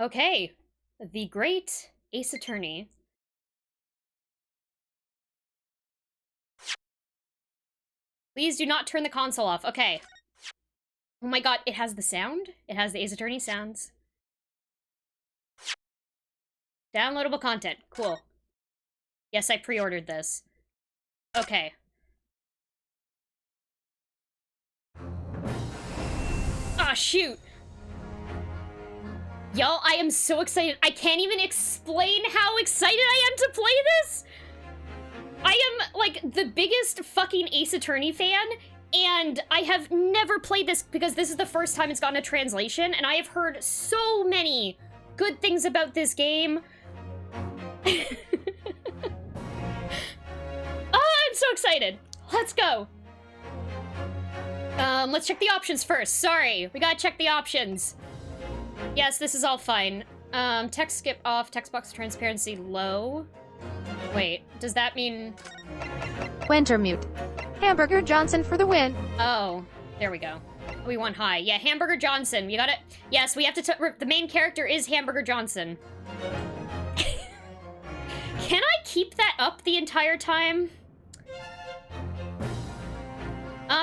Okay. The Great Ace Attorney. Please do not turn the console off. Okay. Oh my god, it has the sound? It has the Ace Attorney sounds. Downloadable content. Cool. Yes, I pre-ordered this. Okay. Ah, shoot! Y'all, I am so excited. I can't even explain how excited I am to play this! I am, like, the biggest fucking Ace Attorney fan, and I have never played this because this is the first time it's gotten a translation, and I have heard so many good things about this game. I'm so excited. Let's go. Let's check the options first. Sorry, we gotta check the options. Yes, this is all fine. Text skip off, text box transparency low. Wait, does that mean... Winter mute. Hamburger Johnson for the win. Oh, there we go. We want high. Yeah, Hamburger Johnson. You got it? Yes, we have to... The main character is Hamburger Johnson. Can I keep that up the entire time?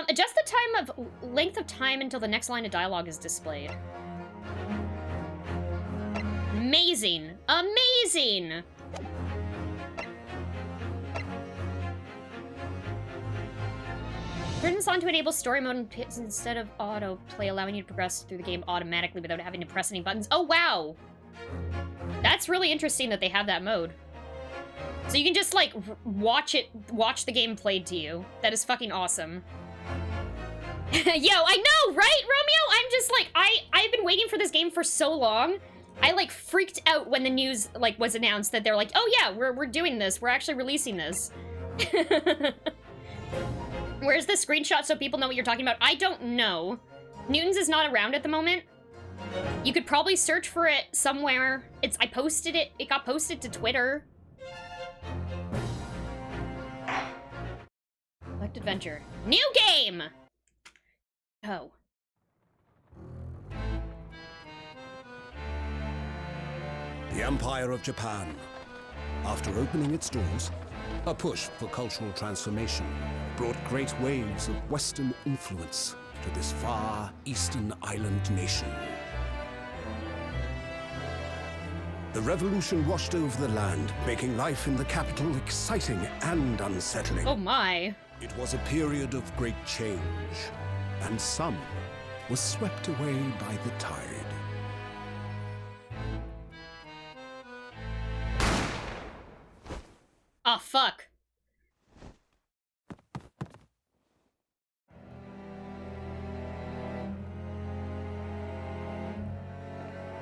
Adjust the time of... length of time until the next line of dialogue is displayed. Amazing. Amazing! Turn this on to enable story mode instead of autoplay, allowing you to progress through the game automatically without having to press any buttons. Oh, wow! That's really interesting that they have that mode. So you can just, like, watch the game played to you. That is fucking awesome. Yo, I know, right, Romeo? I'm just, like, I've been waiting for this game for so long. I, like, freaked out when the news, like, was announced that they're like, oh, yeah, we're doing this. We're actually releasing this. Where's the screenshot so people know what you're talking about? I don't know. Newton's is not around at the moment. You could probably search for it somewhere. I posted it. It got posted to Twitter. Select adventure. New game! Oh. The Empire of Japan. After opening its doors, a push for cultural transformation brought great waves of Western influence to this far eastern island nation. The revolution washed over the land, making life in the capital exciting and unsettling. Oh my. It was a period of great change, and some were swept away by the tide. Oh, fuck.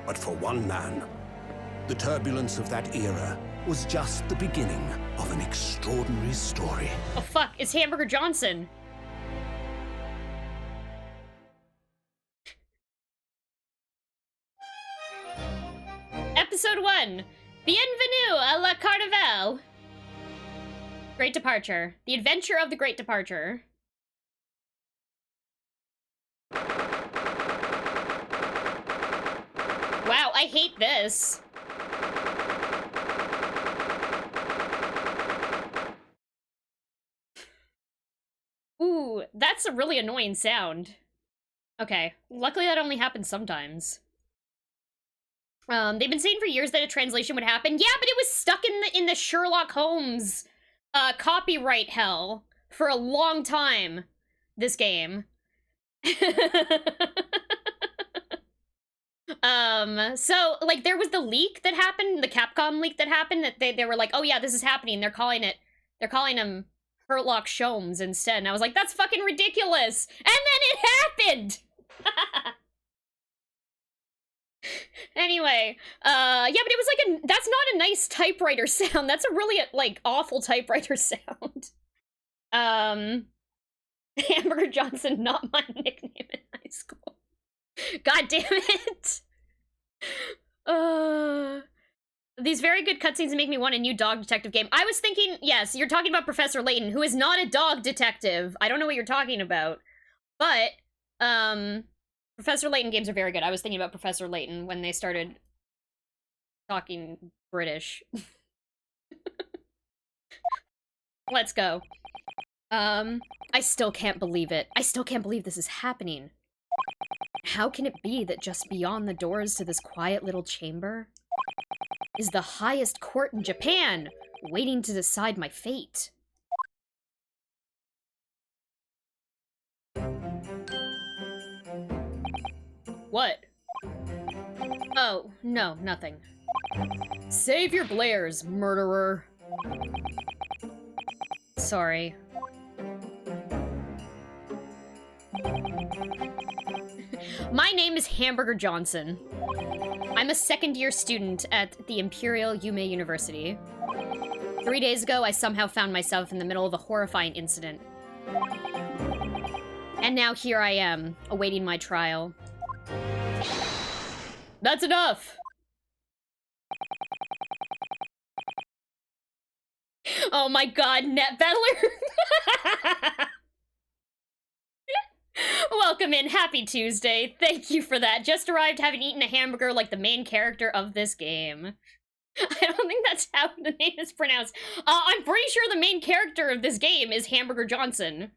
But for one man, the turbulence of that era was just the beginning of an extraordinary story. Oh, fuck. It's Hamburger Johnson. Episode 1. Bienvenue à la Carnival. Great Departure. The Adventure of the Great Departure. Wow, I hate this. Ooh, that's a really annoying sound. Okay, luckily that only happens sometimes. They've been saying for years that a translation would happen. Yeah, but it was stuck in the Sherlock Holmes copyright hell for a long time, this game. So, like, there was the leak that happened, the Capcom leak that happened, that they were like, oh yeah, this is happening, they're calling him Sherlock Sholmes instead, and I was like, that's fucking ridiculous! And then it happened! Anyway, yeah, but it was like that's not a nice typewriter sound. That's a really, like, awful typewriter sound. Hamburger Johnson, not my nickname in high school. God damn it. These very good cutscenes make me want a new dog detective game. I was thinking, yes, you're talking about Professor Layton, who is not a dog detective. I don't know what you're talking about. But, Professor Layton games are very good. I was thinking about Professor Layton when they started talking British. Let's go. I still can't believe it. I still can't believe this is happening. How can it be that just beyond the doors to this quiet little chamber is the highest court in Japan, waiting to decide my fate? What? Oh, no, nothing. Save your Blairs, murderer. Sorry. My name is Hamburger Johnson. I'm a second-year student at the Imperial Yume University. 3 days ago, I somehow found myself in the middle of a horrifying incident. And now here I am, awaiting my trial. That's enough! Oh my god, Net Battler! Welcome in, happy Tuesday. Thank you for that. Just arrived having eaten a hamburger like the main character of this game. I don't think that's how the name is pronounced. I'm pretty sure the main character of this game is Hamburger Johnson.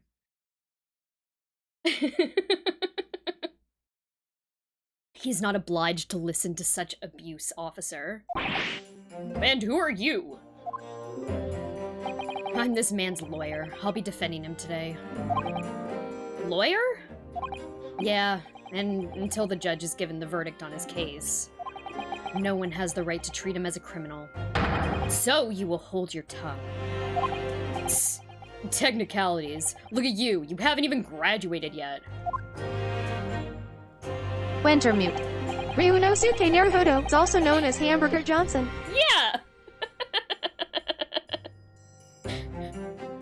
He's not obliged to listen to such abuse, officer. And who are you? I'm this man's lawyer. I'll be defending him today. Lawyer? Yeah, and until the judge has given the verdict on his case. No one has the right to treat him as a criminal. So you will hold your tongue. Tss. Technicalities. Look at you. You haven't even graduated yet. Wintermute. Ryunosuke Naruhodo is also known as Hamburger Johnson. Yeah!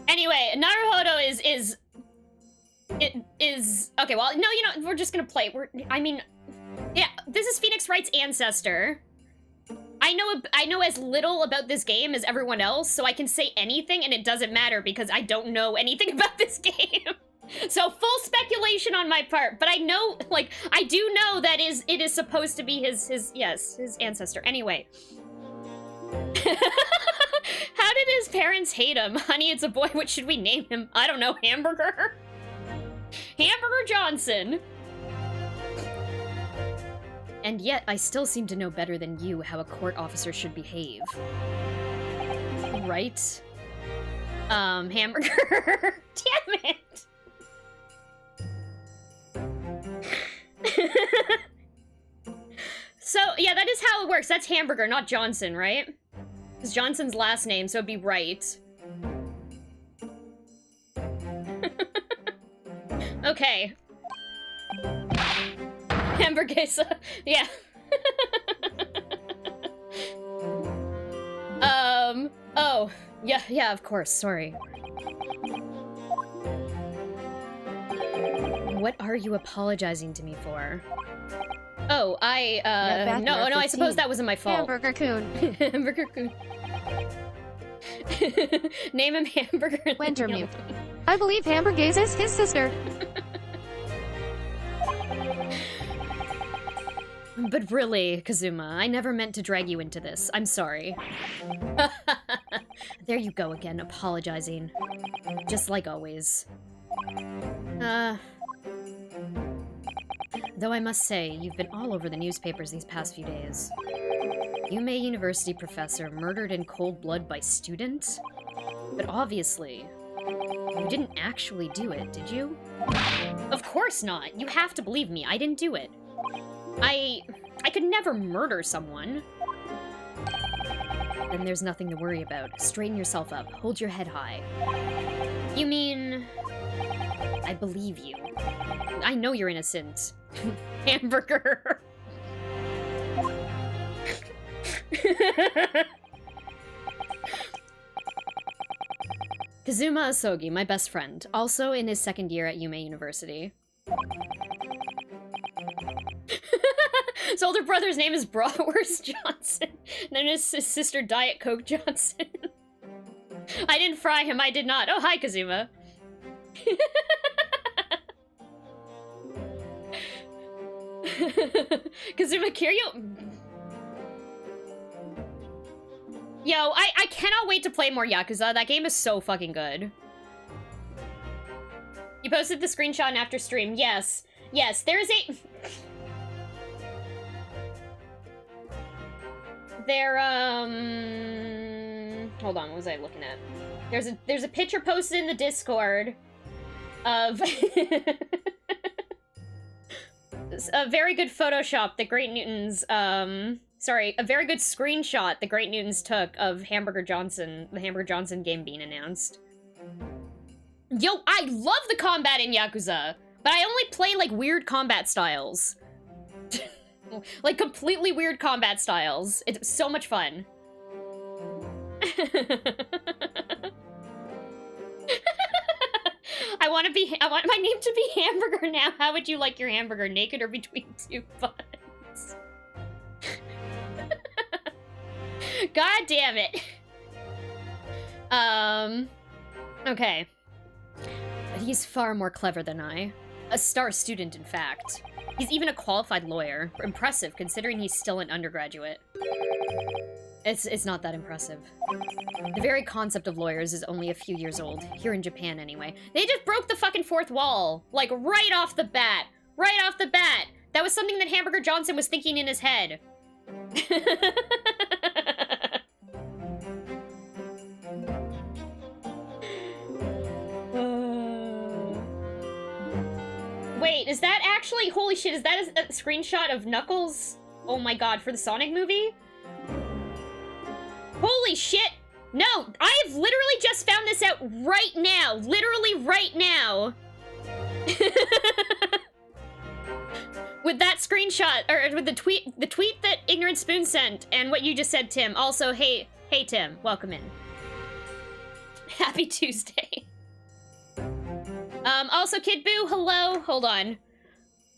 Anyway, Naruhodo is okay, well, no, you know, we're just gonna play. Yeah, this is Phoenix Wright's ancestor. I know as little about this game as everyone else, so I can say anything and it doesn't matter because I don't know anything about this game. So full speculation on my part, but I know, like, I do know that it is supposed to be his ancestor. Anyway. How did his parents hate him? Honey, it's a boy, what should we name him? I don't know, Hamburger? Hamburger Johnson! And yet, I still seem to know better than you how a court officer should behave. Right? Hamburger. Damn it! So, yeah, that is how it works. That's Hamburger, not Johnson, right? It's Johnson's last name, so it'd be right. Okay. Hamburguesa. Yeah. Oh. Yeah, of course, sorry. What are you apologizing to me for? Oh, no, I suppose that wasn't my fault. Hamburger-kun. Hamburger-kun. Name him Hamburger. Wintermute. I believe Hamburguesa is his sister. But really, Kazuma, I never meant to drag you into this. I'm sorry. There you go again, apologizing. Just like always. Though I must say, you've been all over the newspapers these past few days. Yume University professor murdered in cold blood by student? But obviously, you didn't actually do it, did you? Of course not! You have to believe me, I didn't do it. I could never murder someone. Then there's nothing to worry about. Straighten yourself up. Hold your head high. You mean... I believe you. I know you're innocent. Hamburger. Kazuma Asogi, my best friend, also in his second year at Yume University. His older brother's name is Bratwurst Johnson, and then his sister Diet Coke Johnson. I didn't fry him, I did not. Oh, hi, Kazuma. Kazuma Kiryu... Yo, I cannot wait to play more Yakuza. That game is so fucking good. You posted the screenshot after stream. Yes. Yes, there is a... Hold on, what was I looking at? There's a picture posted in the Discord of... a very good Photoshop that Great Newton's, sorry, a very good screenshot that Great Newton's took of Hamburger Johnson, the Hamburger Johnson game being announced. Yo, I love the combat in Yakuza, but I only play, like, weird combat styles. Like, completely weird combat styles. It's so much fun. I want my name to be Hamburger now. How would you like your hamburger? Naked or between two buns? God damn it. Okay. But he's far more clever than I. A star student, in fact. He's even a qualified lawyer. Impressive, considering he's still an undergraduate. It's not that impressive. The very concept of lawyers is only a few years old. Here in Japan, anyway. They just broke the fucking fourth wall. Like, right off the bat. Right off the bat. That was something that Hamburger Johnson was thinking in his head. Wait, is that actually... Holy shit, is that a screenshot of Knuckles? Oh my god, for the Sonic movie? Holy shit! No, I've literally just found this out right now. Literally right now. With that screenshot, or with the tweet that Ignorant Spoon sent, and what you just said, Tim. Also, hey Tim, welcome in. Happy Tuesday. Also, Kid Boo, hello. Hold on.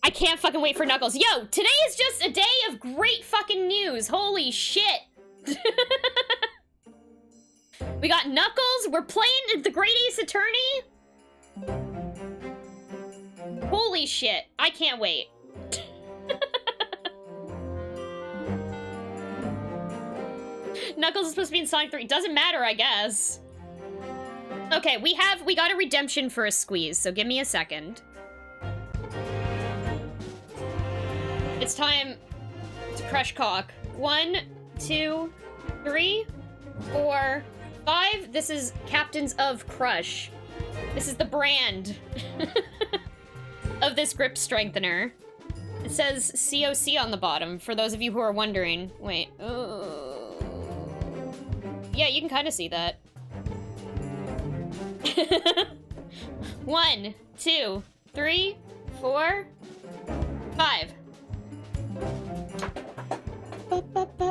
I can't fucking wait for Knuckles. Yo, today is just a day of great fucking news. Holy shit. We got Knuckles. We're playing the Great Ace Attorney. Holy shit. I can't wait. Knuckles is supposed to be in Sonic 3. Doesn't matter, I guess. Okay, we got a redemption for a squeeze, so give me a second. It's time to crush cock. 1, 2, 3, 4, 5. This is Captains of Crush. This is the brand of this grip strengthener. It says COC on the bottom, for those of you who are wondering. Wait. Yeah, you can kind of see that. 1, 2, 3, 4, 5.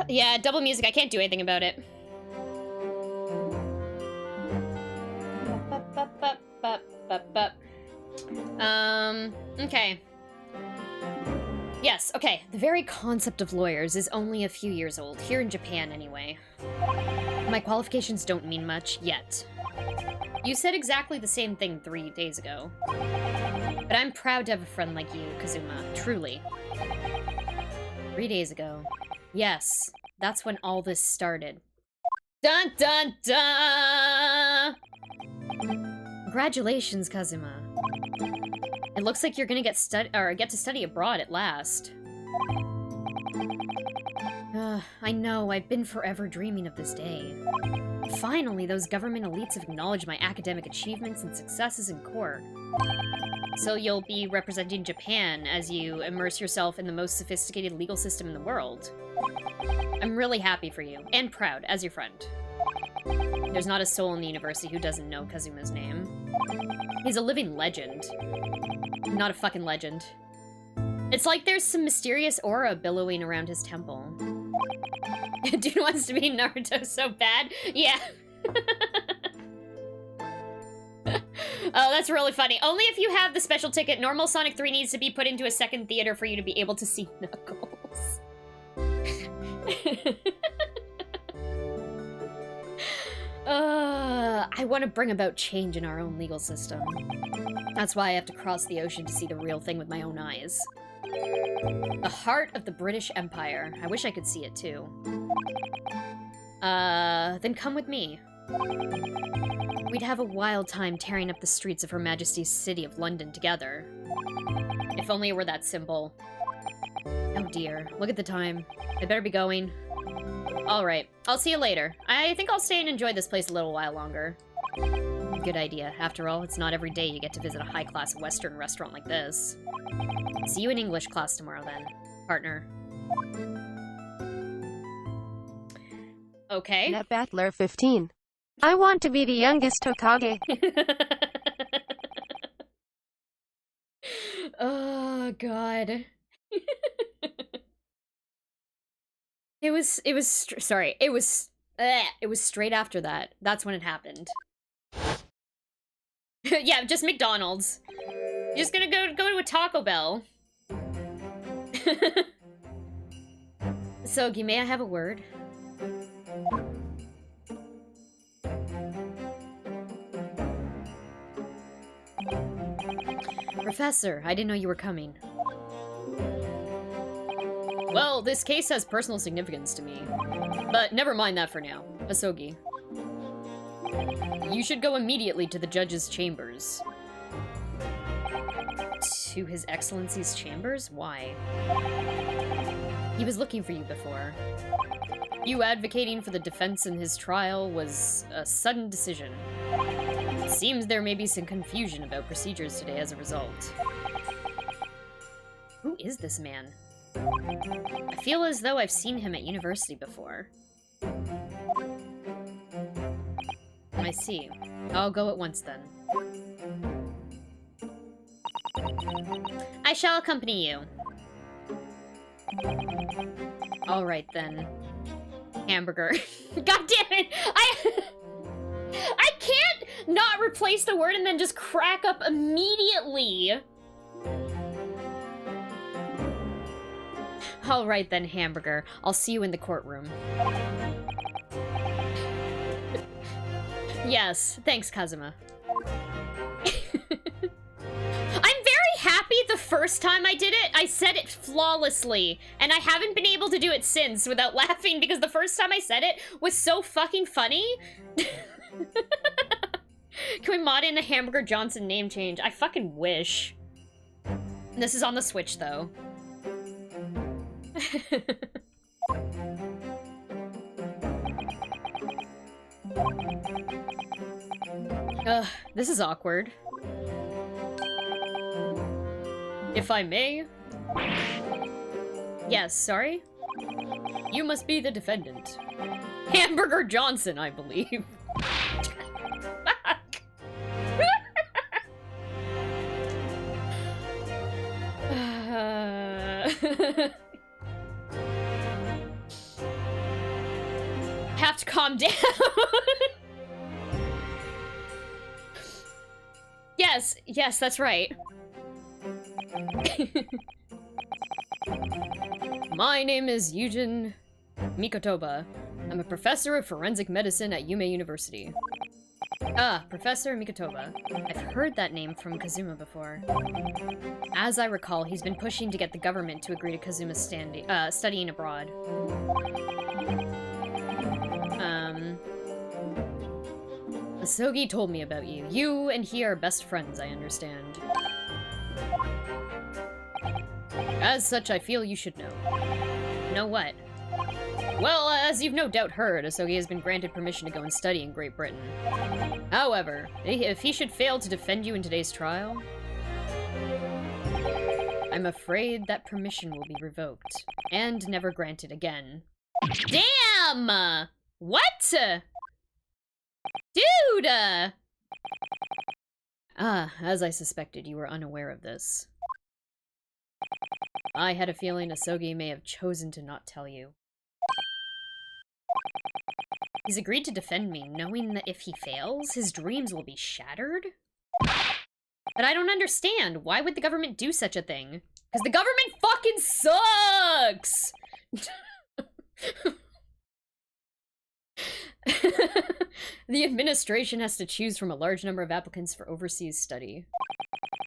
Yeah, double music. I can't do anything about it. Okay. Yes, okay. The very concept of lawyers is only a few years old, here in Japan anyway. My qualifications don't mean much, yet. You said exactly the same thing 3 days ago. But I'm proud to have a friend like you, Kazuma, truly. 3 days ago. Yes, that's when all this started. Dun dun dun! Congratulations, Kazuma. It looks like you're gonna get to study abroad at last. I know, I've been forever dreaming of this day. Finally, those government elites have acknowledged my academic achievements and successes in court. So you'll be representing Japan as you immerse yourself in the most sophisticated legal system in the world. I'm really happy for you, and proud, as your friend. There's not a soul in the university who doesn't know Kazuma's name. He's a living legend. Not a fucking legend. It's like there's some mysterious aura billowing around his temple. Dude wants to be Naruto so bad. Yeah. Oh, that's really funny. Only if you have the special ticket. Normal Sonic 3 needs to be put into a second theater for you to be able to see Knuckles. I want to bring about change in our own legal system. That's why I have to cross the ocean to see the real thing with my own eyes. The heart of the British Empire. I wish I could see it too. Then come with me. We'd have a wild time tearing up the streets of Her Majesty's City of London together. If only it were that simple. Oh dear, look at the time. I better be going. Alright, I'll see you later. I think I'll stay and enjoy this place a little while longer. Good idea. After all, it's not every day you get to visit a high-class Western restaurant like this. See you in English class tomorrow then, partner. Okay. Net Battler 15. I want to be the youngest Hokage. Oh, God. It was straight after that. That's when it happened. Yeah, just McDonald's. You're just gonna go to a Taco Bell. Sogi, may I have a word? Professor, I didn't know you were coming. Well, this case has personal significance to me. But never mind that for now. Asogi. You should go immediately to the judge's chambers. To His Excellency's chambers? Why? He was looking for you before. You advocating for the defense in his trial was a sudden decision. It seems there may be some confusion about procedures today as a result. Who is this man? I feel as though I've seen him at university before. I see. I'll go at once then. I shall accompany you. Alright then. Hamburger. God damn it! I can't not replace the word and then just crack up immediately! Alright then, hamburger. I'll see you in the courtroom. Yes, thanks, Kazuma. I'm very happy the first time I did it, I said it flawlessly, and I haven't been able to do it since without laughing because the first time I said it was so fucking funny. Can we mod in a Hamburger Johnson name change? I fucking wish. This is on the Switch, though. Ugh, this is awkward. If I may? Yes, sorry? You must be the defendant. Hamburger Johnson, I believe. Fuck! Have to calm down. Yes, that's right. My name is Eugene Mikotoba. I'm a professor of forensic medicine at Yume University. Ah, Professor Mikotoba. I've heard that name from Kazuma before. As I recall, he's been pushing to get the government to agree to Kazuma's studying abroad. Asogi told me about you. You and he are best friends, I understand. As such, I feel you should know. Know what? Well, as you've no doubt heard, Asogi has been granted permission to go and study in Great Britain. However, if he should fail to defend you in today's trial, I'm afraid that permission will be revoked, and never granted again. Damn! What? Dude! Ah, as I suspected, you were unaware of this. I had a feeling Asogi may have chosen to not tell you. He's agreed to defend me, knowing that if he fails, his dreams will be shattered? But I don't understand. Why would the government do such a thing? Because the government fucking sucks! The administration has to choose from a large number of applicants for overseas study.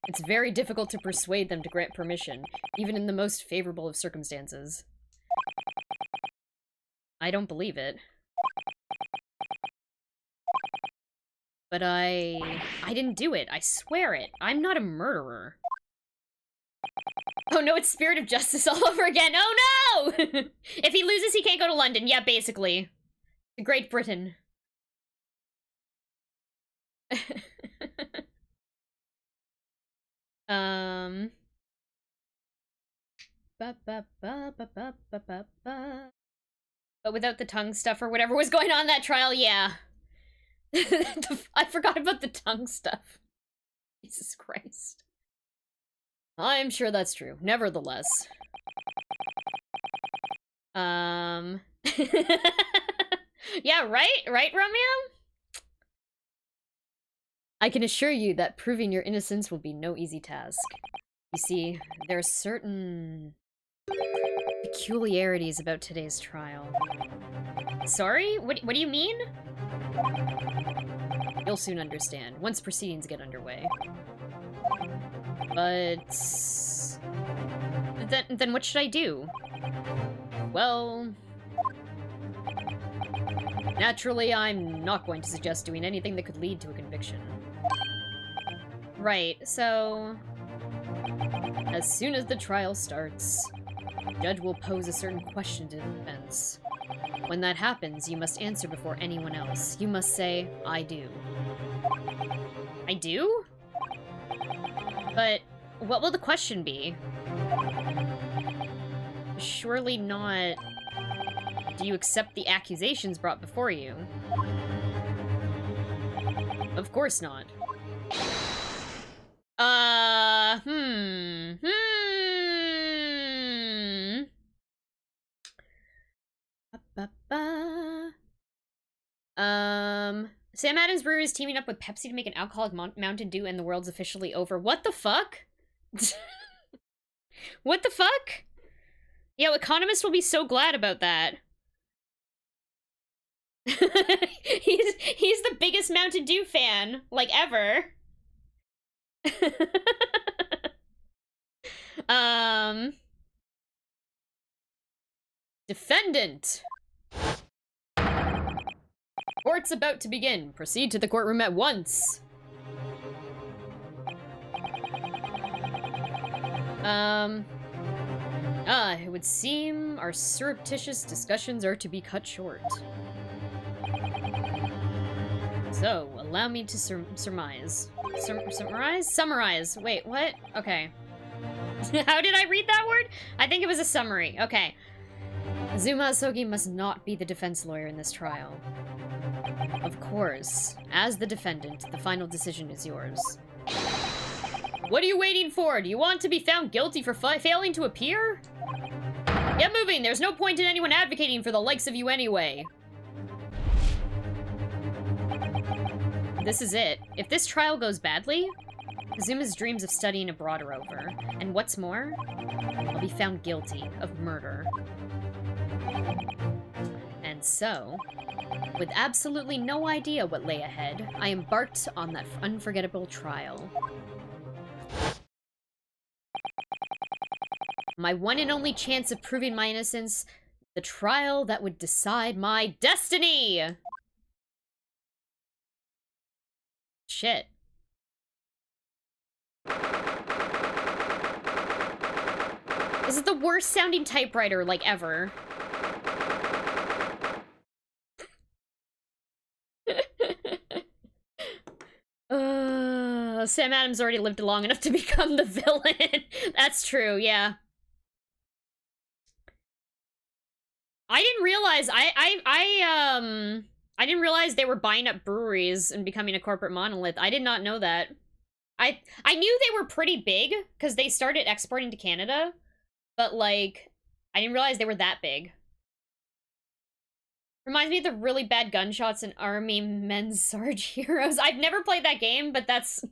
It's very difficult to persuade them to grant permission, even in the most favorable of circumstances. I don't believe it. But I didn't do it. I swear it. I'm not a murderer. Oh no, it's Spirit of Justice all over again. Oh no! If he loses, he can't go to London. Yeah, basically. Great Britain. But without the tongue stuff or whatever was going on in that trial, yeah. I forgot about the tongue stuff. Jesus Christ. I'm sure that's true. Nevertheless. Yeah, right? Right, Romeo? I can assure you that proving your innocence will be no easy task. You see, there are certain peculiarities about today's trial. Sorry? What do you mean? You'll soon understand, once proceedings get underway. But... Then what should I do? Well... Naturally, I'm not going to suggest doing anything that could lead to a conviction. Right, so... As soon as the trial starts, the judge will pose a certain question to the defense. When that happens, you must answer before anyone else. You must say, I do. I do? But what will the question be? Surely not... Do you accept the accusations brought before you? Of course not. Sam Adams Brewery is teaming up with Pepsi to make an alcoholic Mountain Dew and the world's officially over. What the fuck? What the fuck? Yo, Economist will be so glad about that. He's the biggest Mountain Dew fan, like, ever. Defendant. Court's about to begin. Proceed to the courtroom at once. It would seem our surreptitious discussions are to be cut short. So, allow me to summarize. Summarize. Wait, what? Okay. How did I read that word? I think it was a summary. Okay. Azuma Asogi must not be the defense lawyer in this trial. Of course, as the defendant, the final decision is yours. What are you waiting for? Do you want to be found guilty for failing to appear? Get moving! There's no point in anyone advocating for the likes of you anyway. This is it. If this trial goes badly, Azuma's dreams of studying abroad are over. And what's more, I'll be found guilty of murder. And so, with absolutely no idea what lay ahead, I embarked on that unforgettable trial. My one and only chance of proving my innocence, the trial that would decide my destiny! Shit. This is the worst sounding typewriter, like, ever. Sam Adams already lived long enough to become the villain. That's true, yeah. I didn't realize, I didn't realize they were buying up breweries and becoming a corporate monolith. I did not know that. I knew they were pretty big, because they started exporting to Canada, but, like, I didn't realize they were that big. Reminds me of the really bad gunshots in Army Men's Sarge Heroes. I've never played that game, but that's...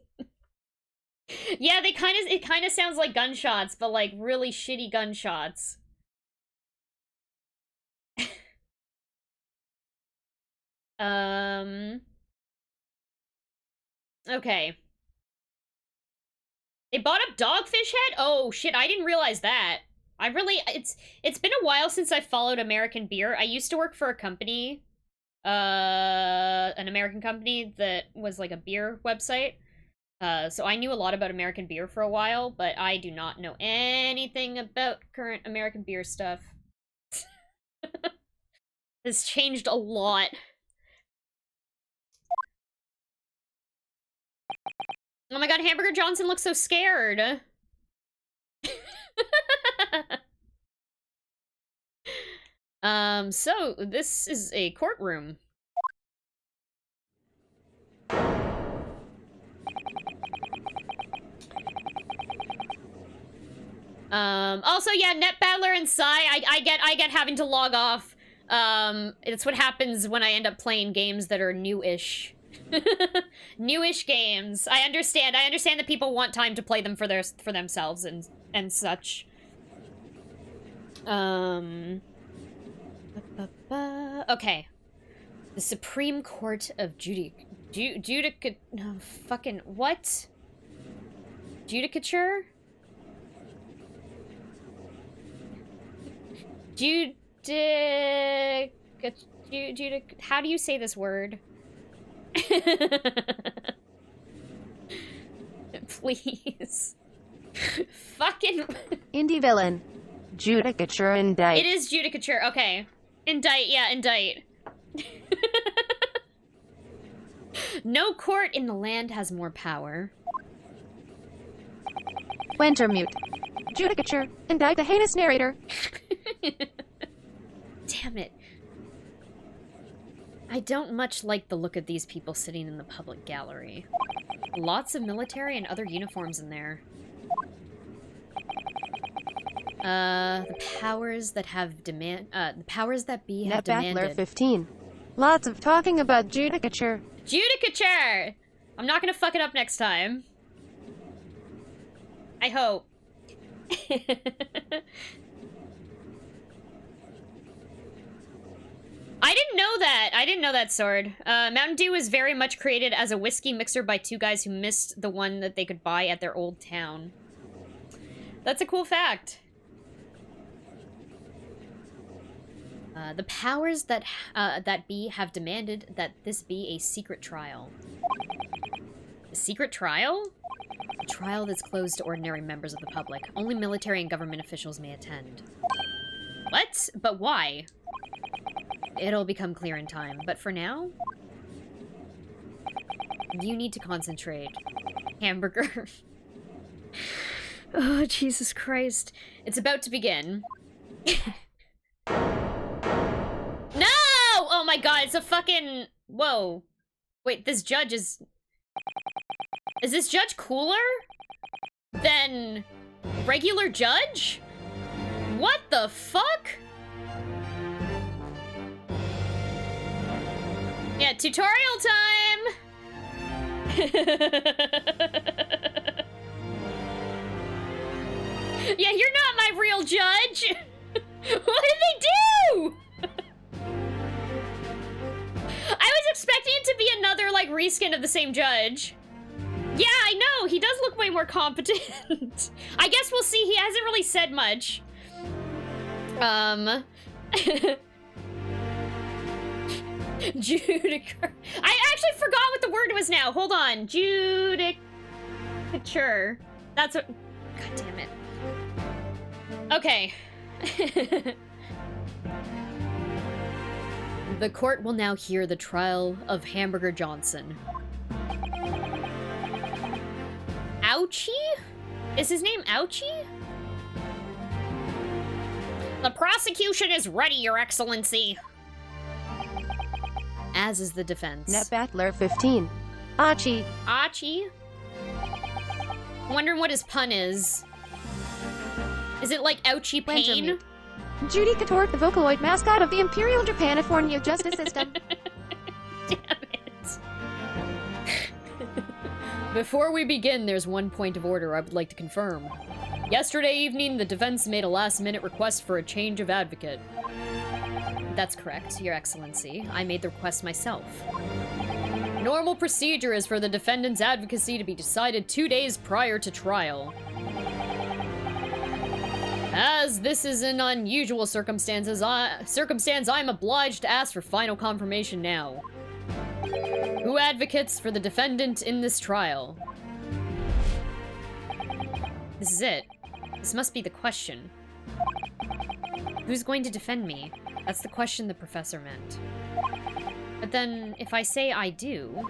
Yeah, it kind of sounds like gunshots, but, like, really shitty gunshots. Okay. They bought up Dogfish Head? Oh, shit, I didn't realize that. It's been a while since I followed American beer. I used to work for a company an American company that was like a beer website. So I knew a lot about American beer for a while, but I do not know anything about current American beer stuff. It's changed a lot. Oh my god, Hamburger Johnson looks so scared. So this is a courtroom. Also, yeah, Net Battler and Psy, I get having to log off. It's what happens when I end up playing games that are new-ish. New-ish games. I understand that people want time to play them for themselves and such. Okay. The Supreme Court of Judicature? No, fucking, what? Judicature? How do you say this word? Please. Fucking... Indie villain. Judicature indict. It is Judicature, okay. Indict, yeah, indict. No court in the land has more power. Wintermute. Judicature. Indict the heinous narrator. Damn it. I don't much like the look of these people sitting in the public gallery. Lots of military and other uniforms in there. The powers that be have Net Battler demanded. 15. Lots of talking about Judicature. Judicature! I'm not gonna fuck it up next time. I hope. I didn't know that, Sword. Mountain Dew was very much created as a whiskey mixer by two guys who missed the one that they could buy at their old town. That's a cool fact. The powers that be have demanded that this be a secret trial. A secret trial? A trial that's closed to ordinary members of the public. Only military and government officials may attend. What? But why? It'll become clear in time, but for now, you need to concentrate. Hamburger. Oh, Jesus Christ. It's about to begin. No! Oh my god, it's a fucking... Whoa. Wait, this judge is... Is this judge cooler than regular judge? What the fuck? Yeah, tutorial time! Yeah, you're not my real judge! What did they do? I was expecting it to be another, like, reskin of the same judge. Yeah, I know, he does look way more competent. I guess we'll see, he hasn't really said much. Judicature. I actually forgot what the word was now. Hold on. Judicature. That's what... God damn it. Okay. The court will now hear the trial of Hamburger Johnson. Ouchie? Is his name Ouchie? The prosecution is ready, Your Excellency. As is the defense. Net Battler 15. Achi. Achi? Wondering what his pun is. Is it like ouchie pain? Judicature, the Vocaloid mascot of the Imperial Japanifornia justice system. Damn it. Before we begin, there's one point of order I would like to confirm. Yesterday evening, the defense made a last-minute request for a change of advocate. That's correct, Your Excellency. I made the request myself. Normal procedure is for the defendant's advocacy to be decided 2 days prior to trial. As this is an unusual circumstance, I'm obliged to ask for final confirmation now. Who advocates for the defendant in this trial? This is it. This must be the question. Who's going to defend me? That's the question the professor meant. But then, if I say I do...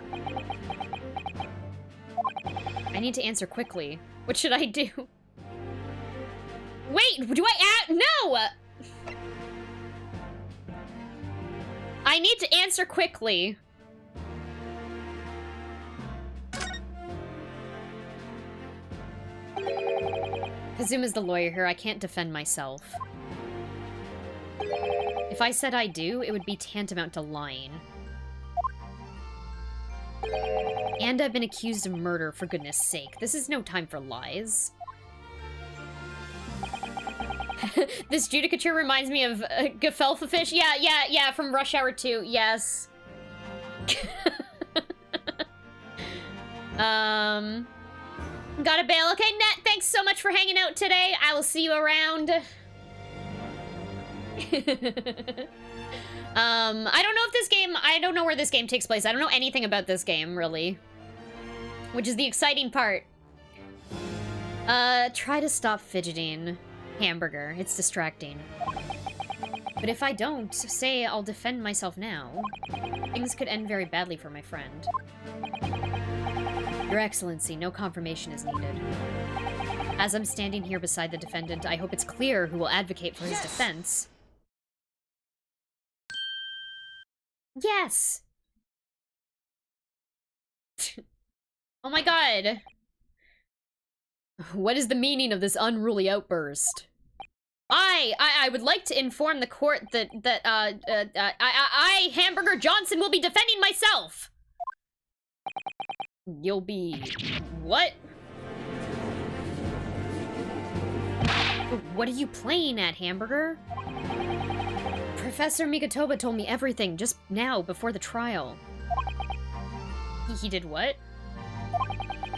I need to answer quickly. What should I do? Wait, do I no! I need to answer quickly. Kazuma's the lawyer here. I can't defend myself. If I said I do, it would be tantamount to lying. And I've been accused of murder, for goodness sake. This is no time for lies. This judicature reminds me of gefilte fish. Yeah, from Rush Hour 2. Yes. Gotta bail. Okay, Net, thanks so much for hanging out today. I will see you around. I don't know if this game... I don't know where this game takes place. I don't know anything about this game, really. Which is the exciting part. Try to stop fidgeting. Hamburger. It's distracting. But if I don't, say I'll defend myself now, things could end very badly for my friend. Your Excellency, no confirmation is needed. As I'm standing here beside the defendant, I hope it's clear who will advocate for his defense. Yes! Oh my god! What is the meaning of this unruly outburst? I would like to inform the court that, I, Hamburger Johnson, will be defending myself! You'll be... what? What are you playing at, Hamburger? Professor Mikotoba told me everything just now, before the trial. He did what?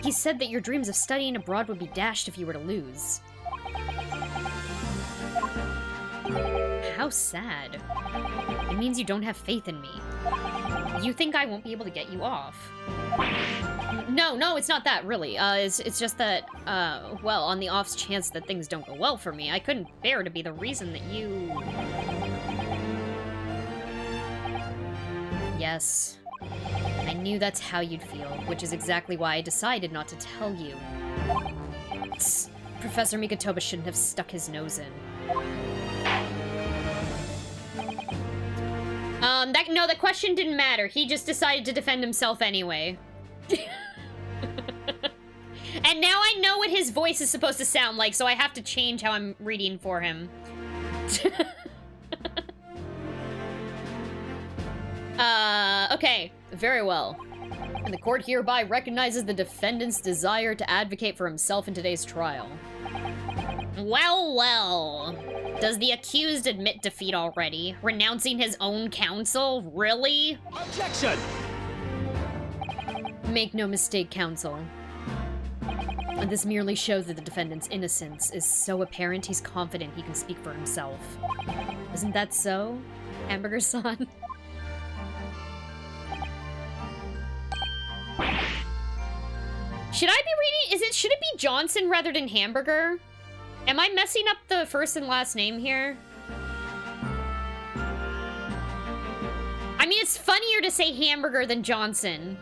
He said that your dreams of studying abroad would be dashed if you were to lose. How sad. It means you don't have faith in me. You think I won't be able to get you off. No, it's not that, really. It's just that, well, on the off chance that things don't go well for me, I couldn't bear to be the reason that you... Yes. I knew that's how you'd feel, which is exactly why I decided not to tell you. Professor Mikotoba shouldn't have stuck his nose in. No, the question didn't matter. He just decided to defend himself anyway. And now I know what his voice is supposed to sound like, so I have to change how I'm reading for him. Okay, very well. And the court hereby recognizes the defendant's desire to advocate for himself in today's trial. Well. Does the accused admit defeat already? Renouncing his own counsel? Really? Objection! Make no mistake, counsel. This merely shows that the defendant's innocence is so apparent he's confident he can speak for himself. Isn't that so, Hamburger-san? Should I be reading? Should it be Johnson rather than Hamburger? Am I messing up the first and last name here? I mean, it's funnier to say Hamburger than Johnson.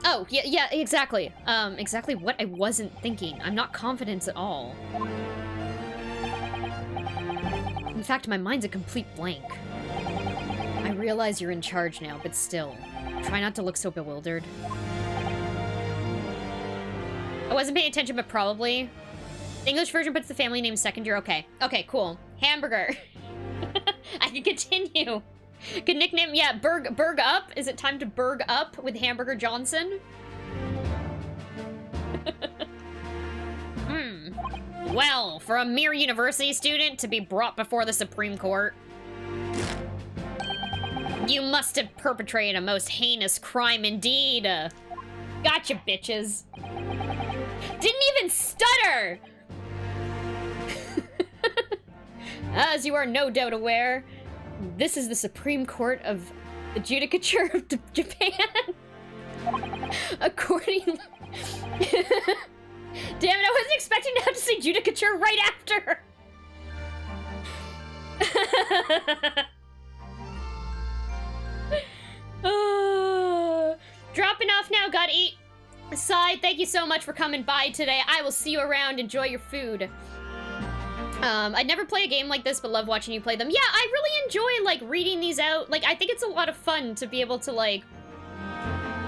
Oh, yeah, exactly. Exactly what I wasn't thinking. I'm not confident at all. In fact, my mind's a complete blank. I realize you're in charge now, but still, try not to look so bewildered. I wasn't paying attention, but probably. The English version puts the family name second year. Okay, cool. Hamburger. I can continue. Good nickname. Yeah, Berg up. Is it time to Berg up with Hamburger Johnson? Well, for a mere university student to be brought before the Supreme Court, you must have perpetrated a most heinous crime indeed. Gotcha, bitches. Didn't even stutter! As you are no doubt aware, this is the Supreme Court of Judicature of Japan. According... Damn it, I wasn't expecting to have to say Judicature right after! Dropping off now, gotta eat. Aside, thank you so much for coming by today. I will see you around. Enjoy your food. I'd never play a game like this, but love watching you play them. Yeah, I really enjoy, like, reading these out. Like, I think it's a lot of fun to be able to, like,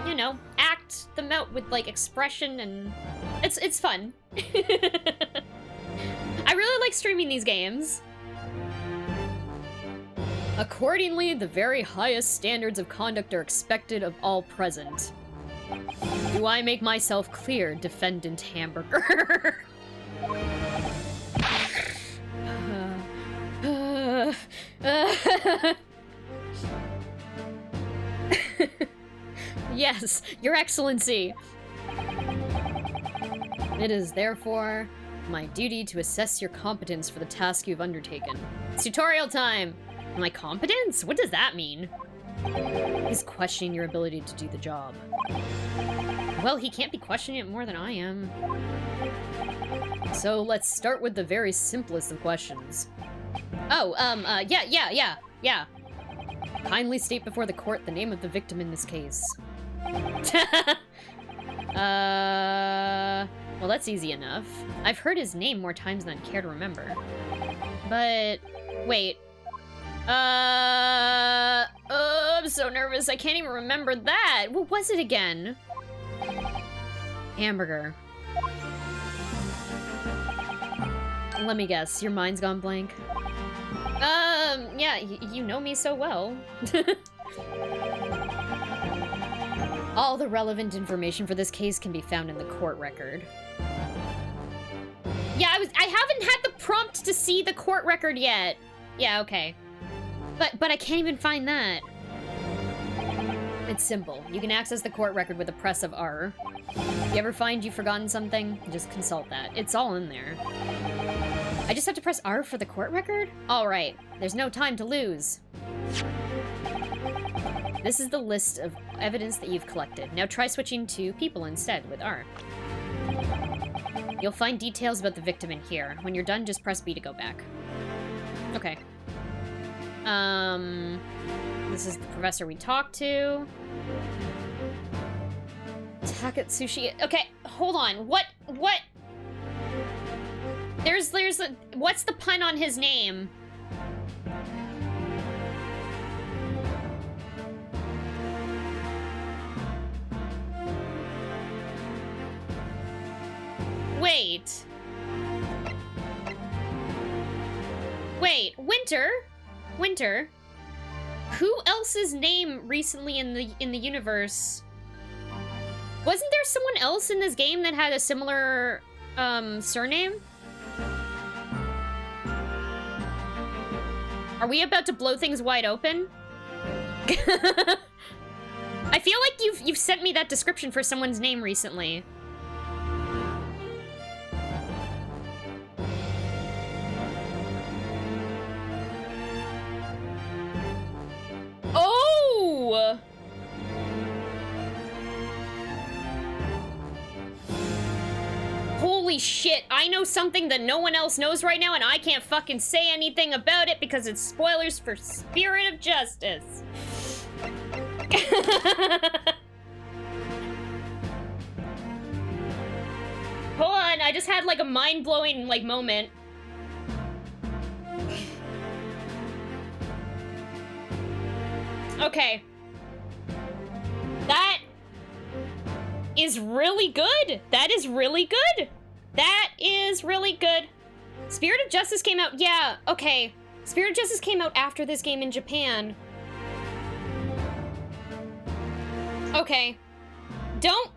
you know, act them out with, like, expression, and it's fun. I really like streaming these games. Accordingly, the very highest standards of conduct are expected of all present. Do I make myself clear, Defendant Hamburger? Yes, Your Excellency. It is therefore my duty to assess your competence for the task you've undertaken. It's tutorial time! My competence? What does that mean? He's questioning your ability to do the job. Well, he can't be questioning it more than I am. So let's start with the very simplest of questions. Oh, yeah. Kindly state before the court the name of the victim in this case. Well, that's easy enough. I've heard his name more times than I'd care to remember. But, wait. I'm so nervous, I can't even remember that. What was it again? Hamburger. Let me guess, your mind's gone blank? Yeah, you know me so well. All the relevant information for this case can be found in the court record. Yeah, I haven't had the prompt to see the court record yet. Yeah, okay. But I can't even find that. It's simple. You can access the court record with a press of R. If you ever find you've forgotten something, just consult that. It's all in there. I just have to press R for the court record? Alright, there's no time to lose. This is the list of evidence that you've collected. Now try switching to people instead with R. You'll find details about the victim in here. When you're done, just press B to go back. Okay. This is the professor we talked to. Takatsushi. Okay, hold on. What? There's a, what's the pun on his name? Wait, Winter? Who else's name recently in the universe? Wasn't there someone else in this game that had a similar surname? Are we about to blow things wide open? I feel like you've sent me that description for someone's name recently. Oh! Holy shit, I know something that no one else knows right now, and I can't fucking say anything about it because it's spoilers for Spirit of Justice. Hold on, I just had like a mind-blowing like moment. Okay. That is really good. That is really good. That is really good. Spirit of Justice came out. Yeah, okay. Spirit of Justice came out after this game in Japan. Okay.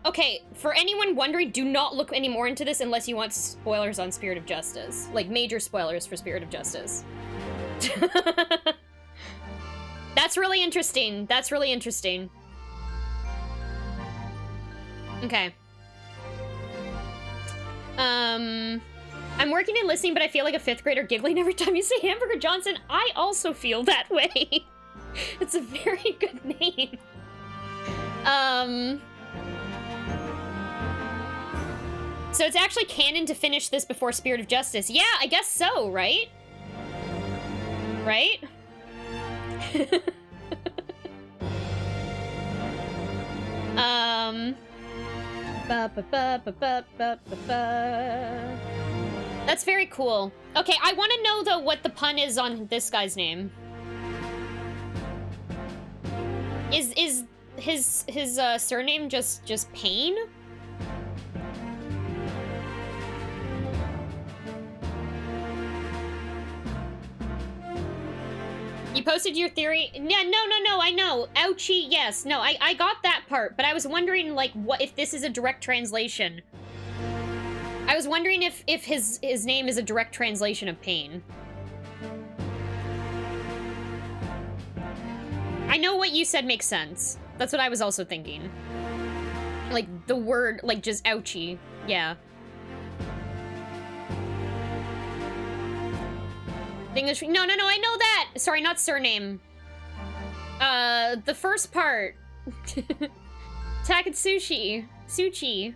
Okay, for anyone wondering, do not look any more into this unless you want spoilers on Spirit of Justice. Like, major spoilers for Spirit of Justice. That's really interesting. That's really interesting. Okay. I'm working and listening, but I feel like a 5th grader giggling every time you say Hamburger Johnson. I also feel that way. It's a very good name. So it's actually canon to finish this before Spirit of Justice. Yeah, I guess so, right? Right? That's very cool. Okay, I want to know, though, what the pun is on this guy's name. Is his surname just Pain? You posted your theory? Yeah, no, I know. Ouchie, yes. No, I got that part, but I was wondering, like, what if this is a direct translation? I was wondering if his name is a direct translation of Pain. I know what you said makes sense. That's what I was also thinking. Like, the word, like, just ouchie. Yeah. English. No, I know that. Sorry, not surname. The first part. Takatsushi. Suchi.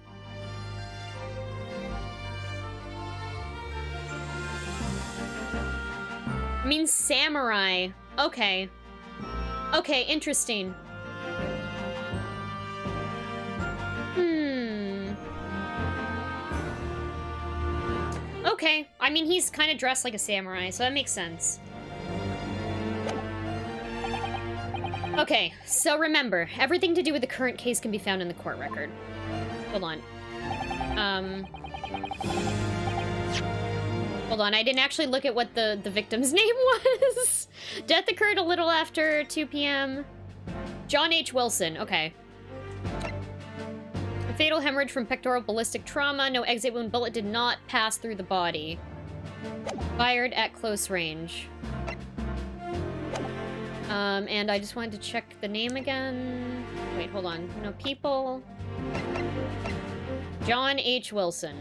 Means samurai. Okay. Okay, interesting. Okay, I mean, he's kind of dressed like a samurai, so that makes sense. Okay, so remember, everything to do with the current case can be found in the court record. Hold on. Hold on, I didn't actually look at what the victim's name was. Death occurred a little after 2 p.m. John H. Wilson, okay. A fatal hemorrhage from pectoral ballistic trauma. No exit wound. Bullet did not pass through the body. Fired at close range. And I just wanted to check the name again. Wait, hold on. No people. John H. Wilson.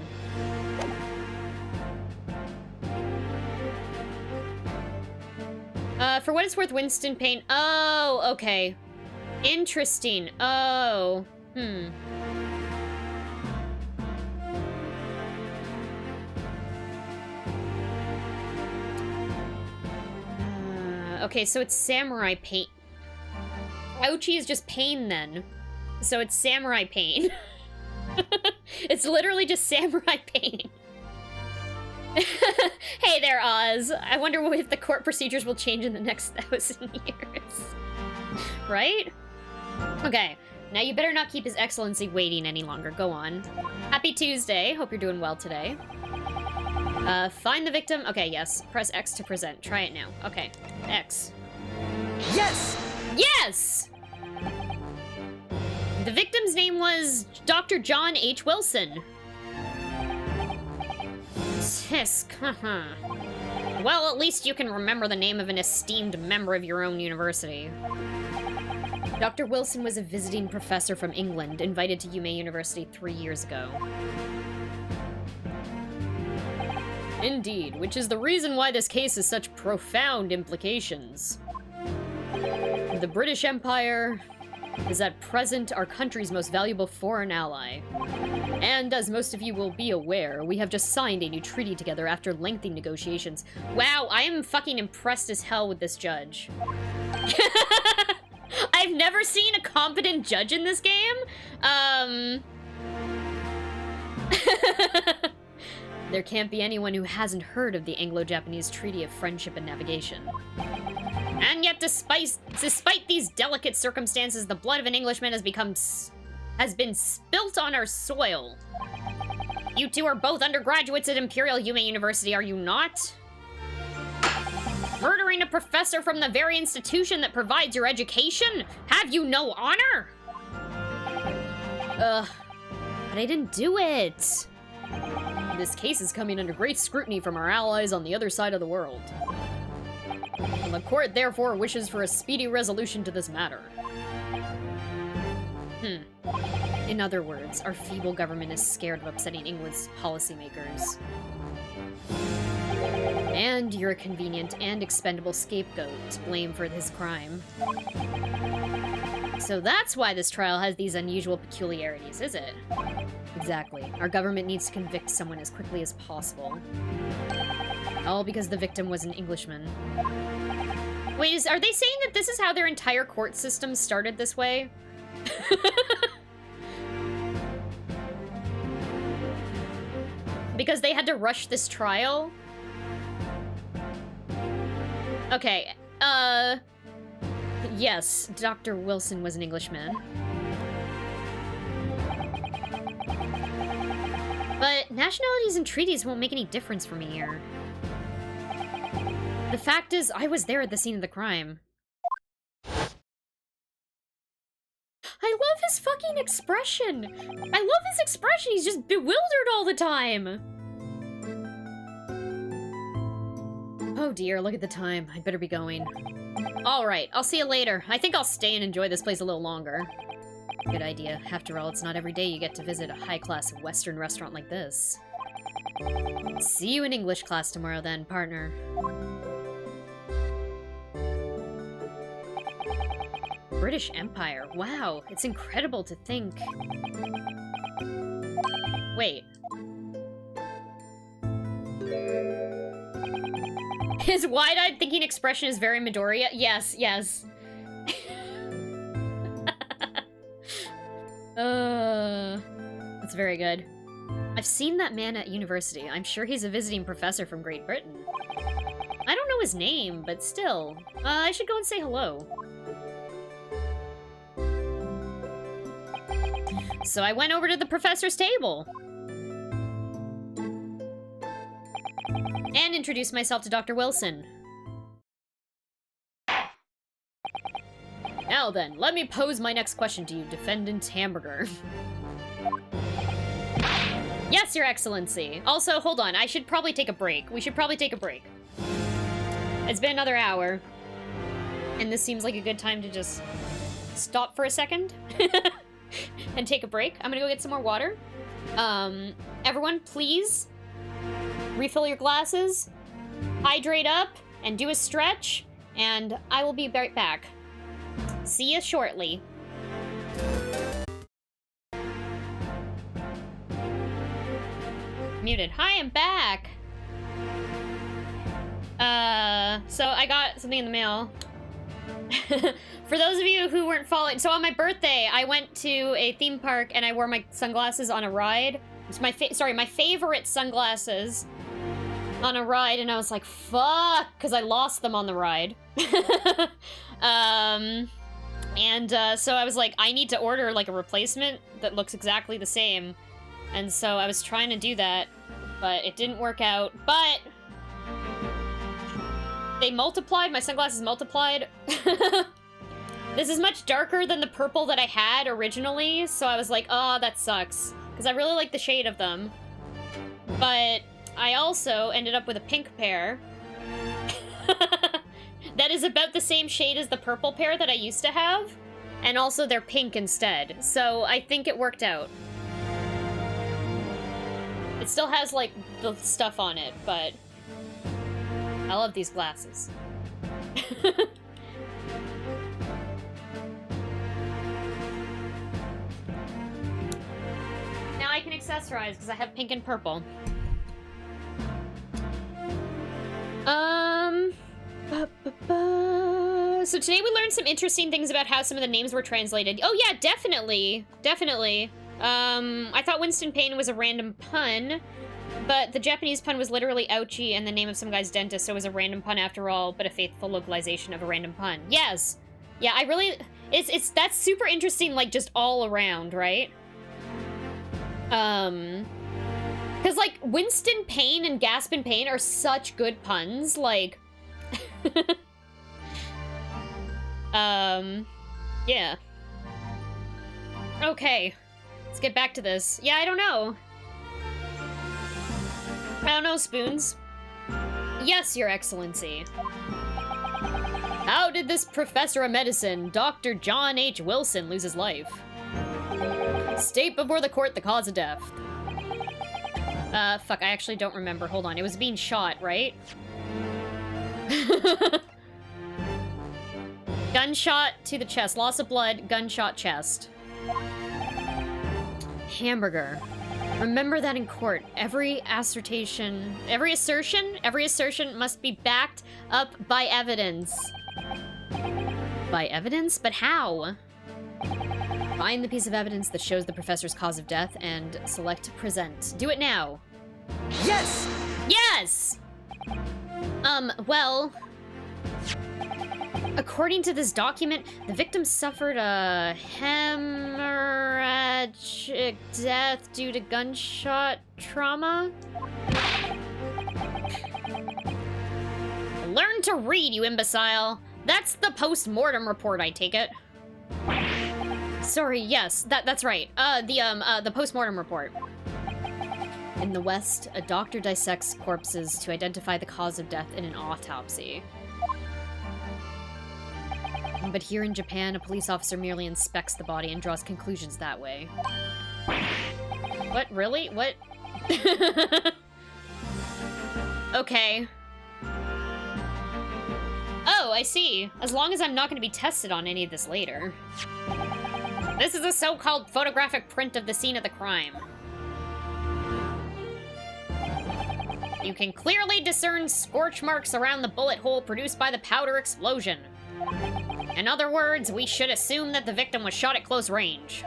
For what it's worth, Winston Payne. Oh, okay. Interesting. Oh. Okay, so it's samurai pain. Ouchie is just pain then. So it's samurai pain. It's literally just samurai pain. Hey there, Oz. I wonder if the court procedures will change in the next 1,000 years. Right? Okay. Now you better not keep His Excellency waiting any longer. Go on. Happy Tuesday. Hope you're doing well today. Find the victim. Okay, yes. Press X to present. Try it now. Okay. X. Yes! Yes! The victim's name was Dr. John H. Wilson. Tisk. Well, at least you can remember the name of an esteemed member of your own university. Dr. Wilson was a visiting professor from England, invited to Yume University 3 years ago. Indeed, which is the reason why this case has such profound implications. The British Empire is at present our country's most valuable foreign ally. And as most of you will be aware, we have just signed a new treaty together after lengthy negotiations. Wow, I am fucking impressed as hell with this judge. I've never seen a competent judge in this game. There can't be anyone who hasn't heard of the Anglo-Japanese Treaty of Friendship and Navigation. And yet, despite these delicate circumstances, the blood of an Englishman has been spilt on our soil. You two are both undergraduates at Imperial Yume University, are you not? Murdering a professor from the very institution that provides your education? Have you no honor? Ugh, but I didn't do it. This case is coming under great scrutiny from our allies on the other side of the world. And the court therefore wishes for a speedy resolution to this matter. In other words, our feeble government is scared of upsetting England's policymakers. And you're a convenient and expendable scapegoat to blame for his crime. So that's why this trial has these unusual peculiarities, is it? Exactly. Our government needs to convict someone as quickly as possible. All because the victim was an Englishman. Wait, are they saying that this is how their entire court system started this way? Because they had to rush this trial? Okay, yes, Dr. Wilson was an Englishman. But nationalities and treaties won't make any difference for me here. The fact is, I was there at the scene of the crime. I love his fucking expression! I love his expression! He's just bewildered all the time! Oh dear, look at the time. I'd better be going. Alright, I'll see you later. I think I'll stay and enjoy this place a little longer. Good idea. After all, it's not every day you get to visit a high-class Western restaurant like this. See you in English class tomorrow then, partner. British Empire. Wow, it's incredible to think. Wait. His wide-eyed thinking expression is very Midoriya. Yes, yes. That's very good. I've seen that man at university. I'm sure he's a visiting professor from Great Britain. I don't know his name, but still. I should go and say hello. So I went over to the professor's table. And introduced myself to Dr. Wilson. Now then, let me pose my next question to you, Defendant Hamburger. Yes, Your Excellency. Also, hold on, I should probably take a break. We should probably take a break. It's been another hour. And this seems like a good time to just stop for a second. And take a break. I'm gonna go get some more water. Everyone, please refill your glasses, hydrate up, and do a stretch, and I will be right back. See you shortly. Muted. Hi, I'm back! So I got something in the mail. For those of you who weren't following, so on my birthday, I went to a theme park and I wore my sunglasses on a ride. It's my favorite sunglasses on a ride, and I was like, fuck, because I lost them on the ride. So I was like, I need to order like a replacement that looks exactly the same. And so I was trying to do that, but it didn't work out. But they multiplied, my sunglasses multiplied. This is much darker than the purple that I had originally, so I was like, oh, that sucks. Because I really like the shade of them. But I also ended up with a pink pair. That is about the same shade as the purple pair that I used to have. And also they're pink instead. So I think it worked out. It still has, like, the stuff on it, but I love these glasses. Now I can accessorize because I have pink and purple. So today we learned some interesting things about how some of the names were translated. Oh yeah, definitely. Definitely. I thought Winston Payne was a random pun, but the Japanese pun was literally ouchie and the name of some guy's dentist, so it was a random pun after all, but a faithful localization of a random pun. Yes! Yeah, I really... That's super interesting, like, just all around, right? Because, like, Winston Payne and Gaspin Payne are such good puns, like... yeah. Okay. Let's get back to this. Yeah, I don't know. I don't know, Spoons. Yes, Your Excellency. How did this professor of medicine, Dr. John H. Wilson, lose his life? State before the court the cause of death. Fuck, I actually don't remember. Hold on, it was being shot, right? Gunshot to the chest. Loss of blood, gunshot chest. Hamburger. Remember that in court, every assertion must be backed up by evidence. By evidence? But how? Find the piece of evidence that shows the professor's cause of death and select present. Do it now. Yes! Yes! Well... According to this document, the victim suffered a hemorrhagic death due to gunshot trauma. Learn to read, you imbecile. That's the post-mortem report, I take it. Sorry, yes, that's right. The post-mortem report. In the West, a doctor dissects corpses to identify the cause of death in an autopsy. But here in Japan, a police officer merely inspects the body and draws conclusions that way. What? Really? What? Okay. Oh, I see. As long as I'm not going to be tested on any of this later. This is a so-called photographic print of the scene of the crime. You can clearly discern scorch marks around the bullet hole produced by the powder explosion. In other words, we should assume that the victim was shot at close range.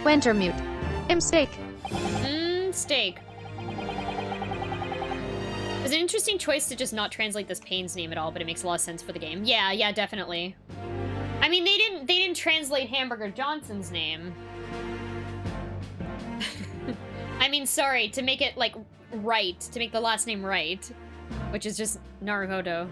Wintermute. Mistake. Mistake. It was an interesting choice to just not translate this Payne's name at all, but it makes a lot of sense for the game. Yeah, definitely. I mean, they didn't translate Hamburger Johnson's name. I mean, sorry, to make it, like, right. To make the last name right. Which is just Naruhodo.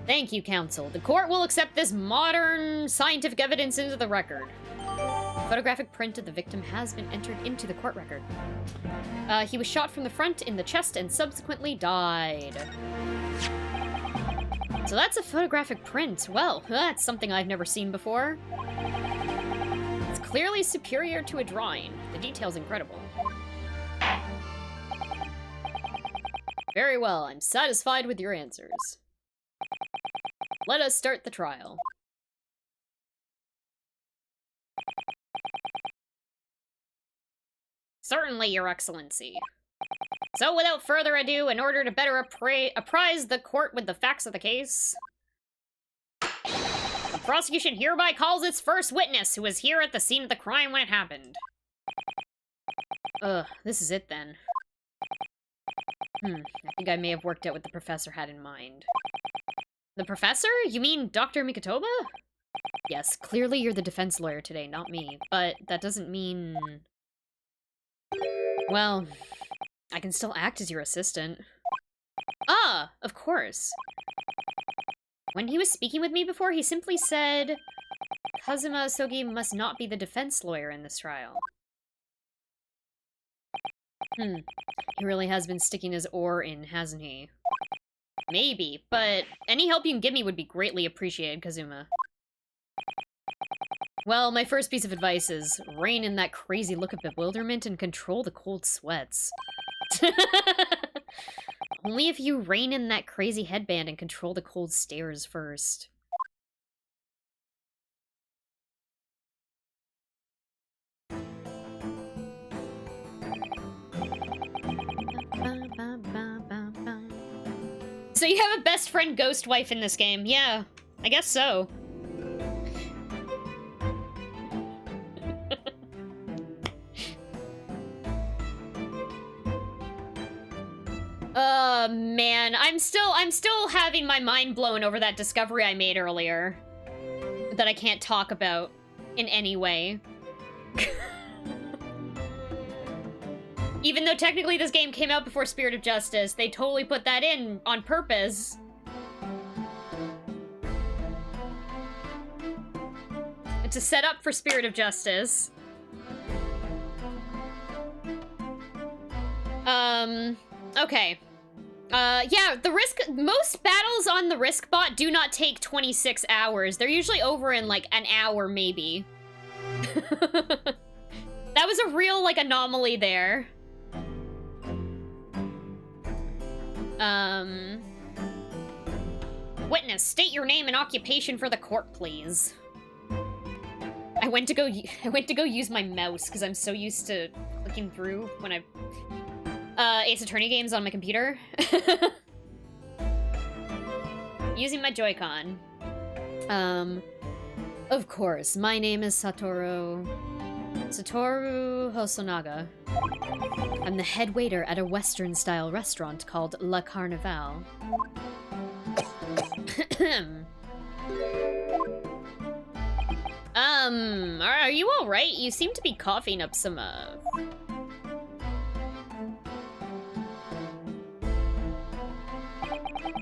Thank you, counsel. The court will accept this modern scientific evidence into the record. A photographic print of the victim has been entered into the court record. He was shot from the front in the chest and subsequently died. So that's a photographic print. Well, that's something I've never seen before. It's clearly superior to a drawing. The detail's incredible. Very well, I'm satisfied with your answers. Let us start the trial. Certainly, Your Excellency. So, without further ado, in order to better apprise the court with the facts of the case, the prosecution hereby calls its first witness, who was here at the scene of the crime when it happened. This is it then. I think I may have worked out what the professor had in mind. The professor? You mean Dr. Mikotoba? Yes, clearly you're the defense lawyer today, not me. But that doesn't mean... Well, I can still act as your assistant. Ah, of course. When he was speaking with me before, he simply said, Kazuma Asogi must not be the defense lawyer in this trial. He really has been sticking his oar in, hasn't he? Maybe, but any help you can give me would be greatly appreciated, Kazuma. Well, my first piece of advice is rein in that crazy look of bewilderment and control the cold sweats. Only if you rein in that crazy headband and control the cold stares first. So you have a best friend ghost wife in this game. Yeah, I guess so. Man, I'm still having my mind blown over that discovery I made earlier that I can't talk about in any way. Even though technically this game came out before Spirit of Justice, they totally put that in on purpose. It's a setup for Spirit of Justice. Okay. Yeah, most battles on the Risk bot do not take 26 hours. They're usually over in, like, an hour, maybe. That was a real, like, anomaly there. Witness, state your name and occupation for the court, please. I went to go use my mouse, because I'm so used to clicking through when I... Ace Attorney games on my computer. Using my Joy-Con. Of course, my name is Satoru Hosonaga. I'm the head waiter at a Western-style restaurant called La Carnival. Are you alright? You seem to be coughing up some,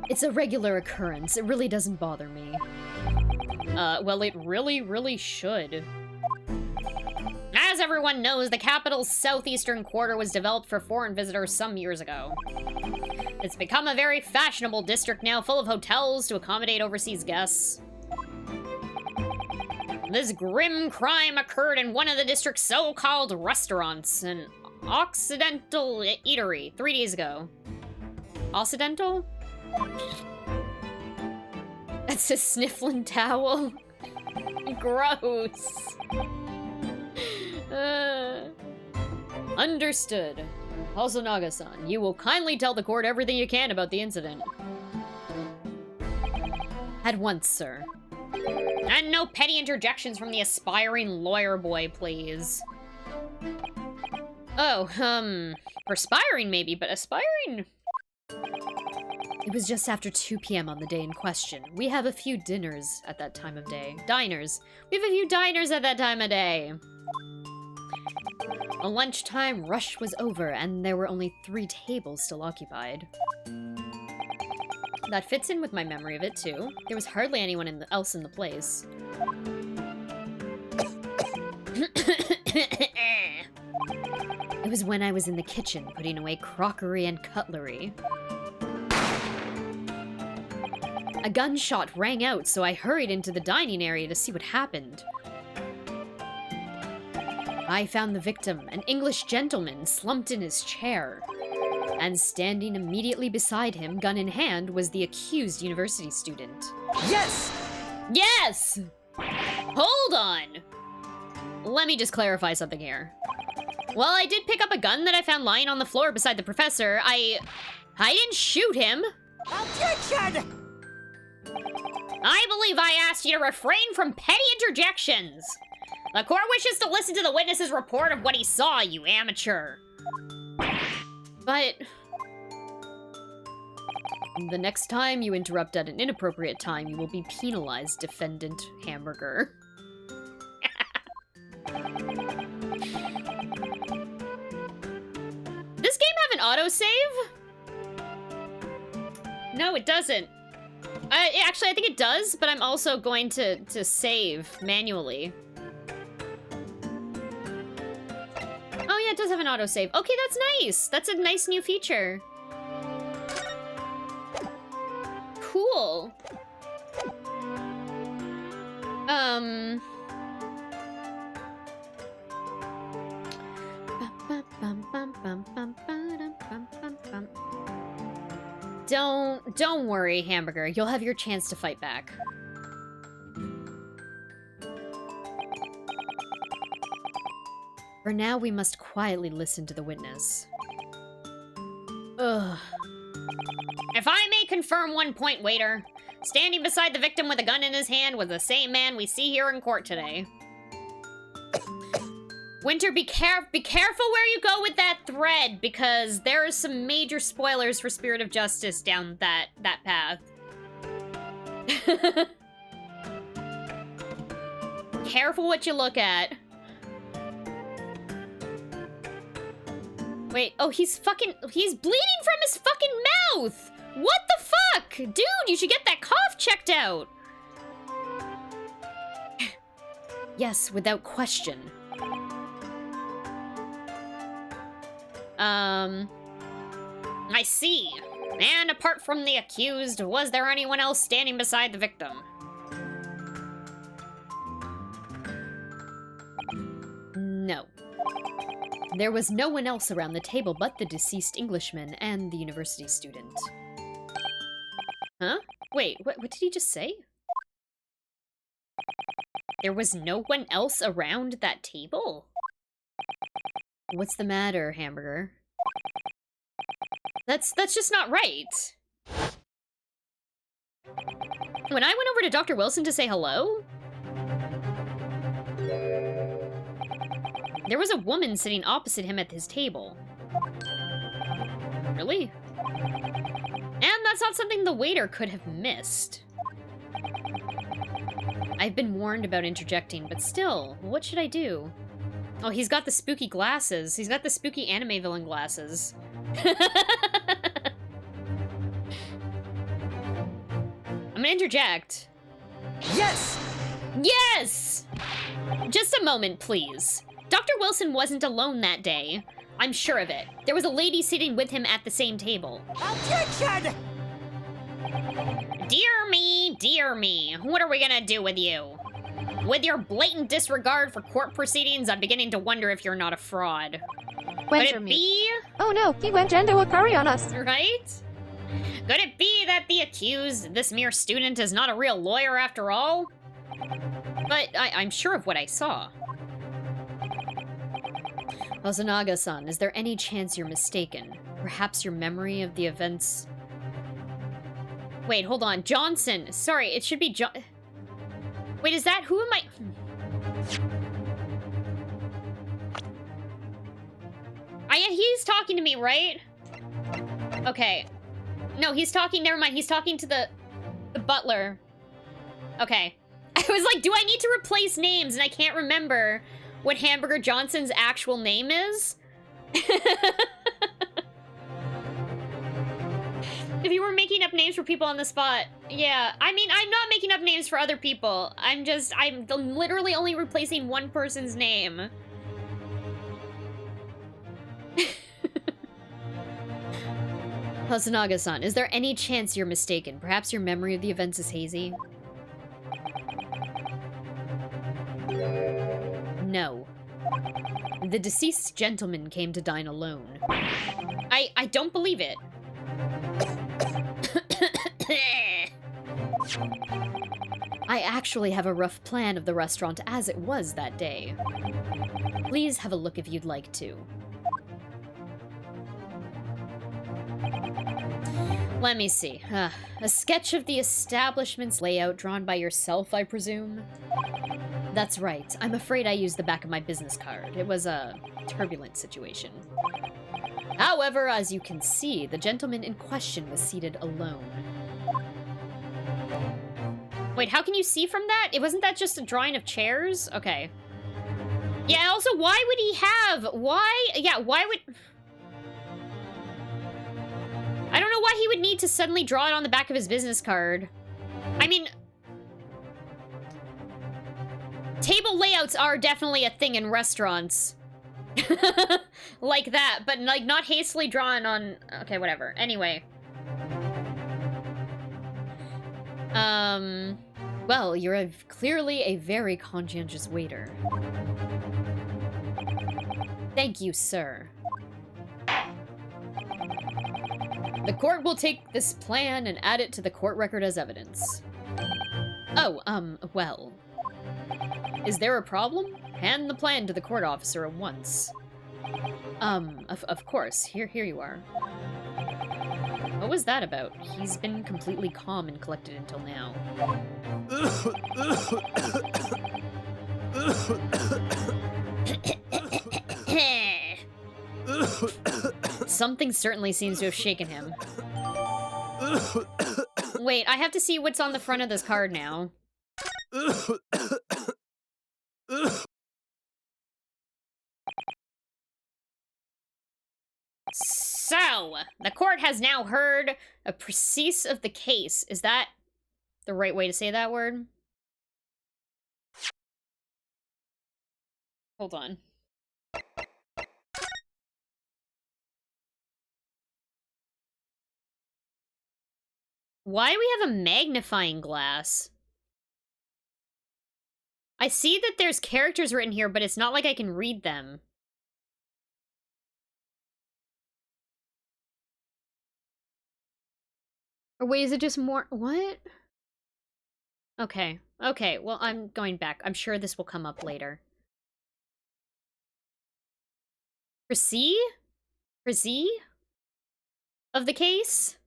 It's a regular occurrence. It really doesn't bother me. Well, it really, really should. As everyone knows, the capital's southeastern quarter was developed for foreign visitors some years ago. It's become a very fashionable district now, full of hotels to accommodate overseas guests. This grim crime occurred in one of the district's so-called restaurants, an Occidental eatery, 3 days ago. Occidental? That's a sniffling towel. Gross. Understood. Hosonaga-san, you will kindly tell the court everything you can about the incident. At once, sir. And no petty interjections from the aspiring lawyer boy, please. Oh, perspiring maybe, but aspiring? It was just after 2 p.m. on the day in question. We have a few dinners at that time of day. Diners. We have a few diners at that time of day. The lunchtime rush was over, and there were only 3 tables still occupied. That fits in with my memory of it, too. There was hardly anyone else in the place. It was when I was in the kitchen, putting away crockery and cutlery. A gunshot rang out, so I hurried into the dining area to see what happened. I found the victim, an English gentleman, slumped in his chair. And standing immediately beside him, gun in hand, was the accused university student. Yes! Yes! Hold on! Let me just clarify something here. While I did pick up a gun that I found lying on the floor beside the professor, I didn't shoot him. Objection! I believe I asked you to refrain from petty interjections. The court wishes to listen to the witness's report of what he saw, you amateur. But the next time you interrupt at an inappropriate time, you will be penalized, Defendant Hamburger. This game have an autosave? No, it doesn't. Actually, I think it does, but I'm also going to save manually. Oh yeah, it does have an autosave. Okay, that's nice. That's a nice new feature. Cool. Don't worry, Hamburger. You'll have your chance to fight back. For now, we must quietly listen to the witness. Ugh. If I may confirm one point, waiter. Standing beside the victim with a gun in his hand was the same man we see here in court today. Winter, be careful where you go with that thread, because there are some major spoilers for Spirit of Justice down that path. Careful what you look at. Wait, oh, he's bleeding from his fucking mouth! What the fuck? Dude, you should get that cough checked out! Yes, without question. I see. And apart from the accused, was there anyone else standing beside the victim? No. There was no one else around the table but the deceased Englishman and the university student. Huh? Wait, what did he just say? There was no one else around that table? What's the matter, Hamburger? That's just not right. When I went over to Dr. Wilson to say hello, there was a woman sitting opposite him at his table. Really? And that's not something the waiter could have missed. I've been warned about interjecting, but still, what should I do? Oh, he's got the spooky glasses. He's got the spooky anime villain glasses. I'm gonna interject. Yes! Yes! Just a moment, please. Dr. Wilson wasn't alone that day. I'm sure of it. There was a lady sitting with him at the same table. Objection! Dear me, what are we gonna do with you? With your blatant disregard for court proceedings, I'm beginning to wonder if you're not a fraud. Could it be? Oh no, he went Endo Akari on us. Right? Could it be that the accused, this mere student, is not a real lawyer after all? But I'm sure of what I saw. Ozanaga-san, is there any chance you're mistaken? Perhaps your memory of the events... Wait, hold on. Johnson. Sorry, it should be John... Wait, is that... Who am I... He's talking to me, right? Okay. No, he's talking... Never mind. He's talking to the butler. Okay. I was like, do I need to replace names? And I can't remember what Hamburger Johnson's actual name is. If you were making up names for people on the spot, yeah. I mean, I'm not making up names for other people. I'm literally only replacing one person's name. Hasanaga-san, is there any chance you're mistaken? Perhaps your memory of the events is hazy? No. The deceased gentleman came to dine alone. I don't believe it. I actually have a rough plan of the restaurant as it was that day. Please have a look if you'd like to. Let me see. A sketch of the establishment's layout drawn by yourself, I presume? That's right. I'm afraid I used the back of my business card. It was a turbulent situation. However, as you can see, the gentleman in question was seated alone. Wait, how can you see from that? Wasn't that just a drawing of chairs? Okay. Yeah, also, why would he have... Why would... I don't know why he would need to suddenly draw it on the back of his business card. I mean... Table layouts are definitely a thing in restaurants. Like that, but like not hastily drawn on... Okay, whatever. Anyway. Well, you're clearly a very conscientious waiter. Thank you, sir. The court will take this plan and add it to the court record as evidence. Oh, well. Is there a problem? Hand the plan to the court officer at once. Of course. Here you are. What was that about? He's been completely calm and collected until now. Something certainly seems to have shaken him. Wait, I have to see what's on the front of this card now. So, the court has now heard a procease of the case. Is that the right way to say that word? Hold on. Why do we have a magnifying glass? I see that there's characters written here, but it's not like I can read them. Or wait, is it just more... What? Okay. Okay, well, I'm going back. I'm sure this will come up later. Proceed? Proceed? Of the case?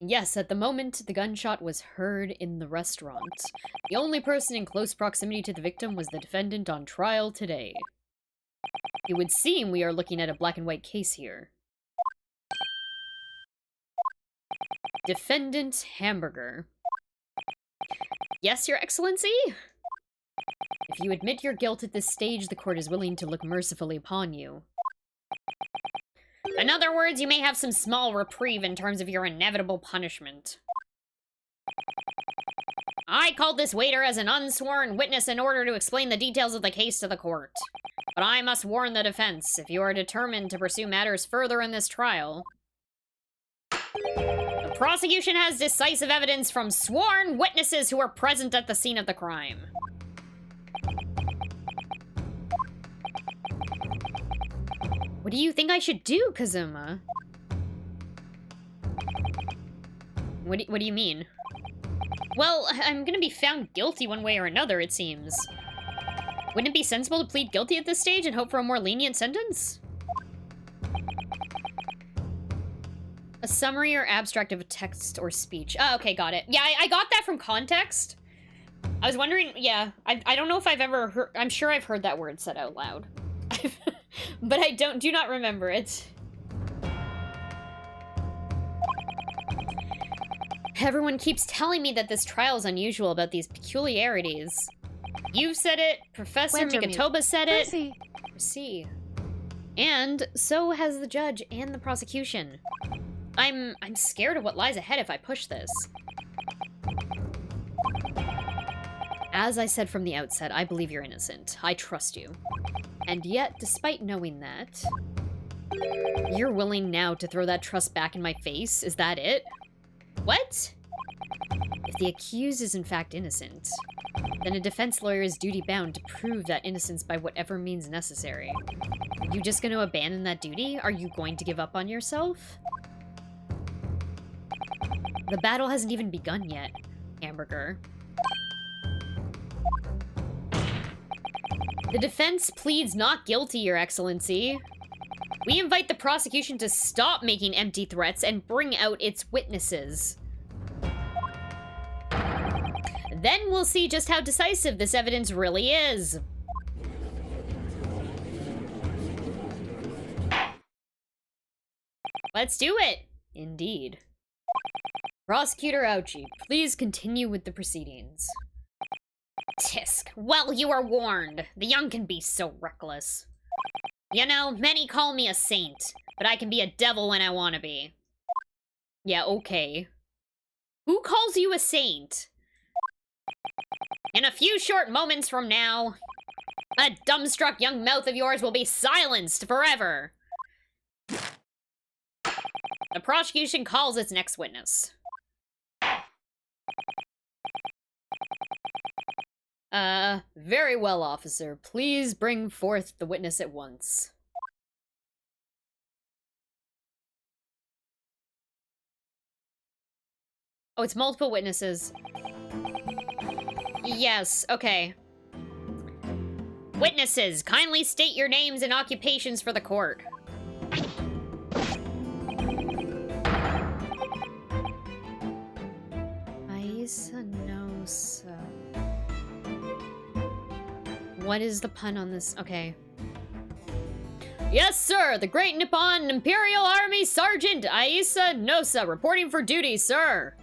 Yes, at the moment, the gunshot was heard in the restaurant. The only person in close proximity to the victim was the defendant on trial today. It would seem we are looking at a black and white case here. Defendant Hamburger. Yes, Your Excellency? If you admit your guilt at this stage, the court is willing to look mercifully upon you. In other words, you may have some small reprieve in terms of your inevitable punishment. I called this waiter as an unsworn witness in order to explain the details of the case to the court. But I must warn the defense, if you are determined to pursue matters further in this trial, the prosecution has decisive evidence from sworn witnesses who were present at the scene of the crime. What do you think I should do, Kazuma? What do you mean? Well, I'm gonna be found guilty one way or another, it seems. Wouldn't it be sensible to plead guilty at this stage and hope for a more lenient sentence? A summary or abstract of a text or speech. Oh, okay, got it. Yeah, I got that from context. I was wondering, yeah, I don't know if I've ever heard, I'm sure I've heard that word said out loud. But I do not remember it. Everyone keeps telling me that this trial is unusual about these peculiarities. You've said it, Professor Mikotoba said it. See. And so has the judge and the prosecution. I'm scared of what lies ahead if I push this. As I said from the outset, I believe you're innocent. I trust you. And yet, despite knowing that, you're willing now to throw that trust back in my face? Is that it? What? If the accused is in fact innocent, then a defense lawyer is duty-bound to prove that innocence by whatever means necessary. Are you just going to abandon that duty? Are you going to give up on yourself? The battle hasn't even begun yet, Hamburger. The defense pleads not guilty, Your Excellency. We invite the prosecution to stop making empty threats and bring out its witnesses. Then we'll see just how decisive this evidence really is. Let's do it! Indeed. Prosecutor Ouchie, please continue with the proceedings. Tisk. Well, you are warned. The young can be so reckless. You know, many call me a saint, but I can be a devil when I want to be. Yeah, okay. Who calls you a saint? In a few short moments from now, that dumbstruck young mouth of yours will be silenced forever. The prosecution calls its next witness. Very well, officer. Please bring forth the witness at once. Oh, it's multiple witnesses. Yes, okay. Witnesses, kindly state your names and occupations for the court. Aisa-nosa. What is the pun on this? Okay. Yes, sir! The Great Nippon Imperial Army Sergeant Aisa-nosa reporting for duty, sir!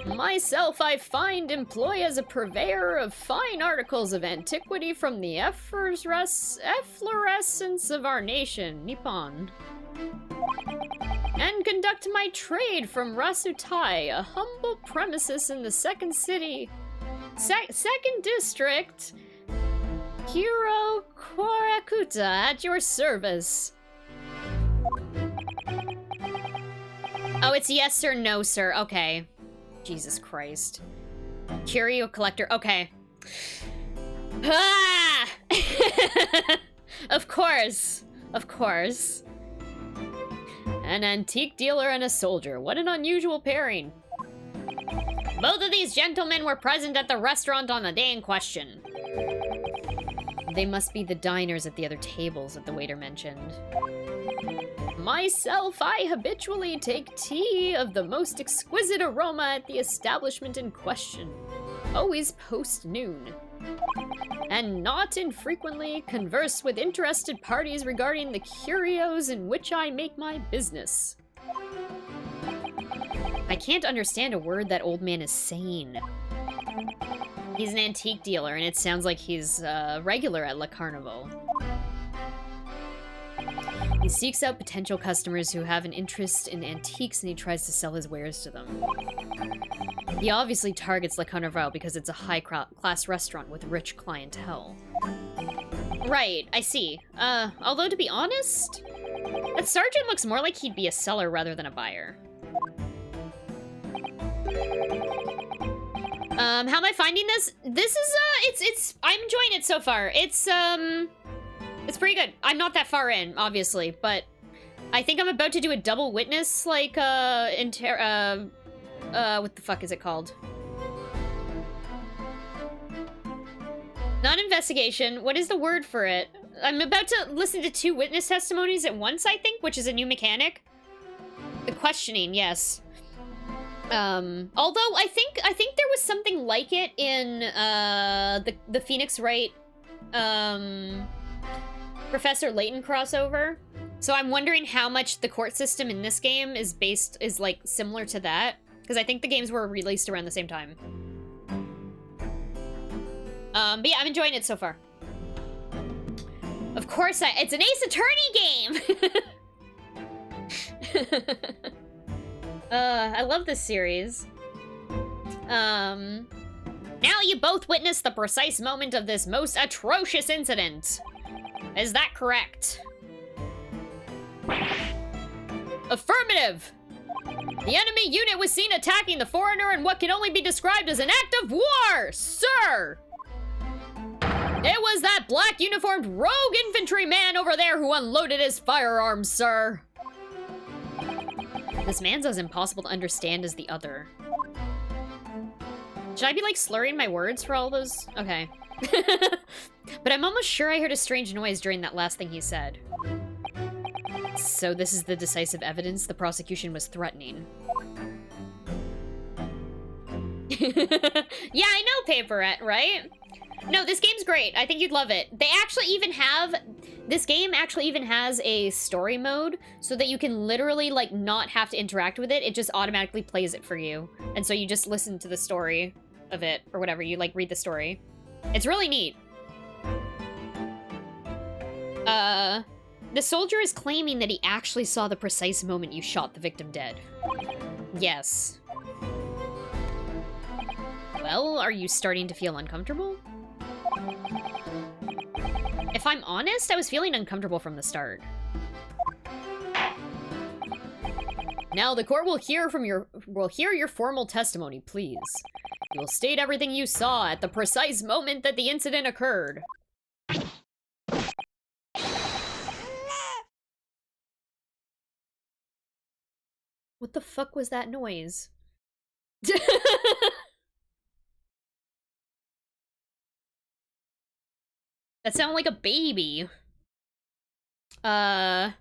Myself I find employ as a purveyor of fine articles of antiquity from the efflorescence of our nation, Nippon. And conduct my trade from Rasutai, a humble premises in the second district, Hiro Korakuta at your service. Oh, it's yes or no, sir. Okay. Jesus Christ. Curio collector. Okay. Ah! Of course. Of course. An antique dealer and a soldier. What an unusual pairing. Both of these gentlemen were present at the restaurant on the day in question. They must be the diners at the other tables that the waiter mentioned. Myself, I habitually take tea of the most exquisite aroma at the establishment in question. Always post-noon. And not infrequently converse with interested parties regarding the curios in which I make my business. I can't understand a word that old man is saying. He's an antique dealer, and it sounds like he's regular at La Carnival. He seeks out potential customers who have an interest in antiques, and he tries to sell his wares to them. He obviously targets La Carnival because it's a high-class restaurant with rich clientele. Right, I see. Although to be honest, that sergeant looks more like he'd be a seller rather than a buyer. How am I finding this? This is, I'm enjoying it so far. It's pretty good. I'm not that far in, obviously, but I think I'm about to do a double witness, like, what the fuck is it called? Not investigation. What is the word for it? I'm about to listen to 2 witness testimonies at once, I think, which is a new mechanic. The questioning, yes. Although I think there was something like it in the Phoenix Wright Professor Layton crossover. So I'm wondering how much the court system in this game is like similar to that, because I think the games were released around the same time. But yeah, I'm enjoying it so far. Of course, it's an Ace Attorney game. I love this series. Now you both witnessed the precise moment of this most atrocious incident. Is that correct? Affirmative! The enemy unit was seen attacking the foreigner in what can only be described as an act of war, sir! It was that black uniformed rogue infantryman over there who unloaded his firearms, sir. This man's as impossible to understand as the other. Should I be, like, slurring my words for all those? Okay. But I'm almost sure I heard a strange noise during that last thing he said. So this is the decisive evidence the prosecution was threatening. Yeah, I know, Paperette, right? No, this game's great. I think you'd love it. They actually even have... This game actually even has a story mode so that you can literally, like, not have to interact with it. It just automatically plays it for you. And so you just listen to the story of it, or whatever. You, like, read the story. It's really neat. The soldier is claiming that he actually saw the precise moment you shot the victim dead. Yes. Well, are you starting to feel uncomfortable? If I'm honest, I was feeling uncomfortable from the start. Now the court will hear your formal testimony, please. You'll state everything you saw at the precise moment that the incident occurred. What the fuck was that noise? That sounded like a baby. Sir,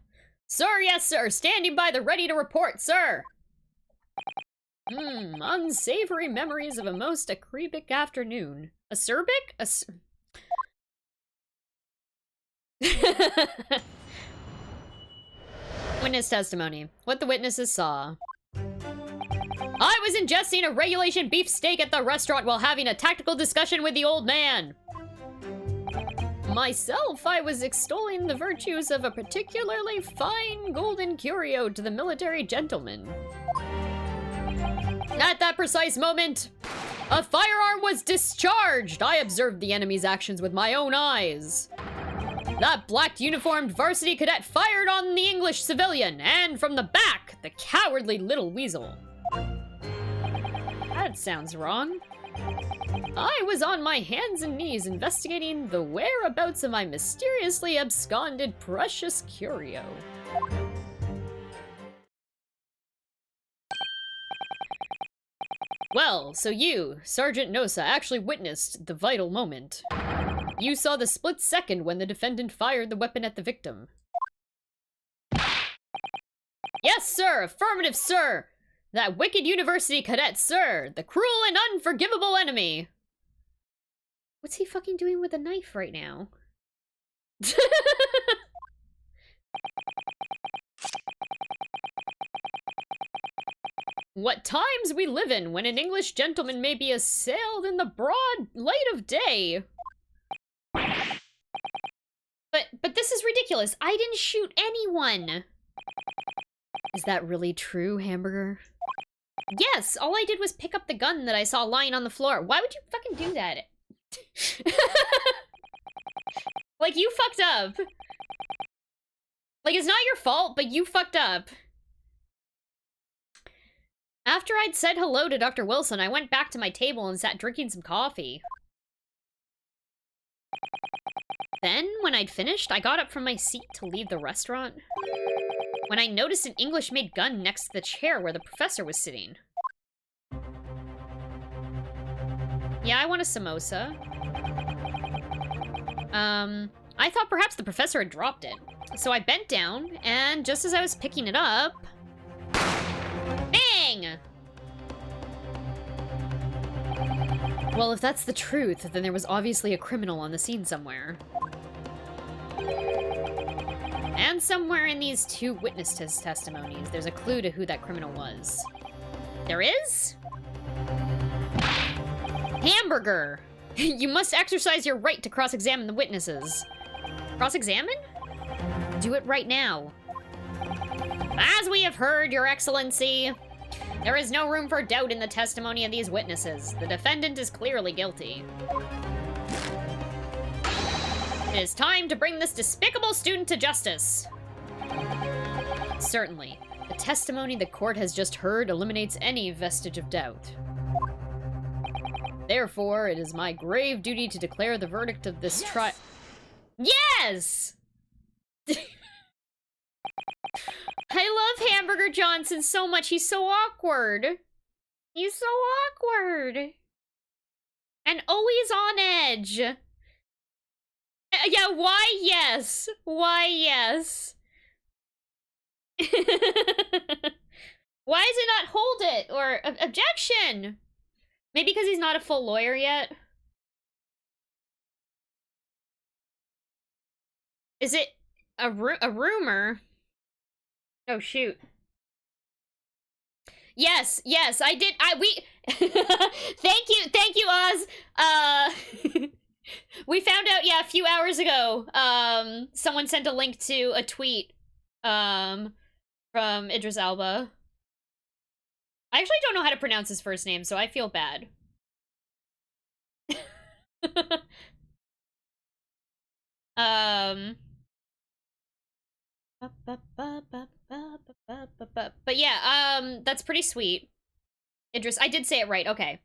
yes, sir. Standing by the ready to report, sir. Unsavory memories of a most acerbic afternoon. Acerbic? Witness testimony. What the witnesses saw. I was ingesting a regulation beefsteak at the restaurant while having a tactical discussion with the old man. Myself, I was extolling the virtues of a particularly fine golden curio to the military gentleman. At that precise moment, A firearm was discharged! I observed the enemy's actions with my own eyes. That black uniformed varsity cadet fired on the English civilian, and from the back, the cowardly little weasel. That sounds wrong. I was on my hands and knees investigating the whereabouts of my mysteriously absconded precious curio. Well, so you, Sergeant Nosa, actually witnessed the vital moment. You saw the split second when the defendant fired the weapon at the victim. Yes, sir! Affirmative, sir! That wicked university cadet, sir! The cruel and unforgivable enemy! What's he fucking doing with a knife right now? What times we live in when an English gentleman may be assailed in the broad light of day. But this is ridiculous. I didn't shoot anyone. Is that really true, Hamburger? Yes, all I did was pick up the gun that I saw lying on the floor. Why would you fucking do that? Like, you fucked up. Like, it's not your fault, but you fucked up. After I'd said hello to Dr. Wilson, I went back to my table and sat drinking some coffee. Then, when I'd finished, I got up from my seat to leave the restaurant. When I noticed an English-made gun next to the chair where the professor was sitting. Yeah, I want a samosa. I thought perhaps the professor had dropped it. So I bent down, and just as I was picking it up... Bang! Well, if that's the truth, then there was obviously a criminal on the scene somewhere. And somewhere in these two witness testimonies, there's a clue to who that criminal was. There is? Hamburger! You must exercise your right to cross-examine the witnesses. Cross-examine? Do it right now. As we have heard, Your Excellency, there is no room for doubt in the testimony of these witnesses. The defendant is clearly guilty. It is time to bring this despicable student to justice. Certainly. The testimony the court has just heard eliminates any vestige of doubt. Therefore, it is my grave duty to declare the verdict of this trial. Yes! I love Hamburger Johnson so much. He's so awkward. He's so awkward. And always on edge. Yeah, why yes? Why yes? Why does it not hold it? Or objection? Maybe because he's not a full lawyer yet? Is it a rumor? Oh, shoot. Yes, yes, I did. Thank you, Oz. We found out, yeah, a few hours ago. Someone sent a link to a tweet, from Idris Elba. I actually don't know how to pronounce his first name, so I feel bad. But yeah, that's pretty sweet. Idris, I did say it right, okay.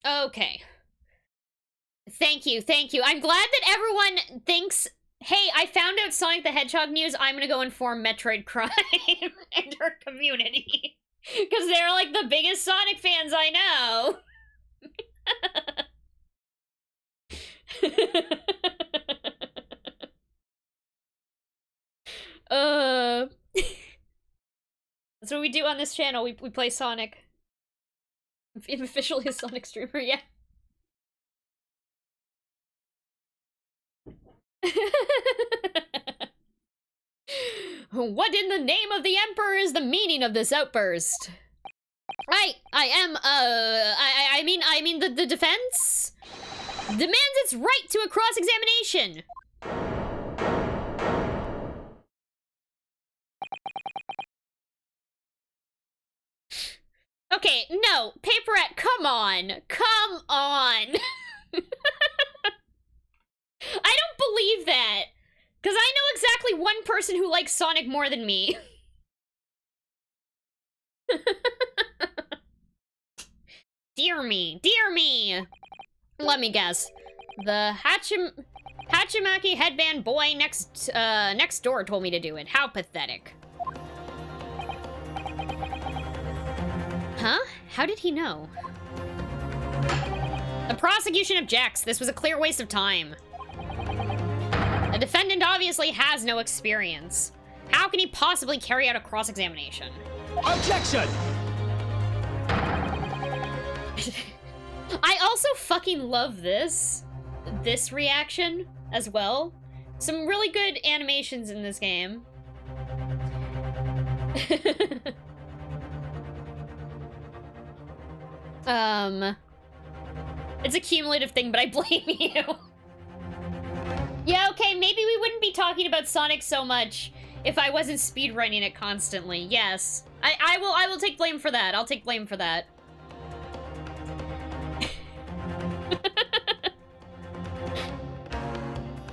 Okay. Thank you, thank you. I'm glad that everyone thinks, hey, I found out Sonic the Hedgehog news, I'm gonna go inform Metroid crime and her community. Because they're like the biggest Sonic fans I know. That's what we do on this channel. We play Sonic. I'm officially a Sonic streamer, yeah. What in the name of the Emperor is the meaning of this outburst? I mean the defense demands its right to a cross-examination. Okay, no, Paperette, come on. Come on. I don't believe that. Because I know exactly one person who likes Sonic more than me. Dear me, dear me. Let me guess. The Hachimaki headband boy next door told me to do it. How pathetic. Huh? How did he know? The prosecution objects. This was a clear waste of time. The defendant obviously has no experience. How can he possibly carry out a cross-examination? Objection! I also fucking love this reaction as well. Some really good animations in this game. It's a cumulative thing, but I blame you. Yeah, okay, maybe we wouldn't be talking about Sonic so much if I wasn't speedrunning it constantly. Yes. I will take blame for that. I'll take blame for that.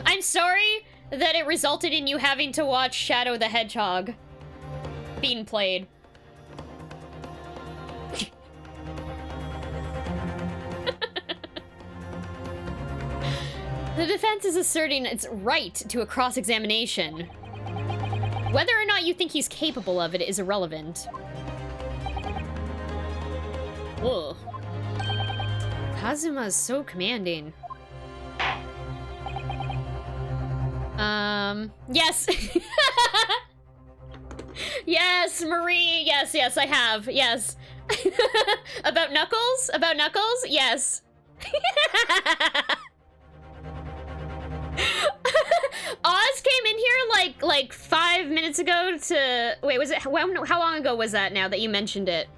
I'm sorry that it resulted in you having to watch Shadow the Hedgehog being played. The defense is asserting its right to a cross-examination. Whether or not you think he's capable of it is irrelevant. Ugh. Kazuma is so commanding. Yes. Yes, Marie. Yes, yes, I have. Yes. About Knuckles? About Knuckles? Yes. Oz came in here like 5 minutes ago to... Wait, was it... How long ago was that now that you mentioned it?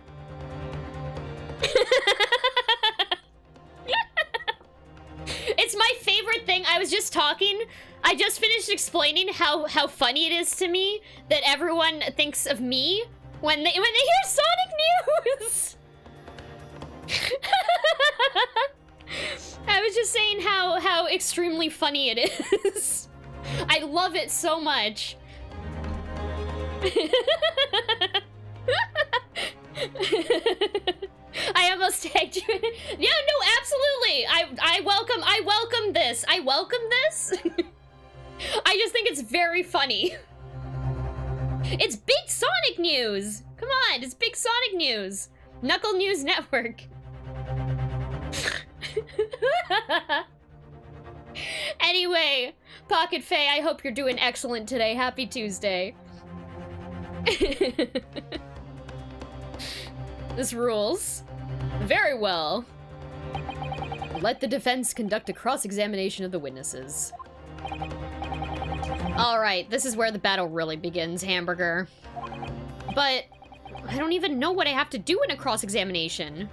It's my favorite thing. I was just talking... I just finished explaining how funny it is to me that everyone thinks of me when they hear Sonic News. I was just saying how extremely funny it is. I love it so much. I almost tagged you. Yeah, no, absolutely. I welcome this. I welcome this. I just think it's very funny. It's big Sonic news. Come on, it's big Sonic news. Knuckle News Network. Anyway, Pocket Faye, I hope you're doing excellent today. Happy Tuesday. This rules. Very well. Let the defense conduct a cross-examination of the witnesses. Alright, this is where the battle really begins, Hamburger. But I don't even know what I have to do in a cross-examination.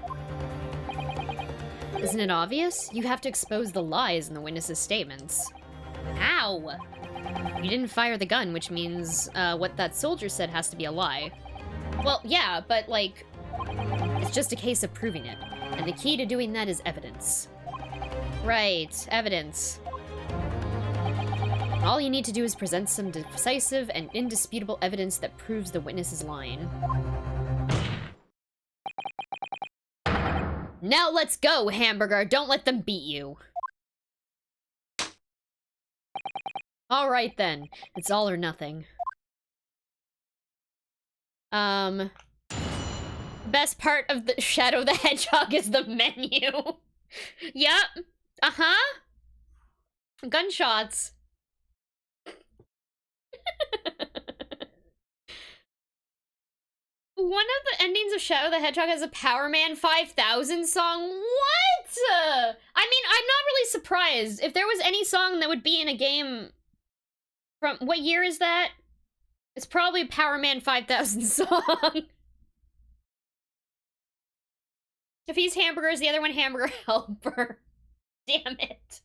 Isn't it obvious? You have to expose the lies in the witnesses' statements. How? You didn't fire the gun, which means what that soldier said has to be a lie. Well, yeah, but like, it's just a case of proving it. And the key to doing that is evidence. Right, evidence. All you need to do is present some decisive and indisputable evidence that proves the witness is lying. Now let's go, Hamburger. Don't let them beat you. Alright then. It's all or nothing. Best part of the Shadow the Hedgehog is the menu. Yep. Uh-huh. Gunshots. One of the endings of Shadow the Hedgehog has a Power Man 5000 song. What? I mean, I'm not really surprised. If there was any song that would be in a game from... What year is that? It's probably a Power Man 5000 song. If he's Hamburger, is the other one Hamburger Helper? Damn it.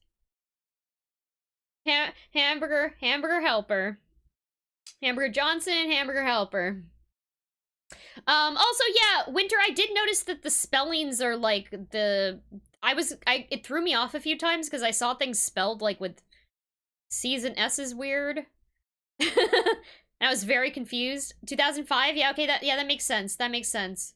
Hamburger Helper. Hamburger Johnson, Hamburger Helper. Also, yeah, Winter, I did notice that the spellings are, like, it threw me off a few times because I saw things spelled, like, with C's and S's weird. And I was very confused. 2005? Yeah, okay, that makes sense. That makes sense.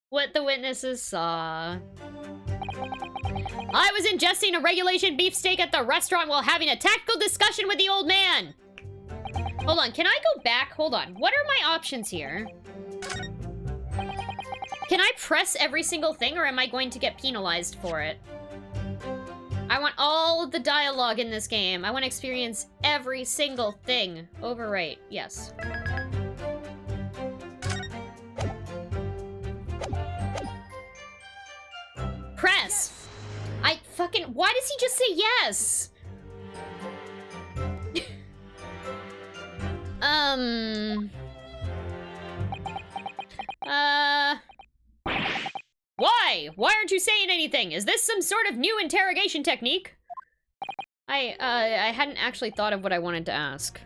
What the witnesses saw. I was ingesting a regulation beefsteak at the restaurant while having a tactical discussion with the old man. Hold on, can I go back? Hold on. What are my options here? Can I press every single thing, or am I going to get penalized for it? I want all of the dialogue in this game. I want to experience every single thing. Overwrite, yes. Press! Why does he just say yes? Why? Why aren't you saying anything? Is this some sort of new interrogation technique? I hadn't actually thought of what I wanted to ask.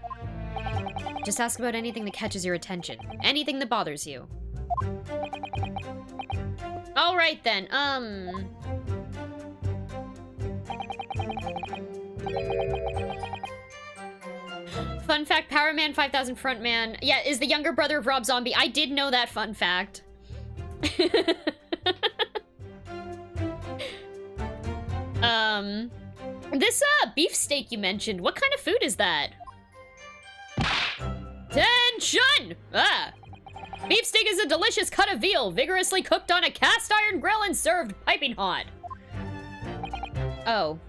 Just ask about anything that catches your attention. Anything that bothers you. Alright then, Fun fact, Power Man 5000 frontman, yeah, is the younger brother of Rob Zombie. I did know that fun fact. This, beefsteak you mentioned, what kind of food is that? Tension! Beefsteak is a delicious cut of veal, vigorously cooked on a cast iron grill and served piping hot. Oh.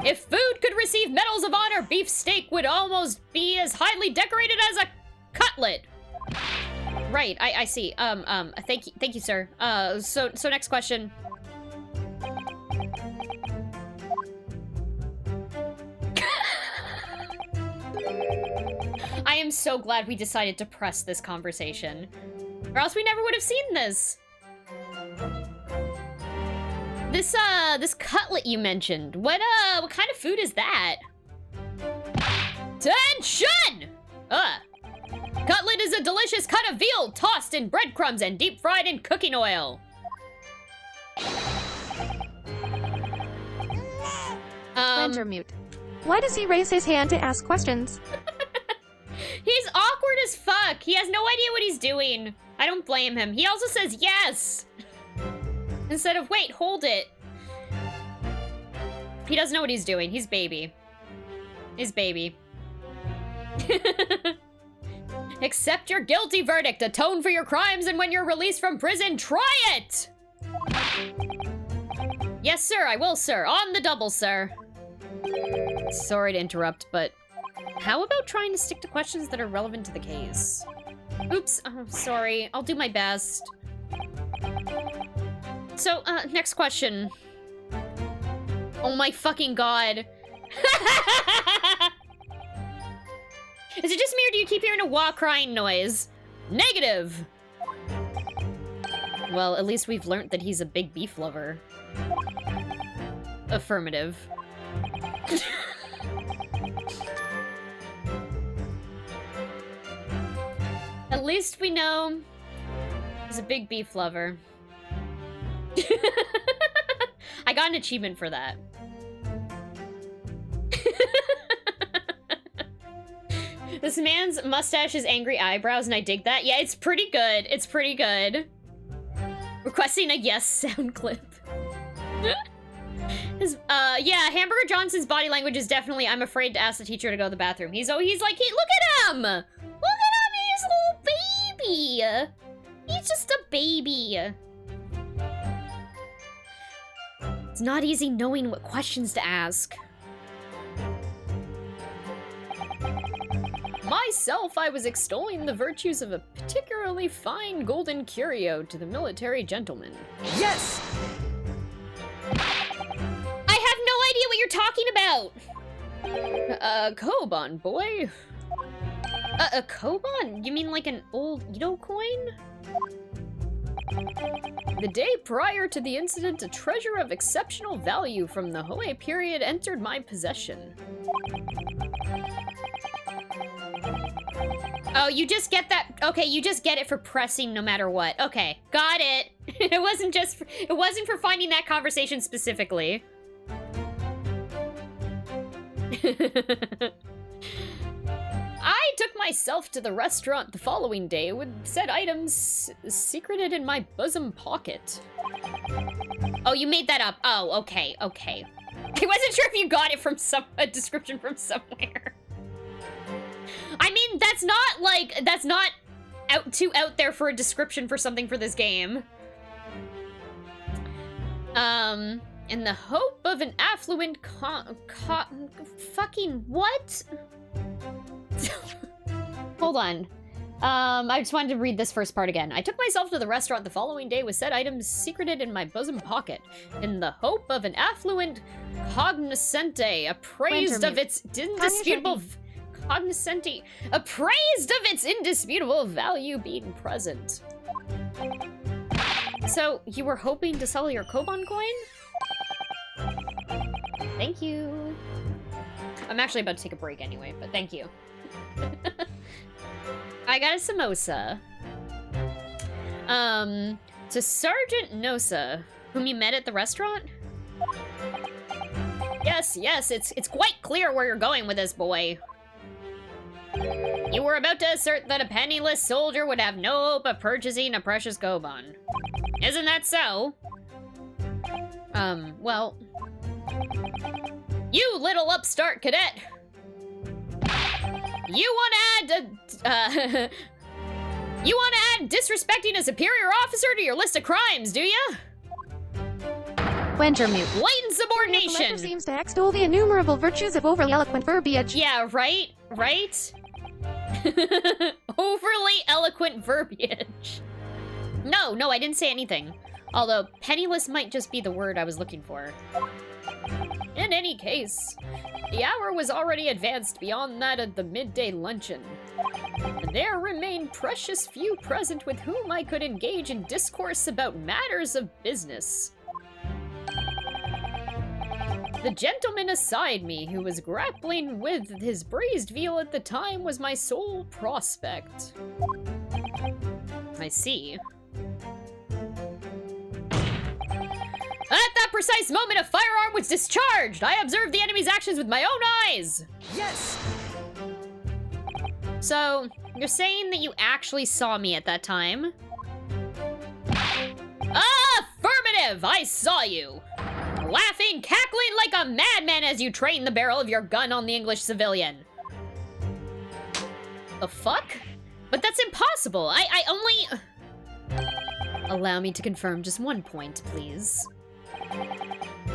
If food could receive medals of honor, beefsteak would almost be as highly decorated as a cutlet. Right, I see. Thank you, sir. So next question. I am so glad we decided to press this conversation. Or else we never would have seen this. This cutlet you mentioned. What kind of food is that? Tension! Cutlet is a delicious cut of veal tossed in breadcrumbs and deep fried in cooking oil. Winter mute. Why does he raise his hand to ask questions? He's awkward as fuck. He has no idea what he's doing. I don't blame him. He also says yes. Instead of, wait, hold it. He doesn't know what he's doing. He's baby. He's baby. Accept your guilty verdict. Atone for your crimes, and when you're released from prison, try it! Yes, sir, I will, sir. On the double, sir. Sorry to interrupt, but how about trying to stick to questions that are relevant to the case? Oops, oh, sorry. I'll do my best. So, next question. Oh my fucking god. Is it just me, or do you keep hearing a wah crying noise? Negative! Well, at least we've learned that he's a big beef lover. Affirmative. At least we know he's a big beef lover. I got an achievement for that. This man's mustache is angry eyebrows, and I dig that. Yeah, it's pretty good. It's pretty good. Requesting a yes sound clip. Yeah, Hamburger Johnson's body language is definitely, I'm afraid to ask the teacher to go to the bathroom. He's like, look at him! Look at him, he's a little baby! He's just a baby. It's not easy knowing what questions to ask. Myself, I was extolling the virtues of a particularly fine golden curio to the military gentleman. Yes! I have no idea what you're talking about! Koban, boy. A Koban? You mean like an old Edo coin? The day prior to the incident, a treasure of exceptional value from the Hoei period entered my possession. Oh, you just get that. Okay, you just get it for pressing no matter what. Okay, got it. It wasn't for finding that conversation specifically. I took myself to the restaurant the following day with said items secreted in my bosom pocket. Oh, you made that up. Oh, okay, okay. I wasn't sure if you got it from a description from somewhere. I mean, that's not too out there for a description for something for this game. In the hope of an affluent fucking what? Hold on. I just wanted to read this first part again. I took myself to the restaurant the following day with said items secreted in my bosom pocket, in the hope of an affluent cognoscente, appraised of its indisputable value being present. So, you were hoping to sell your Koban coin? Thank you. I'm actually about to take a break anyway, but thank you. I got a samosa. To Sergeant Nosa, whom you met at the restaurant? Yes, it's quite clear where you're going with this, boy. You were about to assert that a penniless soldier would have no hope of purchasing a precious Koban. Isn't that so? Well... You little upstart cadet! You wanna add disrespecting a superior officer to your list of crimes, do ya? Wintermute. Blatant subordination! The letter seems to extol the innumerable virtues of overly eloquent verbiage. Yeah, right? Right? Overly eloquent verbiage. No, I didn't say anything. Although, penniless might just be the word I was looking for. In any case, the hour was already advanced beyond that of the midday luncheon. And there remained precious few present with whom I could engage in discourse about matters of business. The gentleman aside me, who was grappling with his braised veal at the time, was my sole prospect. I see. At that precise moment, a firearm was discharged! I observed the enemy's actions with my own eyes! Yes! So, you're saying that you actually saw me at that time? Affirmative! I saw you! Laughing, cackling like a madman as you trained the barrel of your gun on the English civilian. The fuck? But that's impossible. I only... Allow me to confirm just one point, please.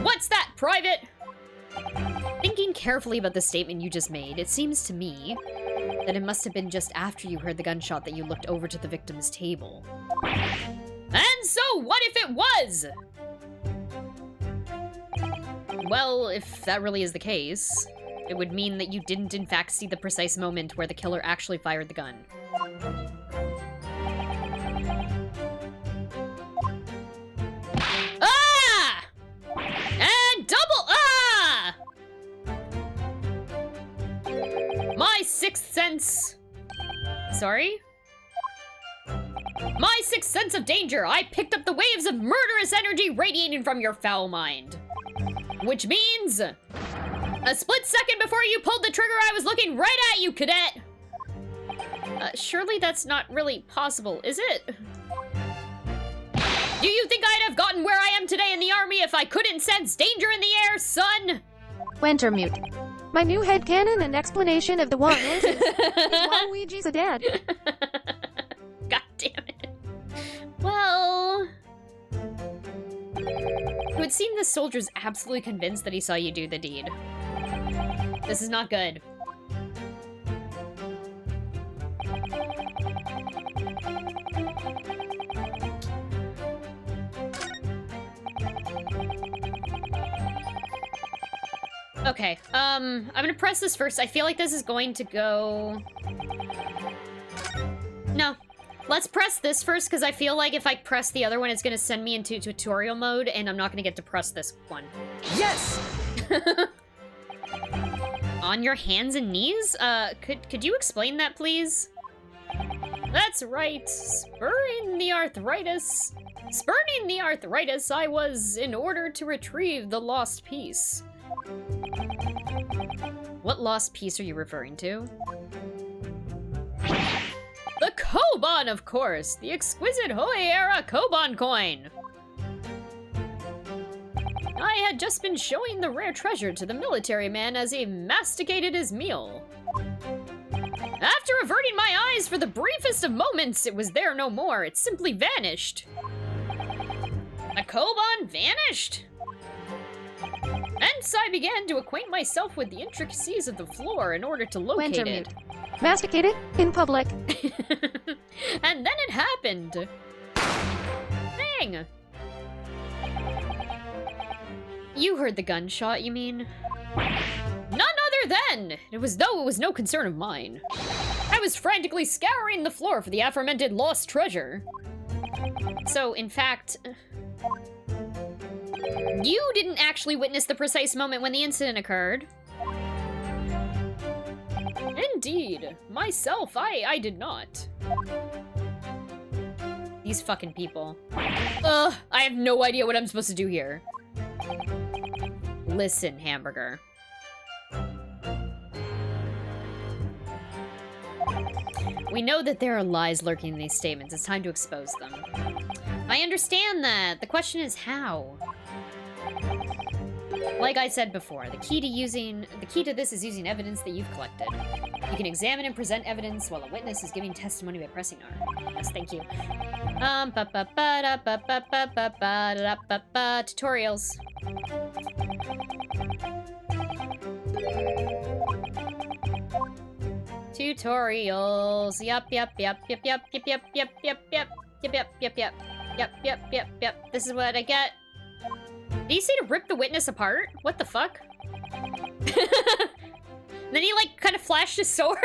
What's that, Private? Thinking carefully about the statement you just made, it seems to me that it must have been just after you heard the gunshot that you looked over to the victim's table. And so what if it was? Well, if that really is the case, it would mean that you didn't in fact see the precise moment where the killer actually fired the gun. Ah! And double ah! My sixth sense... Sorry? My sixth sense of danger! I picked up the waves of murderous energy radiating from your foul mind. Which means... a split second before you pulled the trigger, I was looking right at you, cadet! Surely that's not really possible, is it? Do you think I'd have gotten where I am today in the army if I couldn't sense danger in the air, son? Wintermute. My new headcanon and explanation of the one is Waluigi's a dad. God damn it. Well... It would seem the soldier's absolutely convinced that he saw you do the deed. This is not good. Okay, I'm gonna press this first. I feel like this is going to go... No. Let's press this first, because I feel like if I press the other one, it's gonna send me into tutorial mode, and I'm not gonna get to press this one. Yes! On your hands and knees? Could you explain that, please? That's right. Spurning the arthritis, I was in order to retrieve the lost piece. What lost piece are you referring to? The Koban, of course! The exquisite Hoi-era Koban coin! I had just been showing the rare treasure to the military man as he masticated his meal. After averting my eyes for the briefest of moments, it was there no more. It simply vanished. A Koban vanished? Hence, I began to acquaint myself with the intricacies of the floor in order to locate it. Masticated in public. And then it happened. Dang. You heard the gunshot, you mean? None other than! It was though it was no concern of mine. I was frantically scouring the floor for the aforementioned lost treasure. So, in fact, you didn't actually witness the precise moment when the incident occurred. Indeed. Myself, I did not. These fucking people. Ugh, I have no idea what I'm supposed to do here. Listen, Hamburger. We know that there are lies lurking in these statements. It's time to expose them. I understand that. The question is how. Like I said before, the key to this is using evidence that you've collected. You can examine and present evidence while a witness is giving testimony by pressing R. Yes, thank you. Tutorials. Tutorials. Yep. This is what I get. Did he say to rip the witness apart? What the fuck? Then he, like, kind of flashed his sword.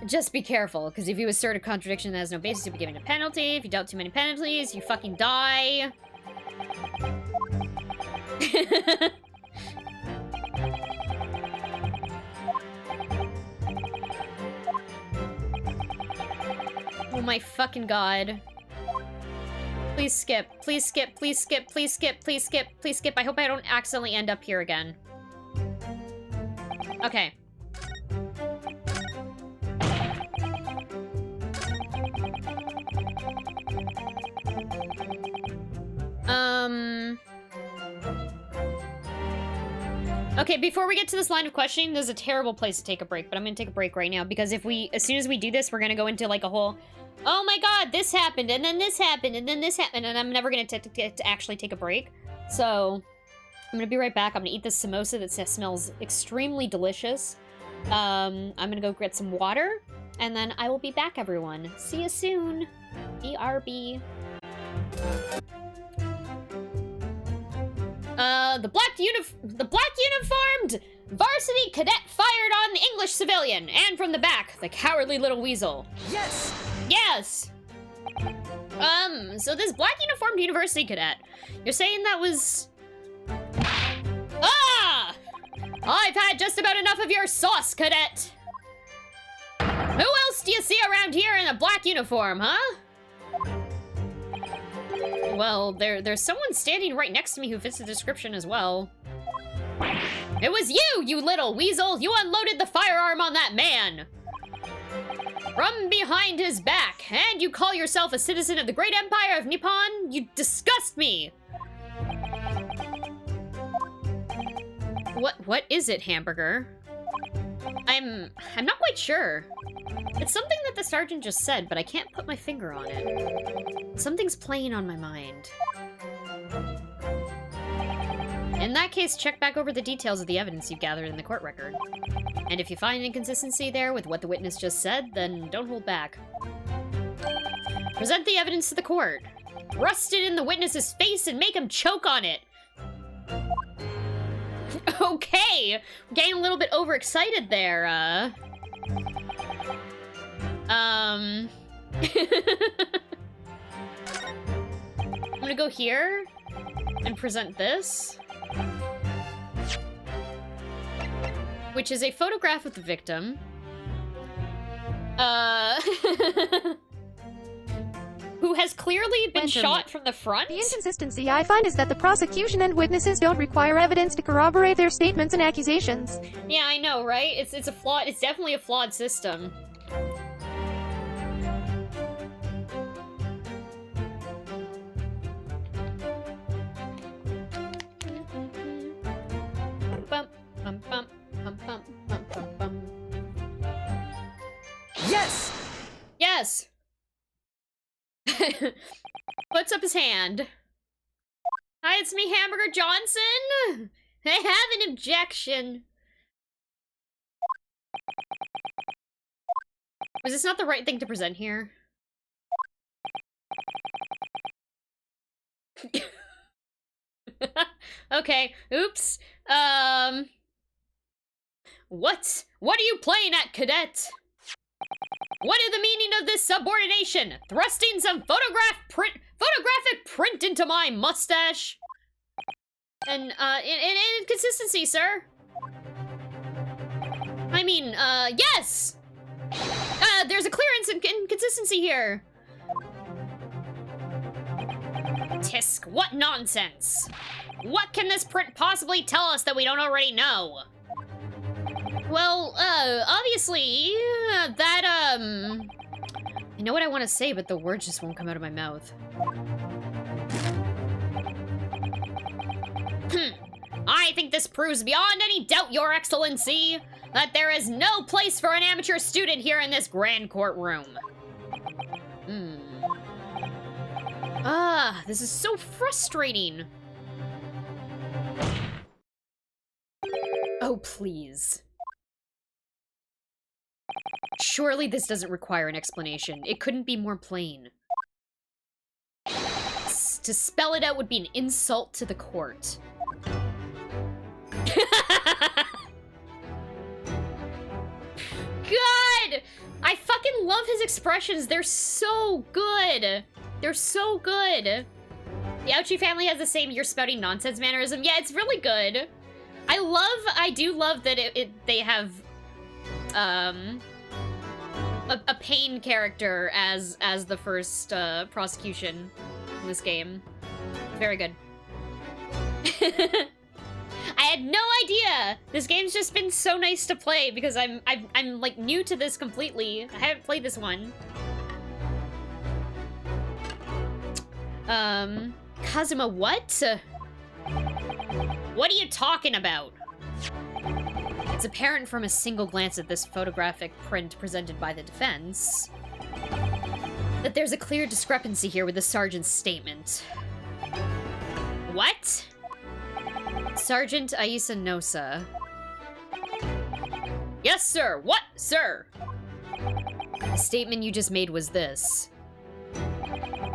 Just be careful, because if you assert a contradiction that has no basis, you'll be given a penalty. If you doubt too many penalties, you fucking die. Oh my fucking god. Please skip. Please skip. Please skip. Please skip. Please skip. Please skip. I hope I don't accidentally end up here again. Okay. Okay, before we get to this line of questioning, there's a terrible place to take a break, but I'm gonna take a break right now, because as soon as we do this, we're gonna go into, like, a whole, oh my god, this happened, and then this happened, and then this happened, and I'm never gonna to actually take a break. So, I'm gonna be right back. I'm gonna eat this samosa that smells extremely delicious. I'm gonna go get some water, and then I will be back, everyone. See you soon. BRB. The black uniformed varsity cadet fired on the English civilian, and from the back, the cowardly little weasel. Yes! Yes! So this black uniformed university cadet, you're saying that was... Ah! I've had just about enough of your sauce, cadet! Who else do you see around here in a black uniform, huh? Well, there's someone standing right next to me who fits the description as well. It was you, you little weasel! You unloaded the firearm on that man! From behind his back, and you call yourself a citizen of the Great Empire of Nippon? You disgust me! What is it, Hamburger? I'm not quite sure. It's something that the sergeant just said, but I can't put my finger on it. Something's playing on my mind. In that case, check back over the details of the evidence you've gathered in the court record. And if you find inconsistency there with what the witness just said, then don't hold back. Present the evidence to the court. Thrust it in the witness's face and make him choke on it. Okay, getting a little bit overexcited there, I'm gonna go here and present this, which is a photograph of the victim Who has clearly been Winter. shot from the front? The inconsistency I find is that the prosecution and witnesses don't require evidence to corroborate their statements and accusations. Yeah, I know, right? It's a flawed, it's definitely a flawed system. Bum, bum, bum, bum, bum, bum, bum, bum. Yes! Yes! Puts up his hand. Hi, it's me, Hamburger Johnson! I have an objection. Was this not the right thing to present here? Okay, oops. What are you playing at, cadet? What is the meaning of this subordination? Thrusting some photographic print into my mustache? And, inconsistency, sir. I mean, yes! There's a clear inconsistency here. Tisk, what nonsense! What can this print possibly tell us that we don't already know? Well, obviously, I know what I want to say, but the words just won't come out of my mouth. I think this proves beyond any doubt, Your Excellency, that there is no place for an amateur student here in this grand courtroom. This is so frustrating. Oh, please. Surely this doesn't require an explanation. It couldn't be more plain. To spell it out would be an insult to the court. God! I fucking love his expressions. They're so good. They're so good. The Ouchie family has the same "you're spouting nonsense" mannerism. Yeah, it's really good. I do love that they have, a pain character as the first, prosecution in this game. Very good. I had no idea! This game's just been so nice to play because I'm like new to this completely. I haven't played this one. Kazuma, what? What are you talking about? It's apparent from a single glance at this photographic print presented by the defense that there's a clear discrepancy here with the sergeant's statement. What? Sergeant Aisa Nosa. Yes, sir. What, sir? The statement you just made was this.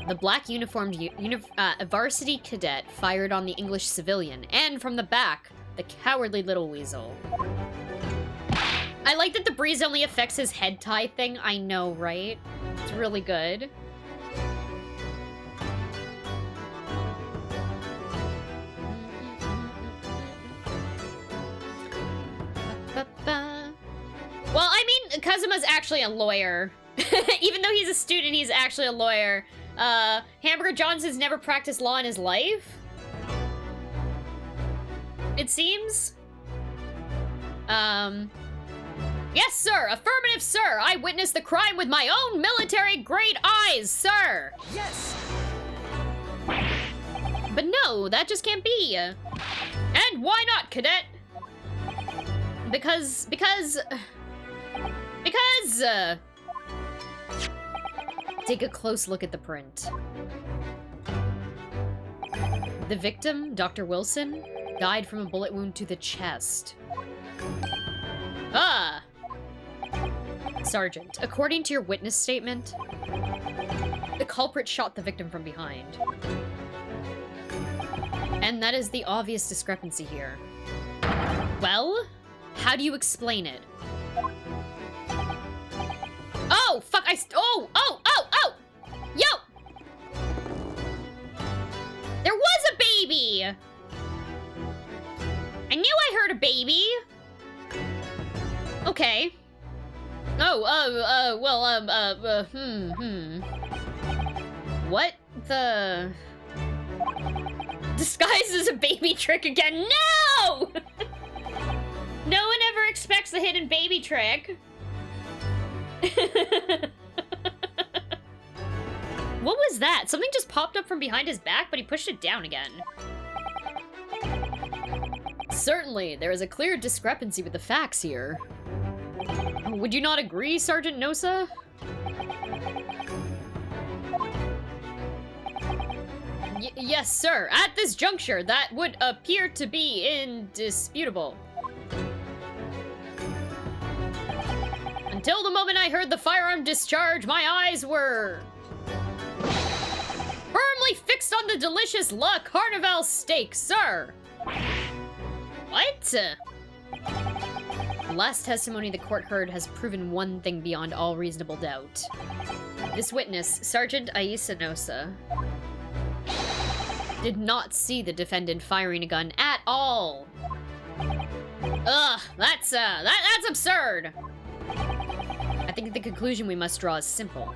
The black uniformed varsity cadet fired on the English civilian, and from the back, the cowardly little weasel. I like that the breeze only affects his head tie thing. I know, right? It's really good. Well, I mean, Kazuma's actually a lawyer. Even though he's a student, he's actually a lawyer. Hamburger Johnson's never practiced law in his life? It seems? Yes, sir! Affirmative, sir! I witnessed the crime with my own military-grade eyes, sir! Yes! But no, that just can't be. And why not, cadet? Because... Take a close look at the print. The victim, Dr. Wilson, died from a bullet wound to the chest. Ah! Sergeant, according to your witness statement, the culprit shot the victim from behind. And that is the obvious discrepancy here. Well, how do you explain it? Oh, fuck, oh! Yo! There was a baby! I knew I heard a baby! Okay. What the... Disguise as a baby trick again? No! No one ever expects the hidden baby trick. What was that? Something just popped up from behind his back, but he pushed it down again. Certainly, there is a clear discrepancy with the facts here. Would you not agree, Sergeant Nosa? Yes, sir. At this juncture, that would appear to be indisputable. Until the moment I heard the firearm discharge, my eyes were firmly fixed on the delicious La Carnival steak, sir. What? The last testimony the court heard has proven one thing beyond all reasonable doubt. This witness, Sergeant Aisa Nosa, did not see the defendant firing a gun at all. Ugh, that's absurd. I think the conclusion we must draw is simple.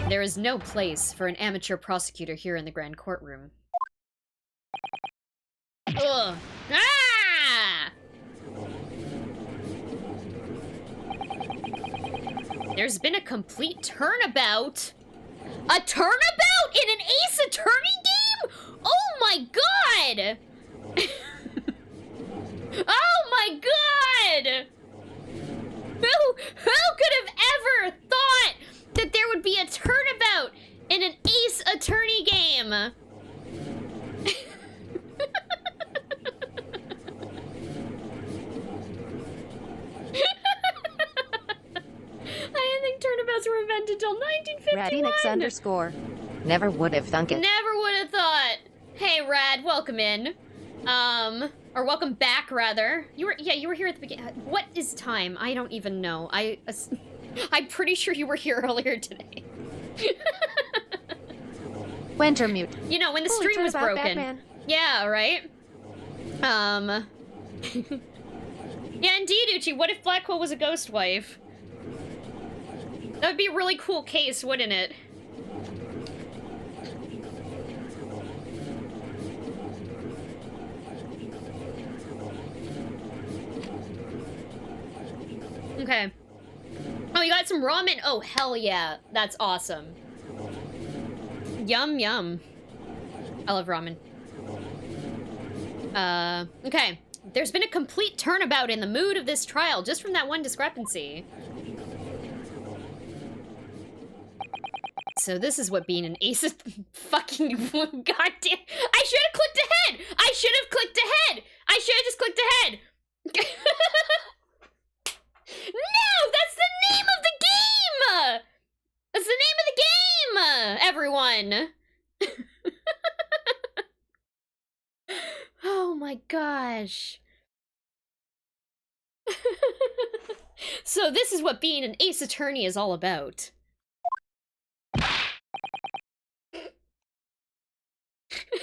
There is no place for an amateur prosecutor here in the grand courtroom. Ugh. Ah! There's been a complete turnabout. A turnabout in an Ace Attorney game? Oh my god! Oh my god! Who could have ever thought that there would be a turnabout in an Ace Attorney game? I didn't think turnabouts were invented until 1951. Radinix_. Never would have thunk it. Never would have thought. Hey, Rad, welcome in. Or welcome back, rather. You were here at the beginning. What is time? I don't even know. I'm pretty sure you were here earlier today. Wintermute. You know, when the stream was broken. Batman. Yeah, right? Yeah, indeed, Uchi. What if Blackwell was a ghost wife? That would be a really cool case, wouldn't it? Okay. Oh, you got some ramen? Oh, hell yeah. That's awesome. Yum, yum. I love ramen. Okay. There's been a complete turnabout in the mood of this trial just from that one discrepancy. So this is what being an ace is fucking goddamn. I should have clicked ahead. I should have clicked ahead. I should have just clicked ahead. No, that's the name of the game. That's the name of the game, everyone. Oh my gosh. So this is what being an ace attorney is all about.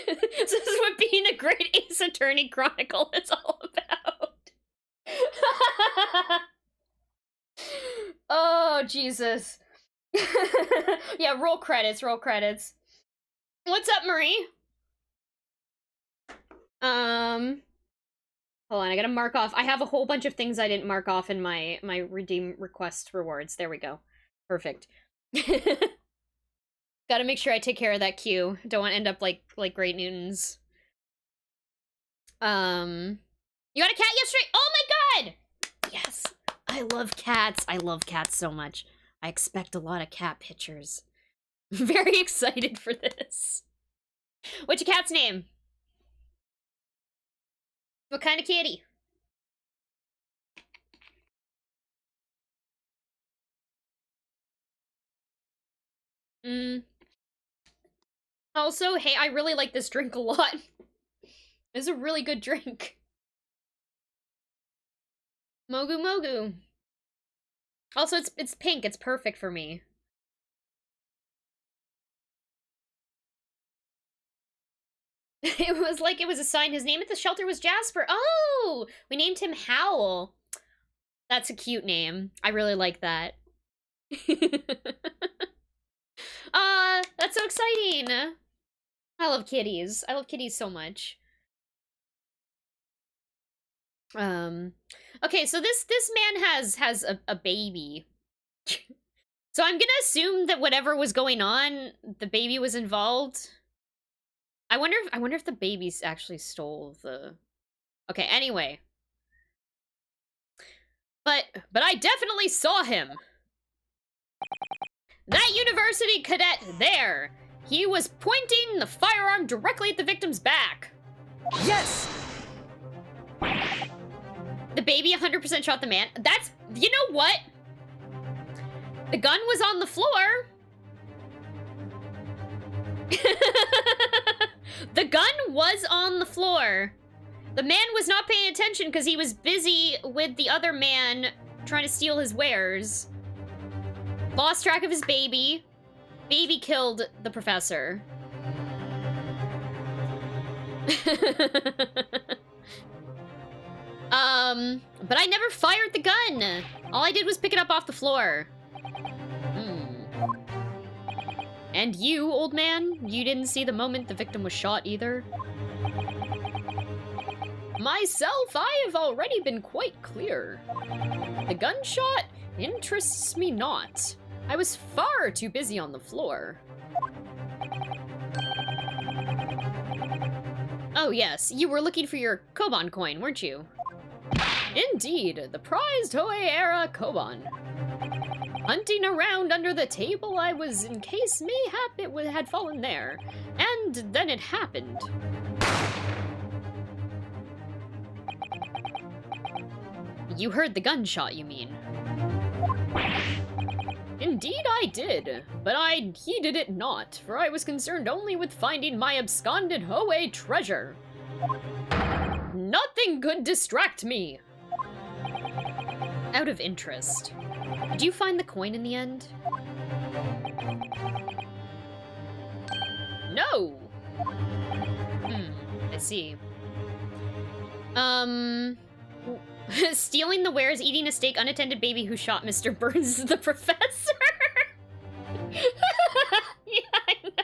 This is what being a Great Ace Attorney Chronicle is all about. Oh, Jesus. Yeah, roll credits, roll credits. What's up, Marie? Hold on, I gotta mark off. I have a whole bunch of things I didn't mark off in my redeem request rewards. There we go. Perfect. Gotta make sure I take care of that queue. Don't want to end up like Great Newtons. You got a cat yesterday? Oh my god! Yes! I love cats. I love cats so much. I expect a lot of cat pictures. Very excited for this. What's your cat's name? What kind of kitty? Also, hey, I really like this drink a lot. It's a really good drink. Mogu Mogu. Also, it's pink. It's perfect for me. It was like it was a sign. His name at the shelter was Jasper. Oh! We named him Howl. That's a cute name. I really like that. That's so exciting. I love kitties. I love kitties so much. Okay, so this man has a baby. So I'm gonna assume that whatever was going on, the baby was involved. I wonder if the babies actually stole the... Okay, anyway. But I definitely saw him. That university cadet there. He was pointing the firearm directly at the victim's back. Yes! The baby 100% shot the man. That's... You know what? The gun was on the floor. The gun was on the floor. The man was not paying attention because he was busy with the other man trying to steal his wares. Lost track of his baby. Baby killed the professor. But I never fired the gun. All I did was pick it up off the floor. And you, old man? You didn't see the moment the victim was shot either? Myself, I have already been quite clear. The gunshot interests me not. I was far too busy on the floor. Oh yes, you were looking for your Koban coin, weren't you? Indeed, the prized Hoei-era Koban. Hunting around under the table, I was in case mayhap it had fallen there. And then it happened. You heard the gunshot, you mean? Indeed I did, but I heeded it not, for I was concerned only with finding my absconded Hoei treasure. Nothing could distract me. Out of interest, did you find the coin in the end? No! I see. Stealing the wares, eating a steak, unattended baby who shot Mr. Burns the professor. Yeah, I know.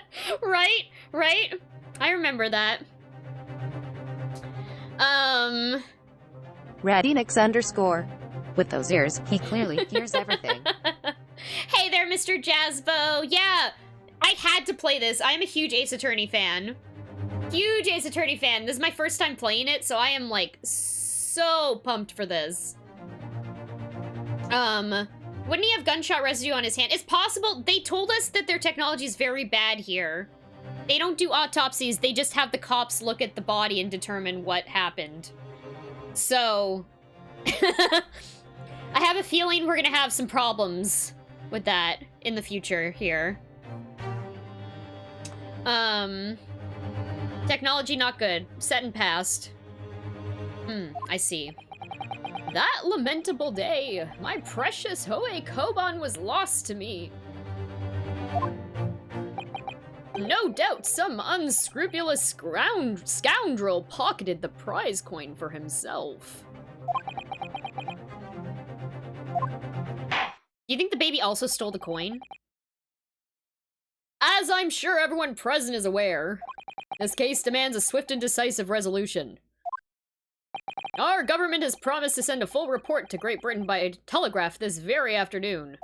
Right? I remember that. Radinix_. With those ears, he clearly hears everything. Hey there, Mr. Jazzbo. Yeah, I had to play this. I am a huge Ace Attorney fan. Huge Ace Attorney fan. This is my first time playing it, so I am, like, so pumped for this. Wouldn't he have gunshot residue on his hand? It's possible. They told us that their technology is very bad here. They don't do autopsies. They just have the cops look at the body and determine what happened. So... I have a feeling we're gonna have some problems with that in the future here. Technology not good. Set and past. I see. That lamentable day, my precious Hoei Koban was lost to me. No doubt some unscrupulous scoundrel pocketed the prize coin for himself. Do you think the baby also stole the coin? As I'm sure everyone present is aware, this case demands a swift and decisive resolution. Our government has promised to send a full report to Great Britain by telegraph this very afternoon.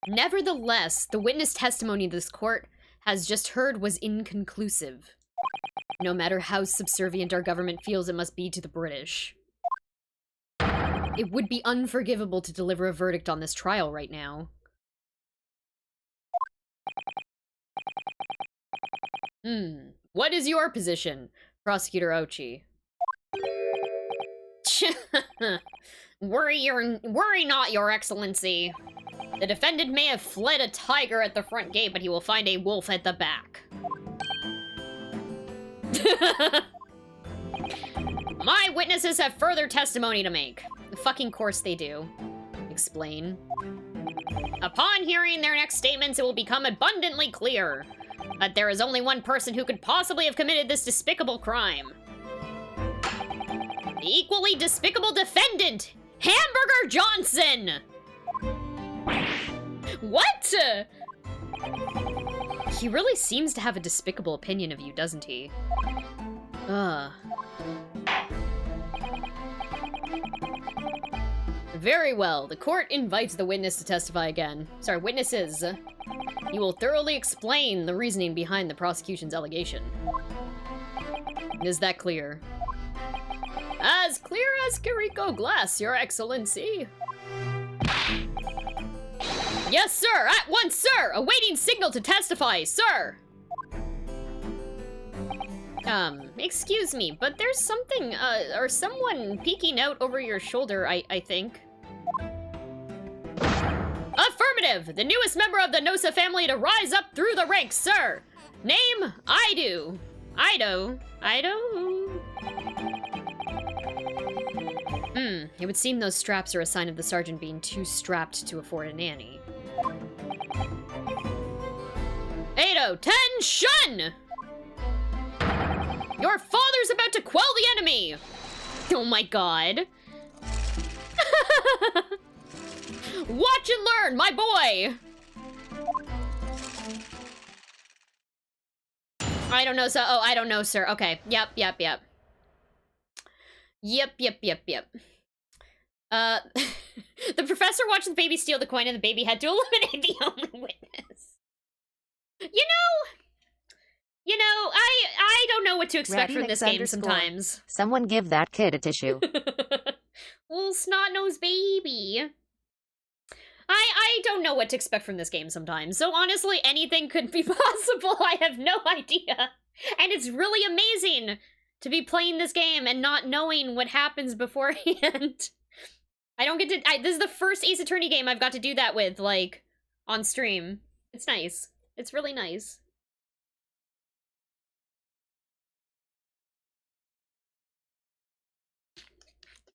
Nevertheless, the witness testimony this court has just heard was inconclusive. No matter how subservient our government feels it must be to the British. It would be unforgivable to deliver a verdict on this trial right now. What is your position, Prosecutor Ochi? Worry not, Your Excellency. The defendant may have fled a tiger at the front gate, but he will find a wolf at the back. My witnesses have further testimony to make. The fucking course they do. Explain. Upon hearing their next statements, it will become abundantly clear that there is only one person who could possibly have committed this despicable crime. The equally despicable defendant! Hamburger Johnson! What? He really seems to have a despicable opinion of you, doesn't he? Ugh. Very well. The court invites the witness to testify again. Sorry, witnesses. You will thoroughly explain the reasoning behind the prosecution's allegation. Is that clear? As clear as Kiriko glass, Your Excellency. Yes, sir! At once, sir! Awaiting signal to testify, sir! Excuse me, but there's something, or someone peeking out over your shoulder, I think. Affirmative! The newest member of the Nosa family to rise up through the ranks, sir! Name, Ido. Ido? It would seem those straps are a sign of the sergeant being too strapped to afford a nanny. Ado, tension! Your father's about to quell the enemy! Oh my god. Watch and learn, my boy! I don't know, so I don't know, sir. Okay, yep. Yep. The professor watched the baby steal the coin and the baby had to eliminate the only witness. You know, I don't know what to expect from this game sometimes. Someone give that kid a tissue. Well, snot-nosed baby. I don't know what to expect from this game sometimes. So honestly, anything could be possible. I have no idea. And it's really amazing to be playing this game and not knowing what happens beforehand. I don't get to... this is the first Ace Attorney game I've got to do that with, like, on stream. It's nice. It's really nice.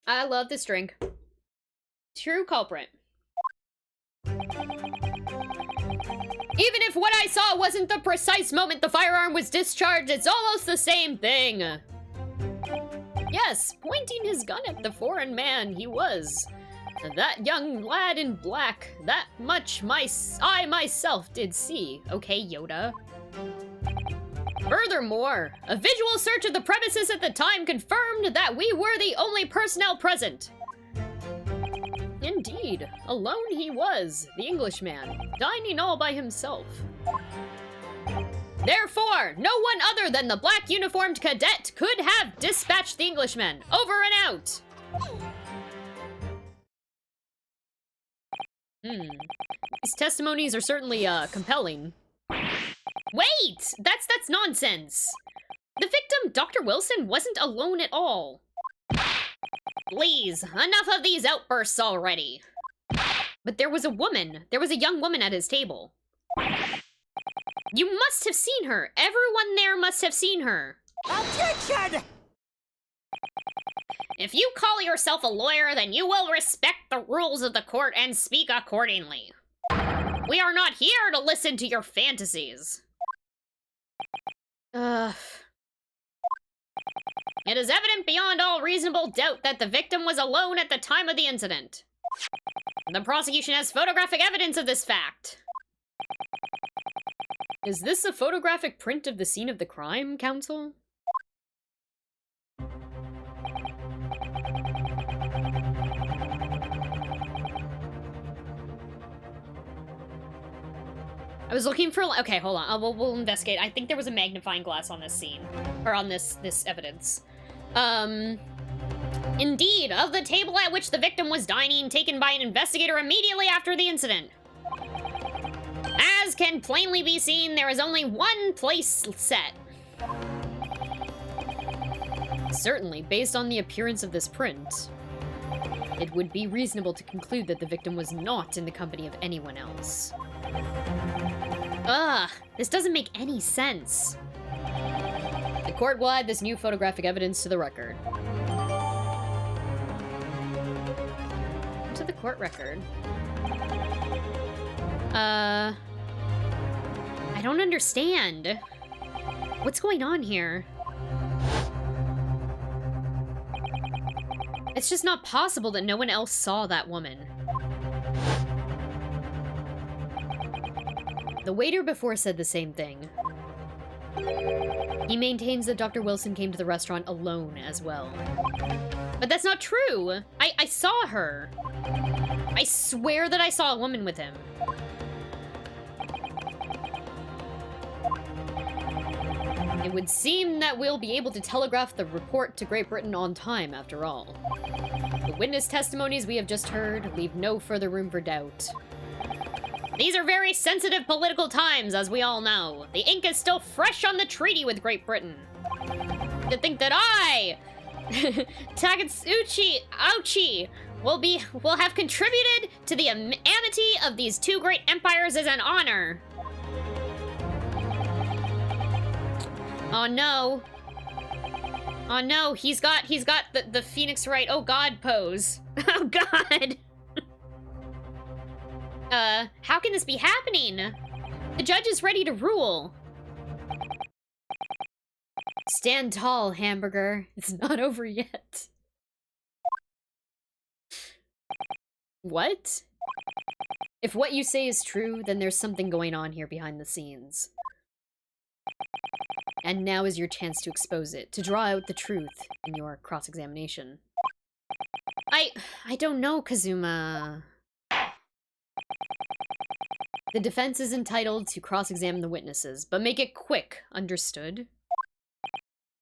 I love this drink. True culprit. Even if what I saw wasn't the precise moment the firearm was discharged, it's almost the same thing. Yes, pointing his gun at the foreign man, he was. That young lad in black, that much I myself did see. Okay, Yoda. Furthermore, a visual search of the premises at the time confirmed that we were the only personnel present. Indeed, alone he was, the Englishman, dining all by himself. Therefore, no one other than the black uniformed cadet could have dispatched the Englishman. Over and out! These testimonies are certainly, compelling. Wait! That's nonsense! The victim, Dr. Wilson, wasn't alone at all. Please, enough of these outbursts already. But there was a woman. There was a young woman at his table. You must have seen her. Everyone there must have seen her. Objection! If you call yourself a lawyer, then you will respect the rules of the court and speak accordingly. We are not here to listen to your fantasies. It is evident beyond all reasonable doubt that the victim was alone at the time of the incident. The prosecution has photographic evidence of this fact. Is this a photographic print of the scene of the crime, counsel? I was looking for... Okay, hold on. We'll investigate. I think there was a magnifying glass on this scene. Or on this evidence. Indeed, of the table at which the victim was dining, taken by an investigator immediately after the incident. As can plainly be seen, there is only one place set. Certainly, based on the appearance of this print, it would be reasonable to conclude that the victim was not in the company of anyone else. This doesn't make any sense. The court will add this new photographic evidence to the record. To the court record. I don't understand. What's going on here? It's just not possible that no one else saw that woman. The waiter before said the same thing. He maintains that Dr. Wilson came to the restaurant alone as well. But that's not true! I saw her! I swear that I saw a woman with him. It would seem that we'll be able to telegraph the report to Great Britain on time, after all. The witness testimonies we have just heard leave no further room for doubt. These are very sensitive political times, as we all know. The ink is still fresh on the treaty with Great Britain. To think that I, Takatsuchi Ouchi, will have contributed to the amity of these two great empires is an honor. Oh no. Oh no, he's got the Phoenix Wright, oh god pose. Oh god. How can this be happening? The judge is ready to rule. Stand tall, hamburger. It's not over yet. What? If what you say is true, then there's something going on here behind the scenes. And now is your chance to expose it, to draw out the truth in your cross-examination. I don't know, Kazuma. The defense is entitled to cross-examine the witnesses, but make it quick, understood?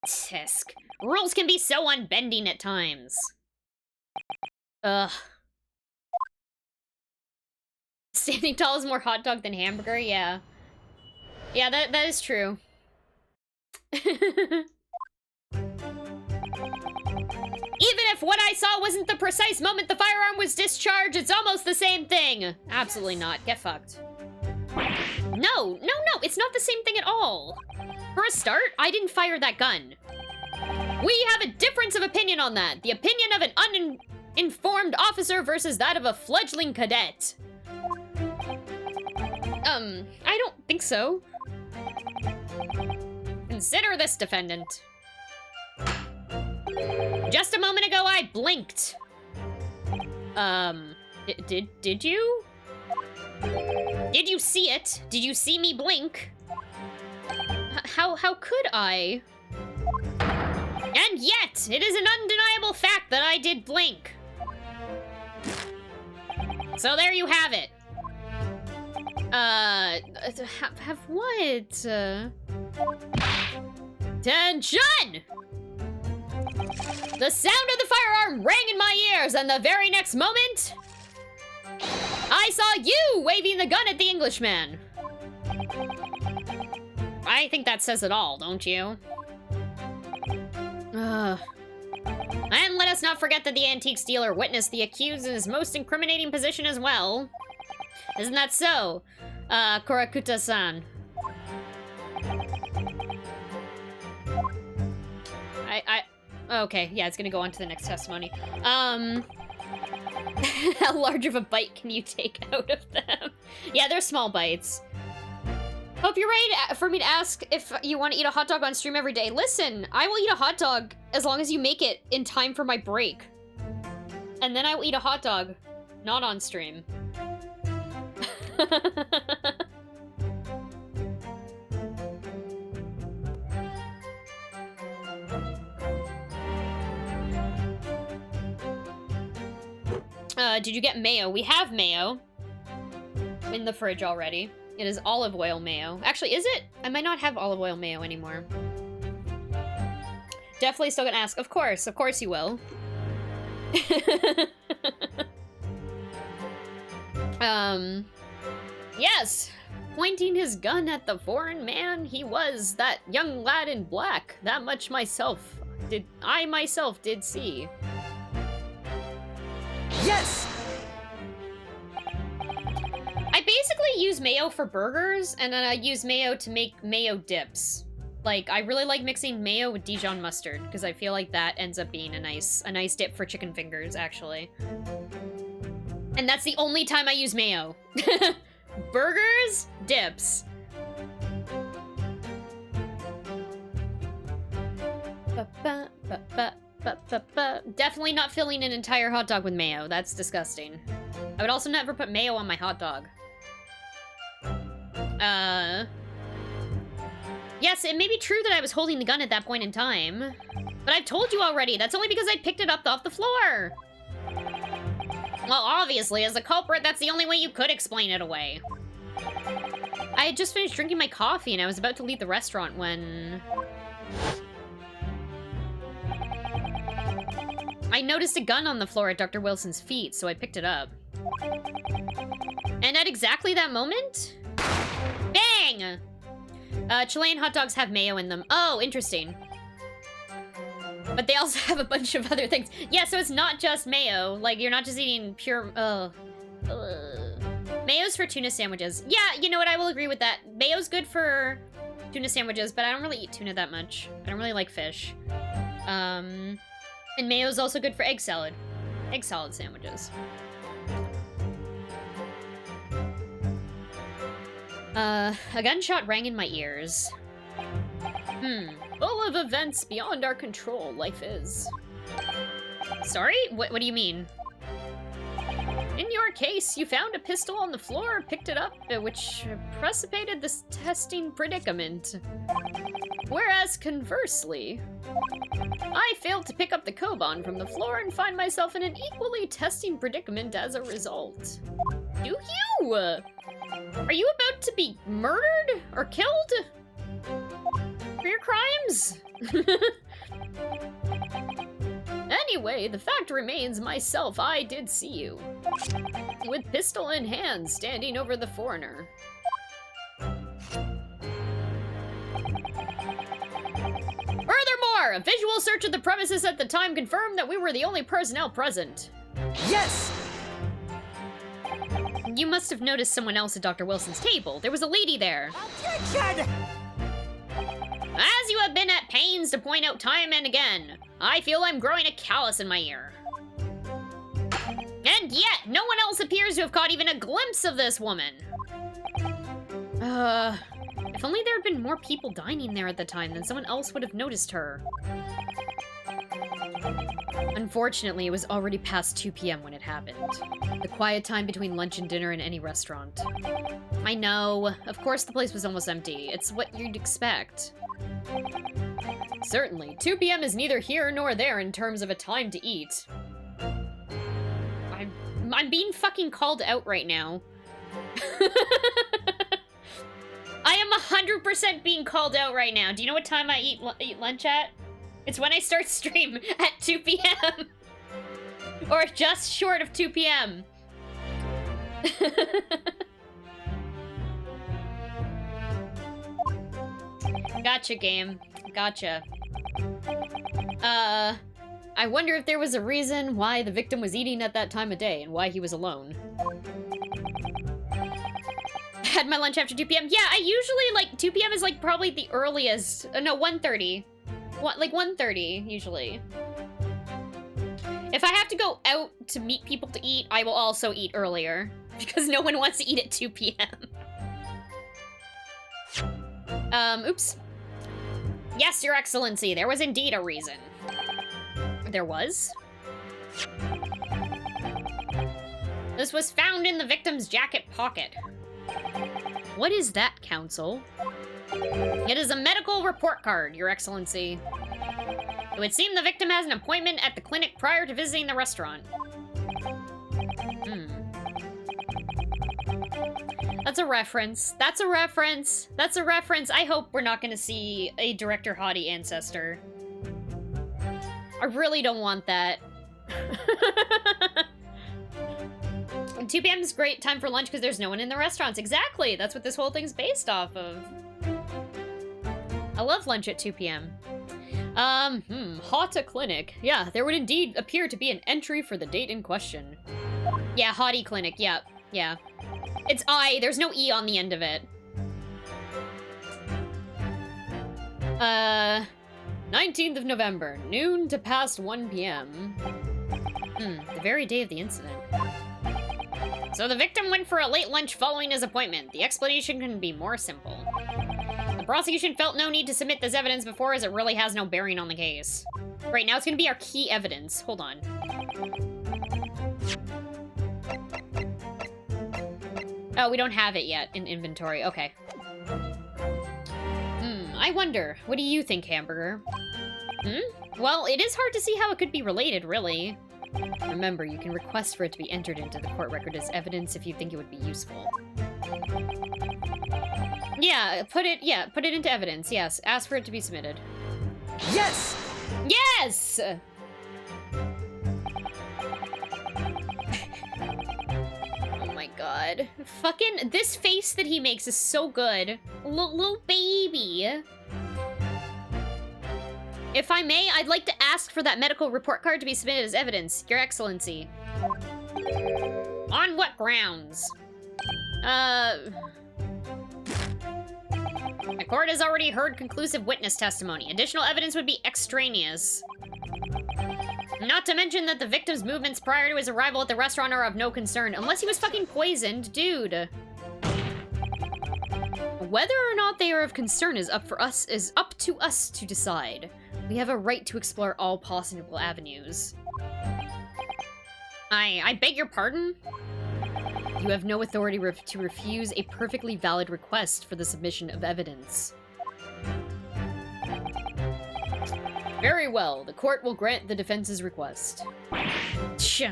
Tisk. Rules can be so unbending at times. Ugh. Standing tall is more hot dog than hamburger, yeah. Yeah, that is true. Even if what I saw wasn't the precise moment the firearm was discharged, it's almost the same thing. Absolutely not. Get fucked. No, it's not the same thing at all. For a start, I didn't fire that gun. We have a difference of opinion on that. The opinion of an uninformed officer versus that of a fledgling cadet. I don't think so. Consider this, defendant. Just a moment ago, I blinked. Did you? Did you see it? Did you see me blink? How could I? And yet, it is an undeniable fact that I did blink. So there you have it. Have what? Attention! The sound of the firearm rang in my ears, and the very next moment, I saw you waving the gun at the Englishman. I think that says it all, don't you? And let us not forget that the antique dealer witnessed the accused in his most incriminating position as well. Isn't that so, Korakuta-san? Okay, yeah, it's gonna go on to the next testimony. How large of a bite can you take out of them? Yeah, they're small bites. Hope you're ready for me to ask if you want to eat a hot dog on stream every day. Listen, I will eat a hot dog as long as you make it in time for my break. And then I will eat a hot dog, not on stream. Did you get mayo? We have mayo in the fridge already. It is olive oil mayo. Actually, is it? I might not have olive oil mayo anymore. Definitely still gonna ask. Of course you will. Yes. Pointing his gun at the foreign man, he was that young lad in black. That much I myself did see. Yes! I basically use mayo for burgers, and then I use mayo to make mayo dips. Like, I really like mixing mayo with Dijon mustard, because I feel like that ends up being a nice dip for chicken fingers, actually. And that's the only time I use mayo. Burgers, dips. Definitely not filling an entire hot dog with mayo. That's disgusting. I would also never put mayo on my hot dog. Yes, it may be true that I was holding the gun at that point in time. But I've told you already, that's only because I picked it up off the floor. Well, obviously, as a culprit, that's the only way you could explain it away. I had just finished drinking my coffee and I was about to leave the restaurant when... I noticed a gun on the floor at Dr. Wilson's feet, so I picked it up. And at exactly that moment... Bang! Chilean hot dogs have mayo in them. Oh, interesting. But they also have a bunch of other things. Yeah, so it's not just mayo. Like, you're not just eating pure... Mayo's for tuna sandwiches. Yeah, you know what? I will agree with that. Mayo's good for tuna sandwiches, but I don't really eat tuna that much. I don't really like fish. And mayo's also good for egg salad. Egg salad sandwiches. A gunshot rang in my ears. Full of events beyond our control, life is. Sorry? What do you mean? In your case, you found a pistol on the floor, picked it up, which precipitated this testing predicament. Whereas, conversely, I failed to pick up the Koban from the floor and find myself in an equally testing predicament as a result. Do you? Are you about to be murdered or killed? For your crimes? Anyway, the fact remains myself, I did see you. With pistol in hand, standing over the foreigner. Furthermore, a visual search of the premises at the time confirmed that we were the only personnel present. Yes! You must have noticed someone else at Dr. Wilson's table. There was a lady there. Attention! As you have been at pains to point out time and again, I feel I'm growing a callus in my ear. And yet, no one else appears to have caught even a glimpse of this woman. If only there had been more people dining there at the time, then someone else would have noticed her. Unfortunately, it was already past 2 p.m. when it happened. The quiet time between lunch and dinner in any restaurant. I know. Of course the place was almost empty. It's what you'd expect. Certainly, 2 p.m. is neither here nor there in terms of a time to eat. I'm being fucking called out right now. I am 100% being called out right now. Do you know what time I eat lunch at? It's when I start stream at 2 p.m. Or just short of 2 p.m. Gotcha, game. Gotcha. I wonder if there was a reason why the victim was eating at that time of day and why he was alone. Had my lunch after 2 p.m. Yeah, I usually, like, 2 p.m. is, like, probably the earliest. No, 1:30. Like, 1:30, usually. If I have to go out to meet people to eat, I will also eat earlier. Because no one wants to eat at 2 p.m. Oops. Yes, Your Excellency, there was indeed a reason. There was? This was found in the victim's jacket pocket. What is that, Counsel? It is a medical report card, Your Excellency. It would seem the victim has an appointment at the clinic prior to visiting the restaurant. That's a reference. That's a reference. That's a reference. I hope we're not going to see a Director Hottie ancestor. I really don't want that. 2 p.m. is a great time for lunch because there's no one in the restaurants. Exactly. That's what this whole thing's based off of. I love lunch at 2 p.m. Hota Clinic. Yeah, there would indeed appear to be an entry for the date in question. Yeah, Hottie Clinic. Yeah, yeah. It's I. There's no E on the end of it. 19th of November, noon to past 1 p.m. The very day of the incident. So the victim went for a late lunch following his appointment. The explanation couldn't be more simple. The prosecution felt no need to submit this evidence before, as it really has no bearing on the case. Right, now it's gonna be our key evidence. Hold on. Oh, we don't have it yet in inventory. Okay. I wonder. What do you think, Hamburger? Well, it is hard to see how it could be related, really. Remember, you can request for it to be entered into the court record as evidence if you think it would be useful. Yeah, put it into evidence, yes. Ask for it to be submitted. Yes! Yes! Oh my god. Fucking, this face that he makes is so good. Little baby. If I may, I'd like to ask for that medical report card to be submitted as evidence, Your Excellency. On what grounds? The court has already heard conclusive witness testimony. Additional evidence would be extraneous. Not to mention that the victim's movements prior to his arrival at the restaurant are of no concern, unless he was fucking poisoned, dude. Whether or not they are of concern is up to us to decide. We have a right to explore all possible avenues. I beg your pardon? You have no authority to refuse a perfectly valid request for the submission of evidence. Very well, the court will grant the defense's request. Tch.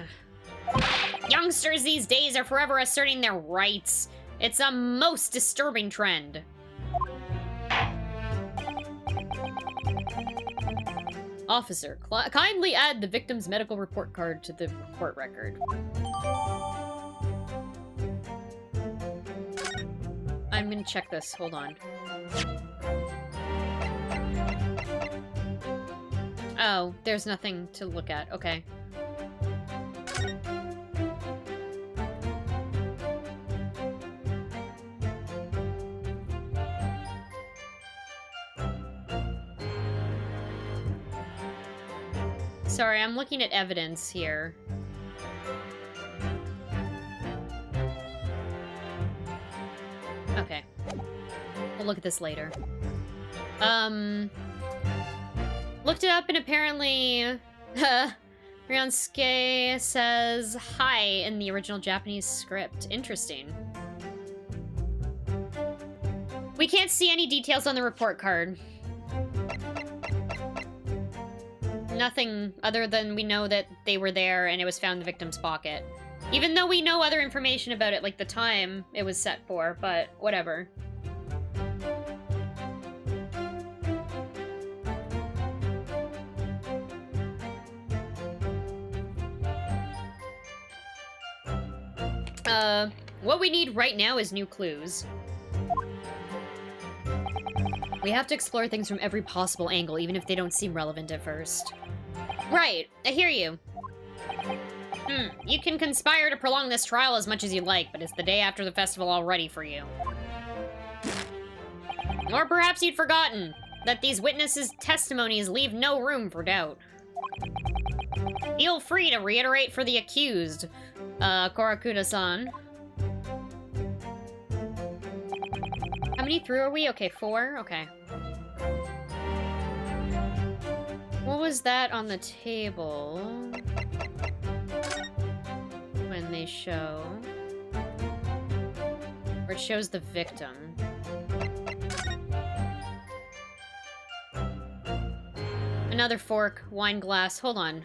Youngsters these days are forever asserting their rights. It's a most disturbing trend. Officer, kindly add the victim's medical report card to the court record. I'm gonna check this, hold on. Oh, there's nothing to look at, okay. Sorry, I'm looking at evidence here. Okay. We'll look at this later. Looked it up and apparently... Ryansuke says hi in the original Japanese script. Interesting. We can't see any details on the report card. Nothing other than we know that they were there and it was found in the victim's pocket. Even though we know other information about it, like the time it was set for, but whatever. What we need right now is new clues. We have to explore things from every possible angle, even if they don't seem relevant at first. Right, I hear you. You can conspire to prolong this trial as much as you like, but it's the day after the festival already for you. Or perhaps you'd forgotten that these witnesses' testimonies leave no room for doubt. Feel free to reiterate for the accused, Korakuda-san. How many through are we? Okay, 4? Okay. What was that on the table? When they show... Or it shows the victim. Another fork, wine glass. Hold on.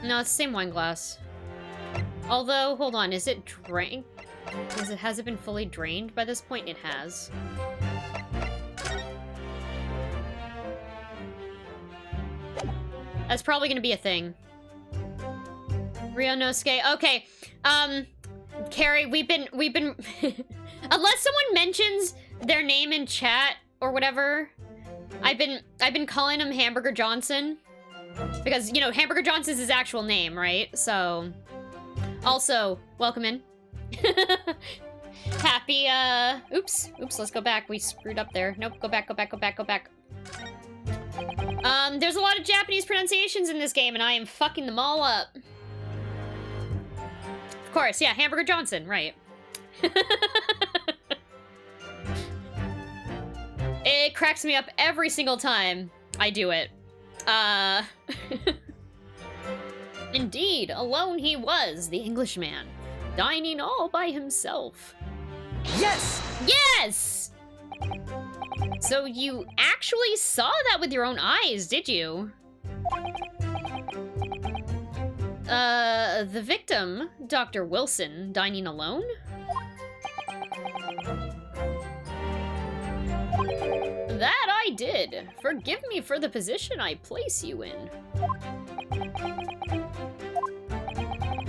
No, it's the same wine glass. Although, hold on, is it drained? Has it been fully drained by this point? It has. That's probably gonna be a thing. Ryonosuke, okay. Carrie, we've been unless someone mentions their name in chat or whatever, I've been calling him Hamburger Johnson. Because, you know, Hamburger Johnson's his actual name, right? So, also, welcome in. Happy, oops, let's go back. We screwed up there. Nope, go back. There's a lot of Japanese pronunciations in this game, and I am fucking them all up. Of course, yeah, Hamburger Johnson, right. It cracks me up every single time I do it. Indeed, alone he was, the Englishman, dining all by himself. Yes! Yes! So you actually saw that with your own eyes, did you? The victim, Dr. Wilson, dining alone? That I did. Forgive me for the position I place you in.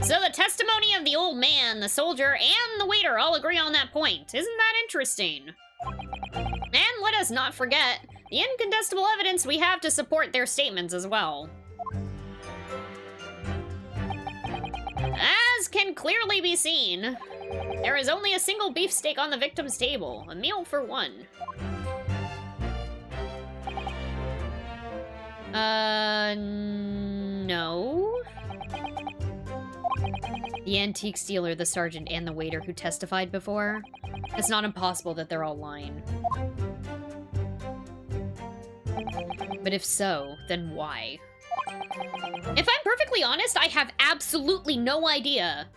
So the testimony of the old man, the soldier, and the waiter all agree on that point. Isn't that interesting? And let us not forget the incontestable evidence we have to support their statements as well. As can clearly be seen, there is only a single beefsteak on the victim's table, a meal for one. No. The antique dealer, the sergeant, and the waiter who testified before. It's not impossible that they're all lying. But if so, then why? If I'm perfectly honest, I have absolutely no idea.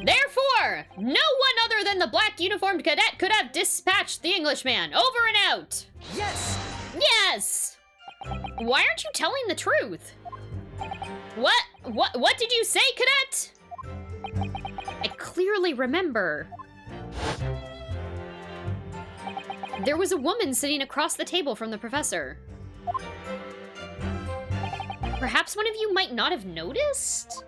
Therefore, no one other than the black uniformed cadet could have dispatched the Englishman. Over and out. Yes! Yes! Why aren't you telling the truth? What did you say, cadet? I clearly remember. There was a woman sitting across the table from the professor. Perhaps one of you might not have noticed?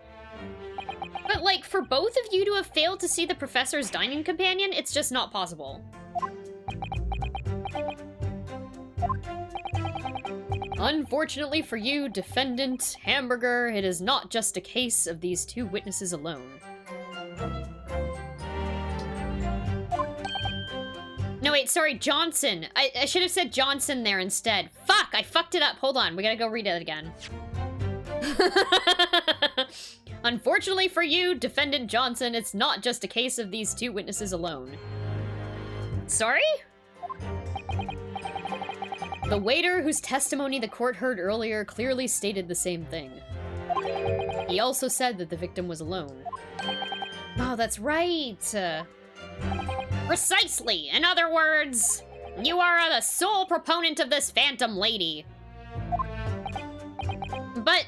But, like, for both of you to have failed to see the professor's dining companion, it's just not possible. Unfortunately for you, defendant Hamburger, it is not just a case of these two witnesses alone. No, wait, sorry, Johnson. I should have said Johnson there instead. Fuck, I fucked it up. Hold on, we gotta go read it again. Unfortunately for you, defendant Johnson, it's not just a case of these two witnesses alone. Sorry? The waiter whose testimony the court heard earlier clearly stated the same thing. He also said that the victim was alone. Oh, that's right. Precisely. In other words, you are the sole proponent of this phantom lady. But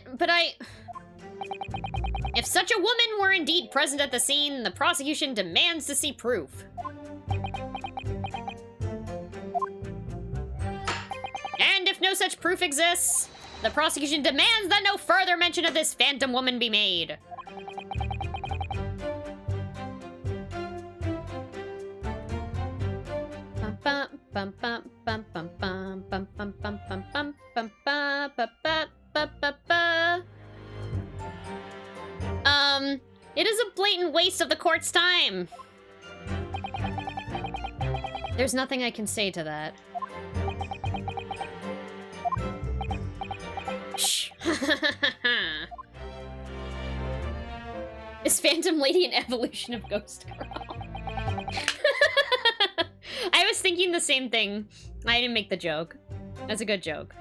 if such a woman were indeed present at the scene, the prosecution demands to see proof. And if no such proof exists, the prosecution demands that no further mention of this phantom woman be made. It is a blatant waste of the court's time. There's nothing I can say to that. Shh. Is Phantom Lady an evolution of Ghost Girl? I was thinking the same thing. I didn't make the joke. That's a good joke.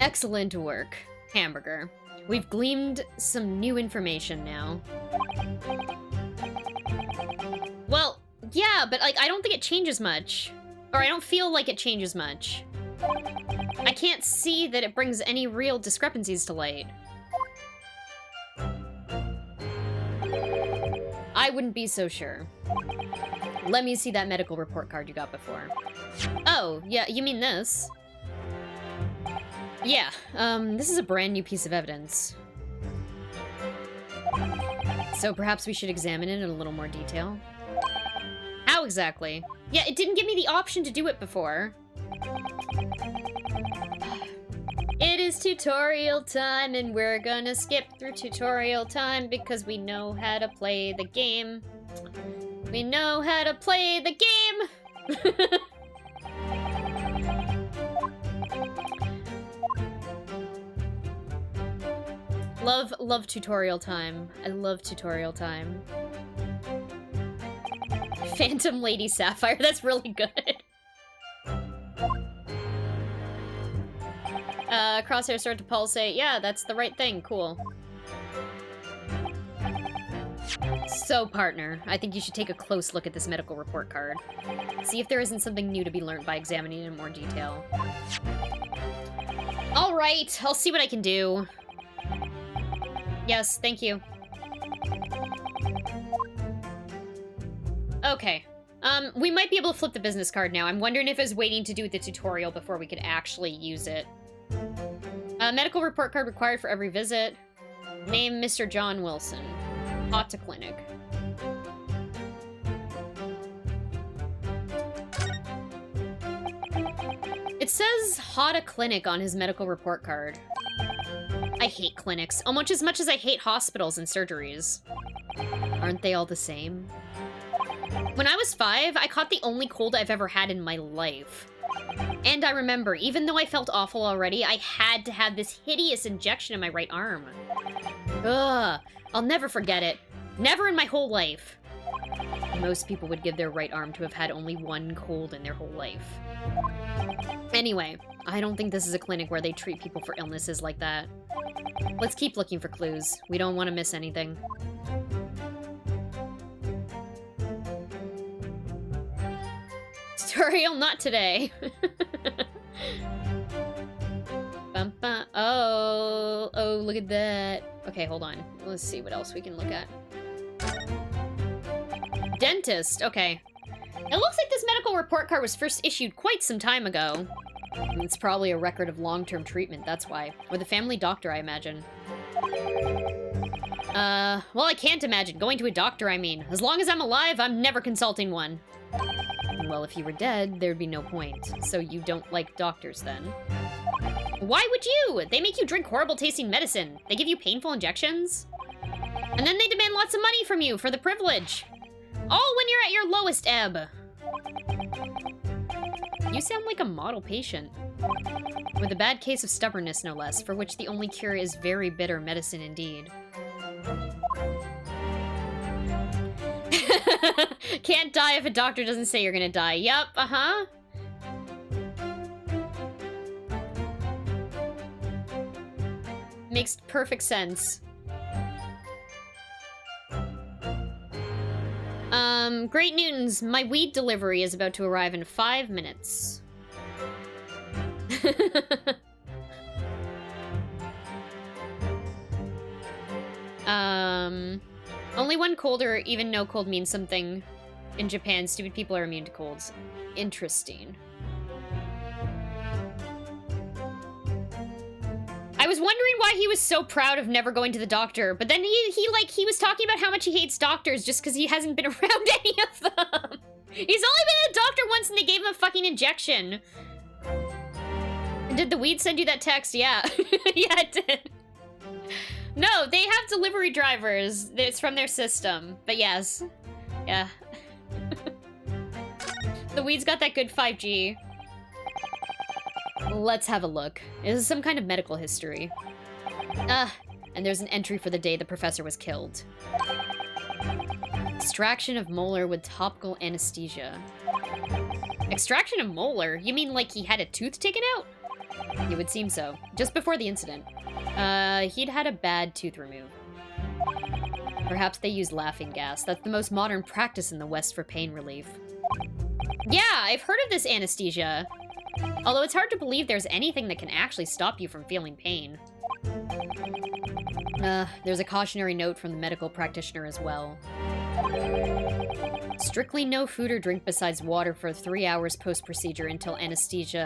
Excellent work, Hamburger. We've gleaned some new information now. Well, yeah, but like I don't think it changes much. Or I don't feel like it changes much. I can't see that it brings any real discrepancies to light. I wouldn't be so sure. Let me see that medical report card you got before. Oh, yeah, you mean this? Yeah, this is a brand new piece of evidence. So perhaps we should examine it in a little more detail. How exactly? Yeah, it didn't give me the option to do it before. It is tutorial time, and we're gonna skip through tutorial time because we know how to play the game. We know how to play the game! love tutorial time. I love tutorial time. Phantom Lady Sapphire, that's really good. Crosshair start to pulsate. Yeah, that's the right thing. Cool. So, partner, I think you should take a close look at this medical report card. See if there isn't something new to be learned by examining it in more detail. Alright, I'll see what I can do. Yes, thank you. Okay. We might be able to flip the business card now. I'm wondering if I was waiting to do the tutorial before we could actually use it. Medical report card required for every visit. Name Mr. John Wilson. Hot to clinic. It says Hot clinic on his medical report card. I hate clinics, almost as much as I hate hospitals and surgeries. Aren't they all the same? When I was 5, I caught the only cold I've ever had in my life. And I remember, even though I felt awful already, I had to have this hideous injection in my right arm. Ugh, I'll never forget it. Never in my whole life. Most people would give their right arm to have had only one cold in their whole life. Anyway, I don't think this is a clinic where they treat people for illnesses like that. Let's keep looking for clues. We don't want to miss anything. Tutorial not today. Oh, look at that. Okay, hold on. Let's see what else we can look at. Dentist, okay. It looks like this medical report card was first issued quite some time ago. It's probably a record of long-term treatment, that's why. With a family doctor, I imagine. Well, I can't imagine. Going to a doctor, I mean. As long as I'm alive, I'm never consulting one. Well, if you were dead, there'd be no point. So you don't like doctors, then? Why would you? They make you drink horrible-tasting medicine. They give you painful injections. And then they demand lots of money from you for the privilege. All when you're at your lowest ebb. You sound like a model patient. With a bad case of stubbornness, no less, for which the only cure is very bitter medicine indeed. Can't die if a doctor doesn't say you're gonna die. Yup, uh-huh. Makes perfect sense. Great Newtons, my weed delivery is about to arrive in 5 minutes. Only one cold or even no cold means something. In Japan, stupid people are immune to colds. Interesting. I was wondering why he was so proud of never going to the doctor, but then he was talking about how much he hates doctors just because he hasn't been around any of them. He's only been a doctor once and they gave him a fucking injection. Did the weed send you that text? Yeah. Yeah, it did. No, they have delivery drivers. It's from their system. But yes. Yeah. The weed's got that good 5G. Let's have a look. This is some kind of medical history. And there's an entry for the day the professor was killed. Extraction of molar with topical anesthesia. Extraction of molar? You mean like he had a tooth taken out? It would seem so. Just before the incident. He'd had a bad tooth removed. Perhaps they use laughing gas. That's the most modern practice in the West for pain relief. Yeah, I've heard of this anesthesia. Although it's hard to believe there's anything that can actually stop you from feeling pain. There's a cautionary note from the medical practitioner as well. Strictly no food or drink besides water for 3 hours post-procedure until anesthetic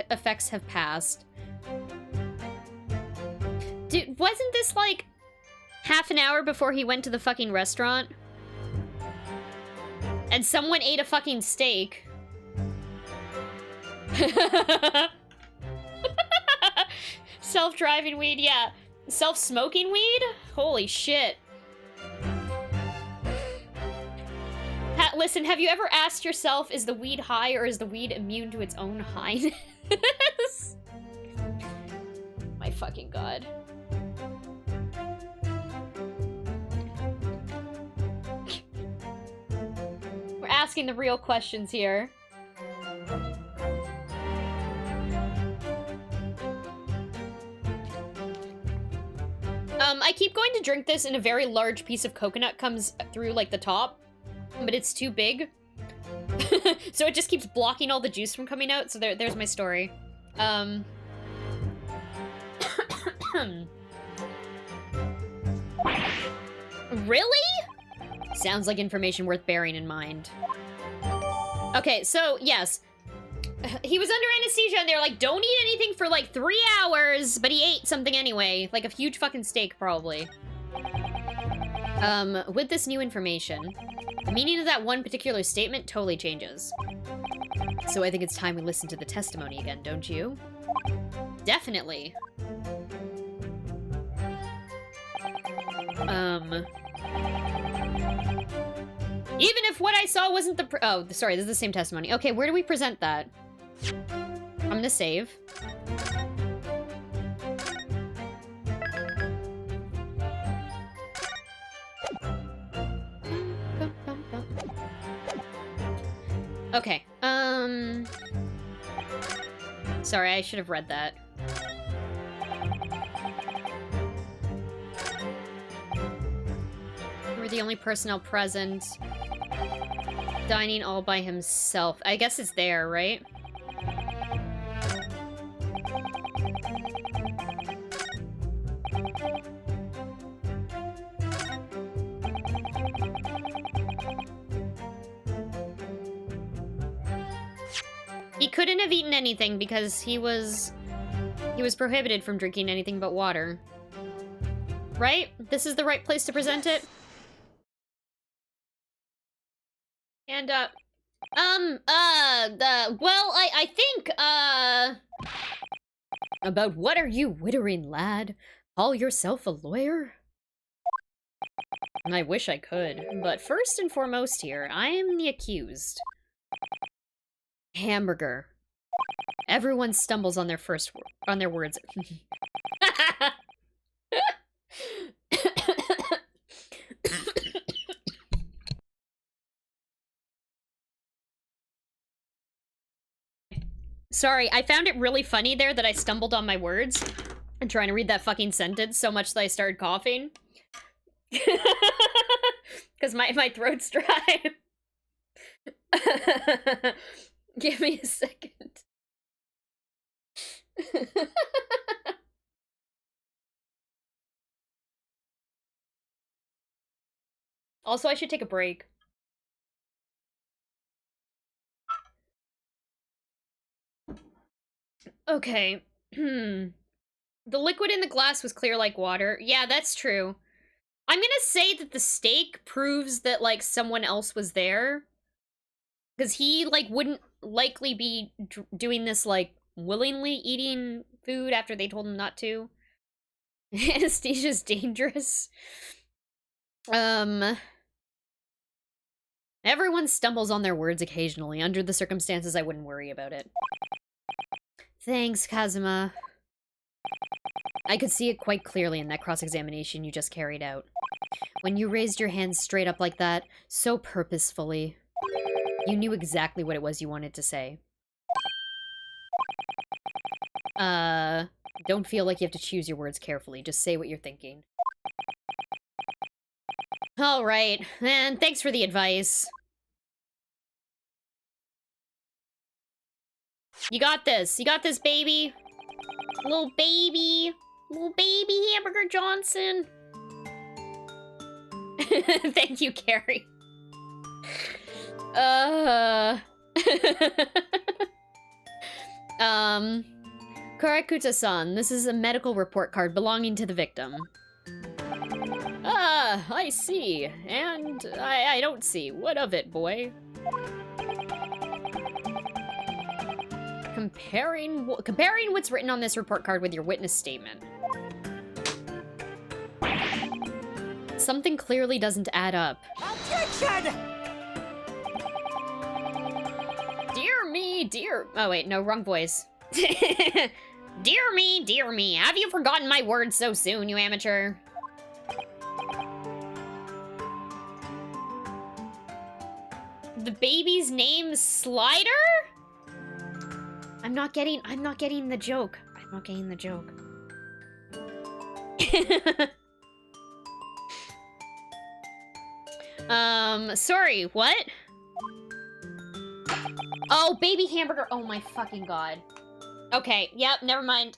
effects have passed. Dude, wasn't this like half an hour before he went to the fucking restaurant? And someone ate a fucking steak. Self-driving weed, yeah. Self-smoking weed? Holy shit. Listen, have you ever asked yourself, is the weed high or is the weed immune to its own highness? My fucking god. We're asking the real questions here. I keep going to drink this and a very large piece of coconut comes through, like, the top, but it's too big. So it just keeps blocking all the juice from coming out, so there's my story. Really? Sounds like information worth bearing in mind. Okay, so, yes. He was under anesthesia, and they're like, don't eat anything for, like, 3 hours, but he ate something anyway. Like a huge fucking steak, probably. With this new information, the meaning of that one particular statement totally changes. So I think it's time we listen to the testimony again, don't you? Definitely. Even if what I saw wasn't the oh, sorry, this is the same testimony. Okay, where do we present that? I'm gonna save. Okay, sorry, I should have read that. You were the only personnel present. Dining all by himself. I guess it's there, right? He couldn't have eaten anything because he was prohibited from drinking anything but water. Right? This is the right place to present it? And, well, I think, about what are you wittering, lad? Call yourself a lawyer? I wish I could, but first and foremost here, I am the accused. Hamburger. Everyone stumbles on their words. Sorry, I found it really funny there that I stumbled on my words. I'm trying to read that fucking sentence so much that I started coughing. Because my throat's dry. Give me a second. Also, I should take a break. Okay. The liquid in the glass was clear like water. Yeah, that's true. I'm gonna say that the steak proves that, like, someone else was there. Because he, like, wouldn't likely be doing this, like, willingly eating food after they told him not to. Anesthesia's dangerous. Everyone stumbles on their words occasionally. Under the circumstances, I wouldn't worry about it. Thanks, Kazuma. I could see it quite clearly in that cross-examination you just carried out. When you raised your hands straight up like that, so purposefully, you knew exactly what it was you wanted to say. Don't feel like you have to choose your words carefully. Just say what you're thinking. Alright, and thanks for the advice. You got this. You got this, baby. Little baby. Little baby Hamburger Johnson. Thank you, Carrie. Karakuta-san, this is a medical report card belonging to the victim. Ah, I see. And I don't see. What of it, boy? Comparing what's written on this report card with your witness statement. Something clearly doesn't add up. Objection! Dear me, dear... Oh, wait, no, wrong voice. Dear me, have you forgotten my words so soon, you amateur? The baby's name Slider? I'm not getting the joke. I'm not getting the joke. Sorry, what? Oh, baby hamburger. Oh my fucking god. Okay, yep, never mind.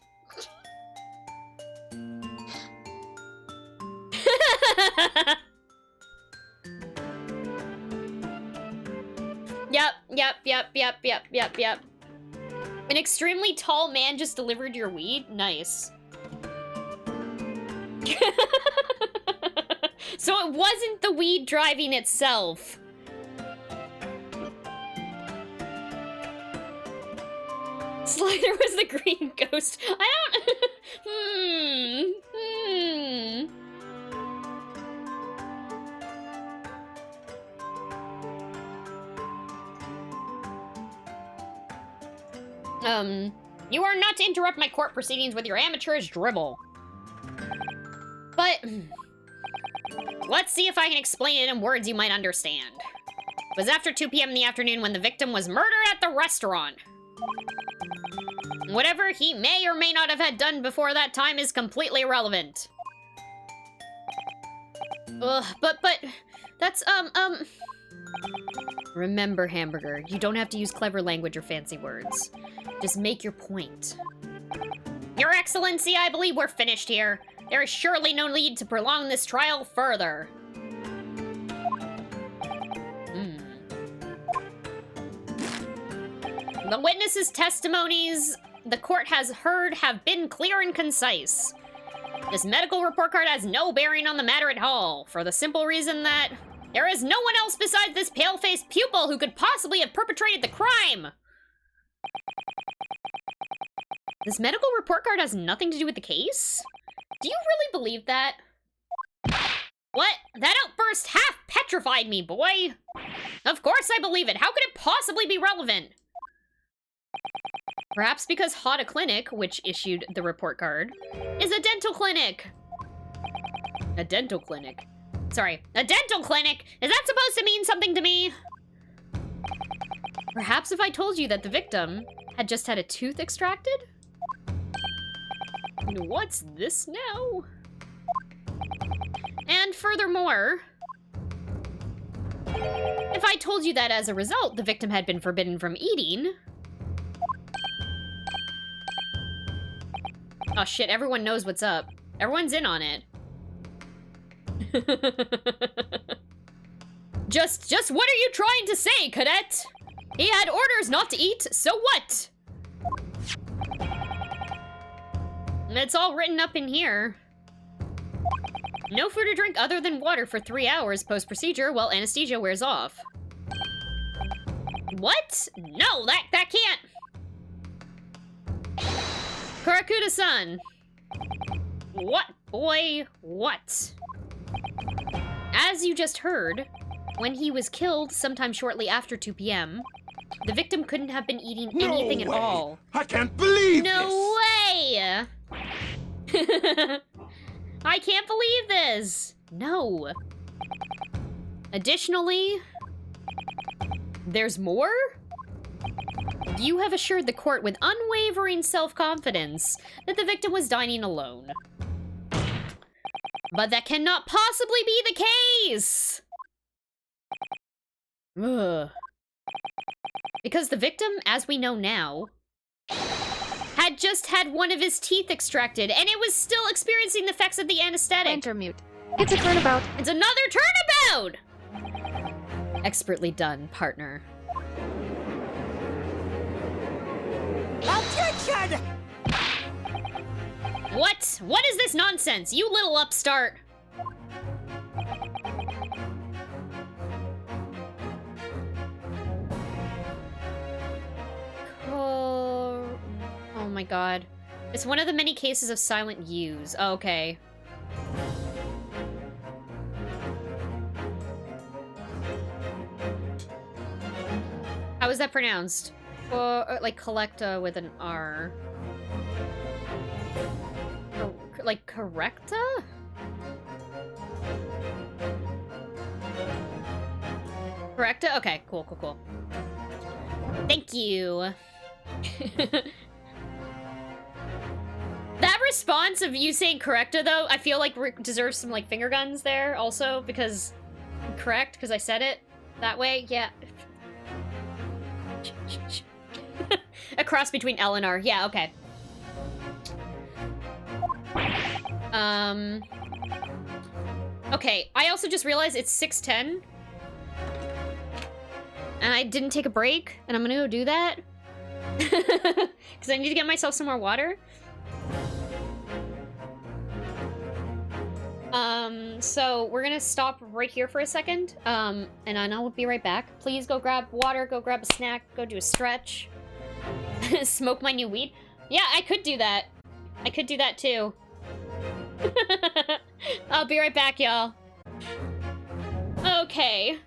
Yep. An extremely tall man just delivered your weed? Nice. So it wasn't the weed driving itself. Slider was the green ghost. I don't... You are not to interrupt my court proceedings with your amateurish dribble. But... let's see if I can explain it in words you might understand. It was after 2 p.m. in the afternoon when the victim was murdered at the restaurant. Whatever he may or may not have had done before that time is completely irrelevant. Ugh, but, that's, Remember, Hamburger, you don't have to use clever language or fancy words. Just make your point. Your Excellency, I believe we're finished here. There is surely no need to prolong this trial further. The witnesses' testimonies the court has heard have been clear and concise. This medical report card has no bearing on the matter at all, for the simple reason that there is no one else besides this pale-faced pupil who could possibly have perpetrated the crime. This medical report card has nothing to do with the case? Do you really believe that? What? That outburst half petrified me, boy! Of course I believe it. How could it possibly be relevant? Perhaps because Hada Clinic, which issued the report card, is a dental clinic. A dental clinic? Sorry, a dental clinic? Is that supposed to mean something to me? Perhaps if I told you that the victim had just had a tooth extracted? What's this now? And furthermore, if I told you that as a result, the victim had been forbidden from eating... Oh shit, everyone knows what's up. Everyone's in on it. Just what are you trying to say, cadet? He had orders not to eat, so what? It's all written up in here. No food or drink other than water for 3 hours post-procedure while anesthesia wears off. What? No, that can't. Kurakuda-san. What, boy, what? As you just heard, when he was killed sometime shortly after 2 p.m., the victim couldn't have been eating anything at all. I can't believe this! No way! I can't believe this! No. Additionally, there's more? You have assured the court with unwavering self-confidence that the victim was dining alone. But that cannot possibly be the case! Ugh. Because the victim, as we know now, had just had one of his teeth extracted, and it was still experiencing the effects of the anesthetic. Enter mute. It's a turnabout. It's another turnabout! Expertly done, partner. Objection! What? What is this nonsense, you little upstart? Oh my god. It's one of the many cases of silent U's. Oh, okay. How is that pronounced? Like collecta with an R. like, correcta? Correcta? Okay, cool, cool, cool. Thank you. That response of you saying correcta, though, I feel like deserves some, like, finger guns there, also, because... Correct, because I said it that way? Yeah. A cross between L and R. Yeah, okay. Okay, I also just realized it's 6:10. And I didn't take a break, and I'm gonna go do that. Because I need to get myself some more water. So we're gonna stop right here for a second, and I will be right back. Please go grab water, go grab a snack, go do a stretch. Smoke my new weed. Yeah, I could do that. I could do that too. I'll be right back, y'all. Okay.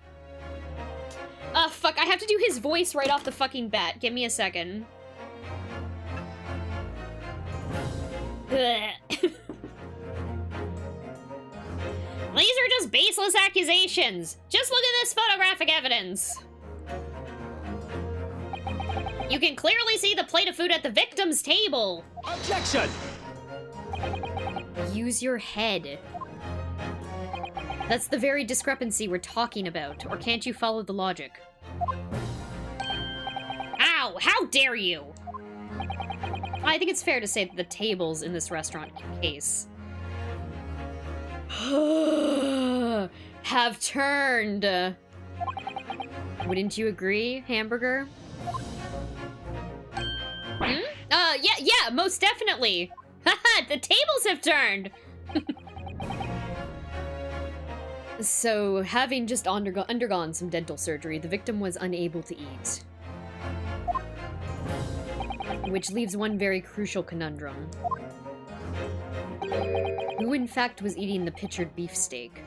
Fuck, I have to do his voice right off the fucking bat. Give me a second. These are just baseless accusations. Just look at this photographic evidence. You can clearly see the plate of food at the victim's table. Objection! Use your head. That's the very discrepancy we're talking about. Or can't you follow the logic? Ow! How dare you! I think it's fair to say that the tables in this restaurant case have turned. Wouldn't you agree, Hamburger? Hmm? Yeah, most definitely. Haha, the tables have turned. So, having just undergone some dental surgery, the victim was unable to eat. Which leaves one very crucial conundrum. Who in fact was eating the pictured beefsteak?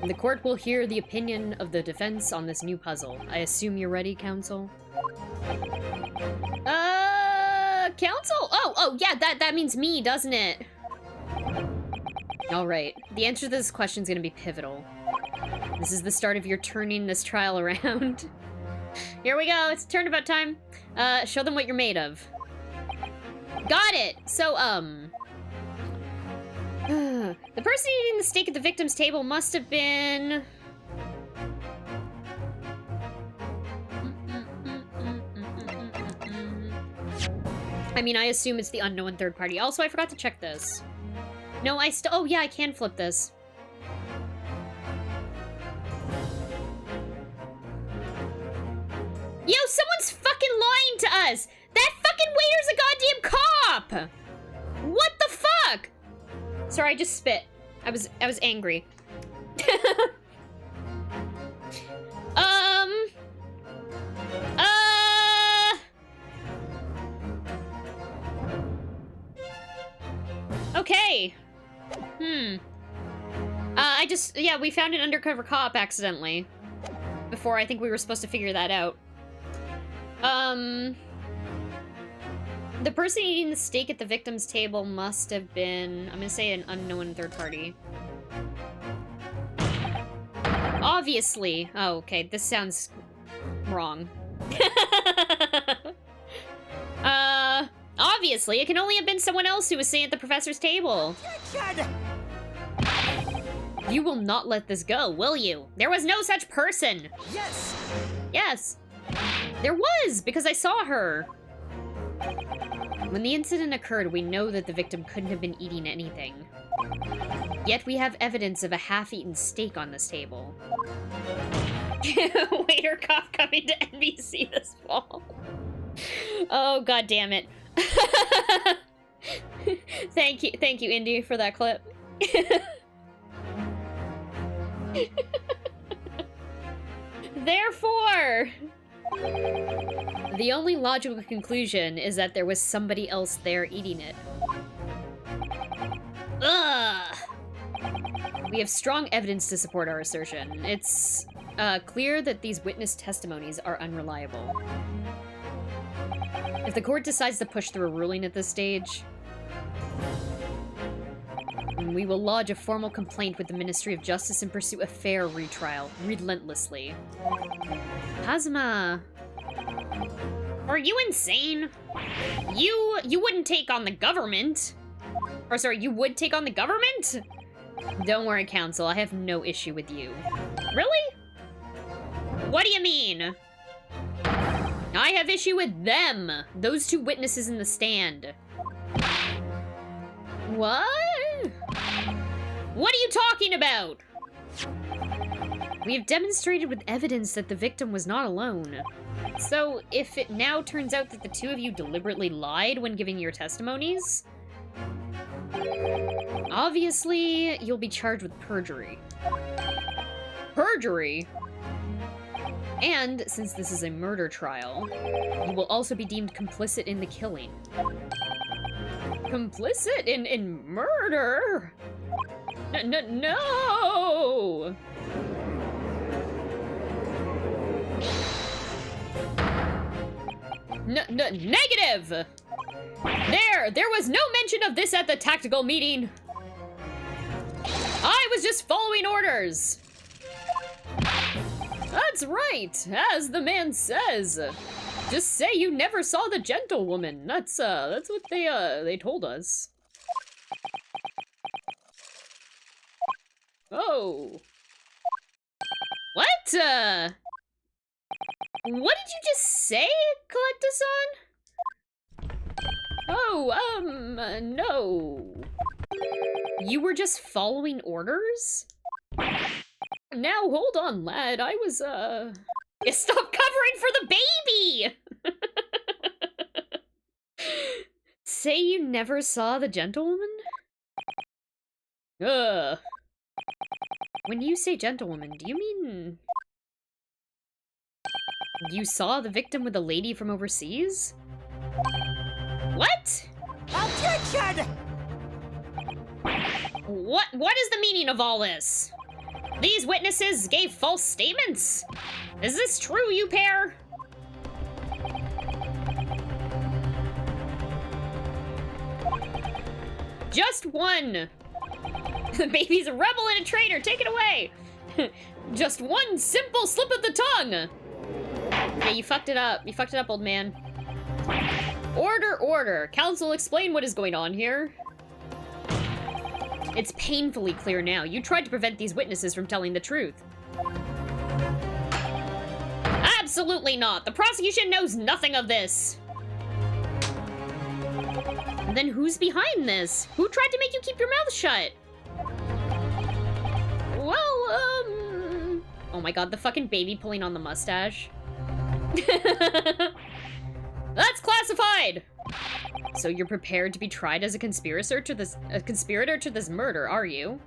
The court will hear the opinion of the defense on this new puzzle. I assume you're ready, counsel? Counsel? Oh, yeah, that means me, doesn't it? Alright, the answer to this question is gonna be pivotal. This is the start of your turning this trial around. Here we go, it's turnabout time. Show them what you're made of. Got it! So, the person eating the steak at the victim's table must have been... I mean, I assume it's the unknown third party. Also, I forgot to check this. No, oh yeah, I can flip this. Yo, someone's fucking lying to us! That fucking waiter's a goddamn cop! What the fuck? Sorry, I just spit. I was angry. Okay. Yeah, we found an undercover cop accidentally. Before I think we were supposed to figure that out. The person eating the steak at the victim's table must have been, I'm gonna say an unknown third party. Obviously. Oh, okay, this sounds wrong. Obviously, it can only have been someone else who was sitting at the professor's table. You will not let this go, will you? There was no such person. Yes. Yes. There was, because I saw her. When the incident occurred, we know that the victim couldn't have been eating anything. Yet we have evidence of a half-eaten steak on this table. Waiter cop coming to NBC this fall. Oh, god damn it. Thank you, Indy, for that clip. Therefore, the only logical conclusion is that there was somebody else there eating it. Ugh! We have strong evidence to support our assertion. It's clear that these witness testimonies are unreliable. If the court decides to push through a ruling at this stage, we will lodge a formal complaint with the Ministry of Justice and pursue a fair retrial, relentlessly. Kazuma... Are you insane? You wouldn't take on the government. Or sorry, you would take on the government? Don't worry, Counsel, I have no issue with you. Really? What do you mean? I have issue with them. Those two witnesses in the stand. What? What are you talking about? We have demonstrated with evidence that the victim was not alone. So, if it now turns out that the two of you deliberately lied when giving your testimonies, obviously, you'll be charged with perjury. Perjury? And, since this is a murder trial, you will also be deemed complicit in the killing. Complicit in murder? No! Negative! There was no mention of this at the tactical meeting. I was just following orders. That's right, as the man says. Just say you never saw the gentlewoman. That's what they told us. Oh. What? What did you just say, Collectason? Oh, no. You were just following orders? Now, hold on, lad. I was, Stop covering for the baby! Say you never saw the gentlewoman? When you say gentlewoman, do you mean... You saw the victim with a lady from overseas? What? Objection! What is the meaning of all this? These witnesses gave false statements? Is this true, you pair? Just one. The baby's a rebel and a traitor. Take it away. Just one simple slip of the tongue. Yeah, you fucked it up. You fucked it up, old man. Order. Counsel, explain what is going on here. It's painfully clear now. You tried to prevent these witnesses from telling the truth. Absolutely not. The prosecution knows nothing of this. And then who's behind this? Who tried to make you keep your mouth shut? Well, oh my god, the fucking baby pulling on the mustache. That's classified! So you're prepared to be tried as a conspirator to this murder, are you?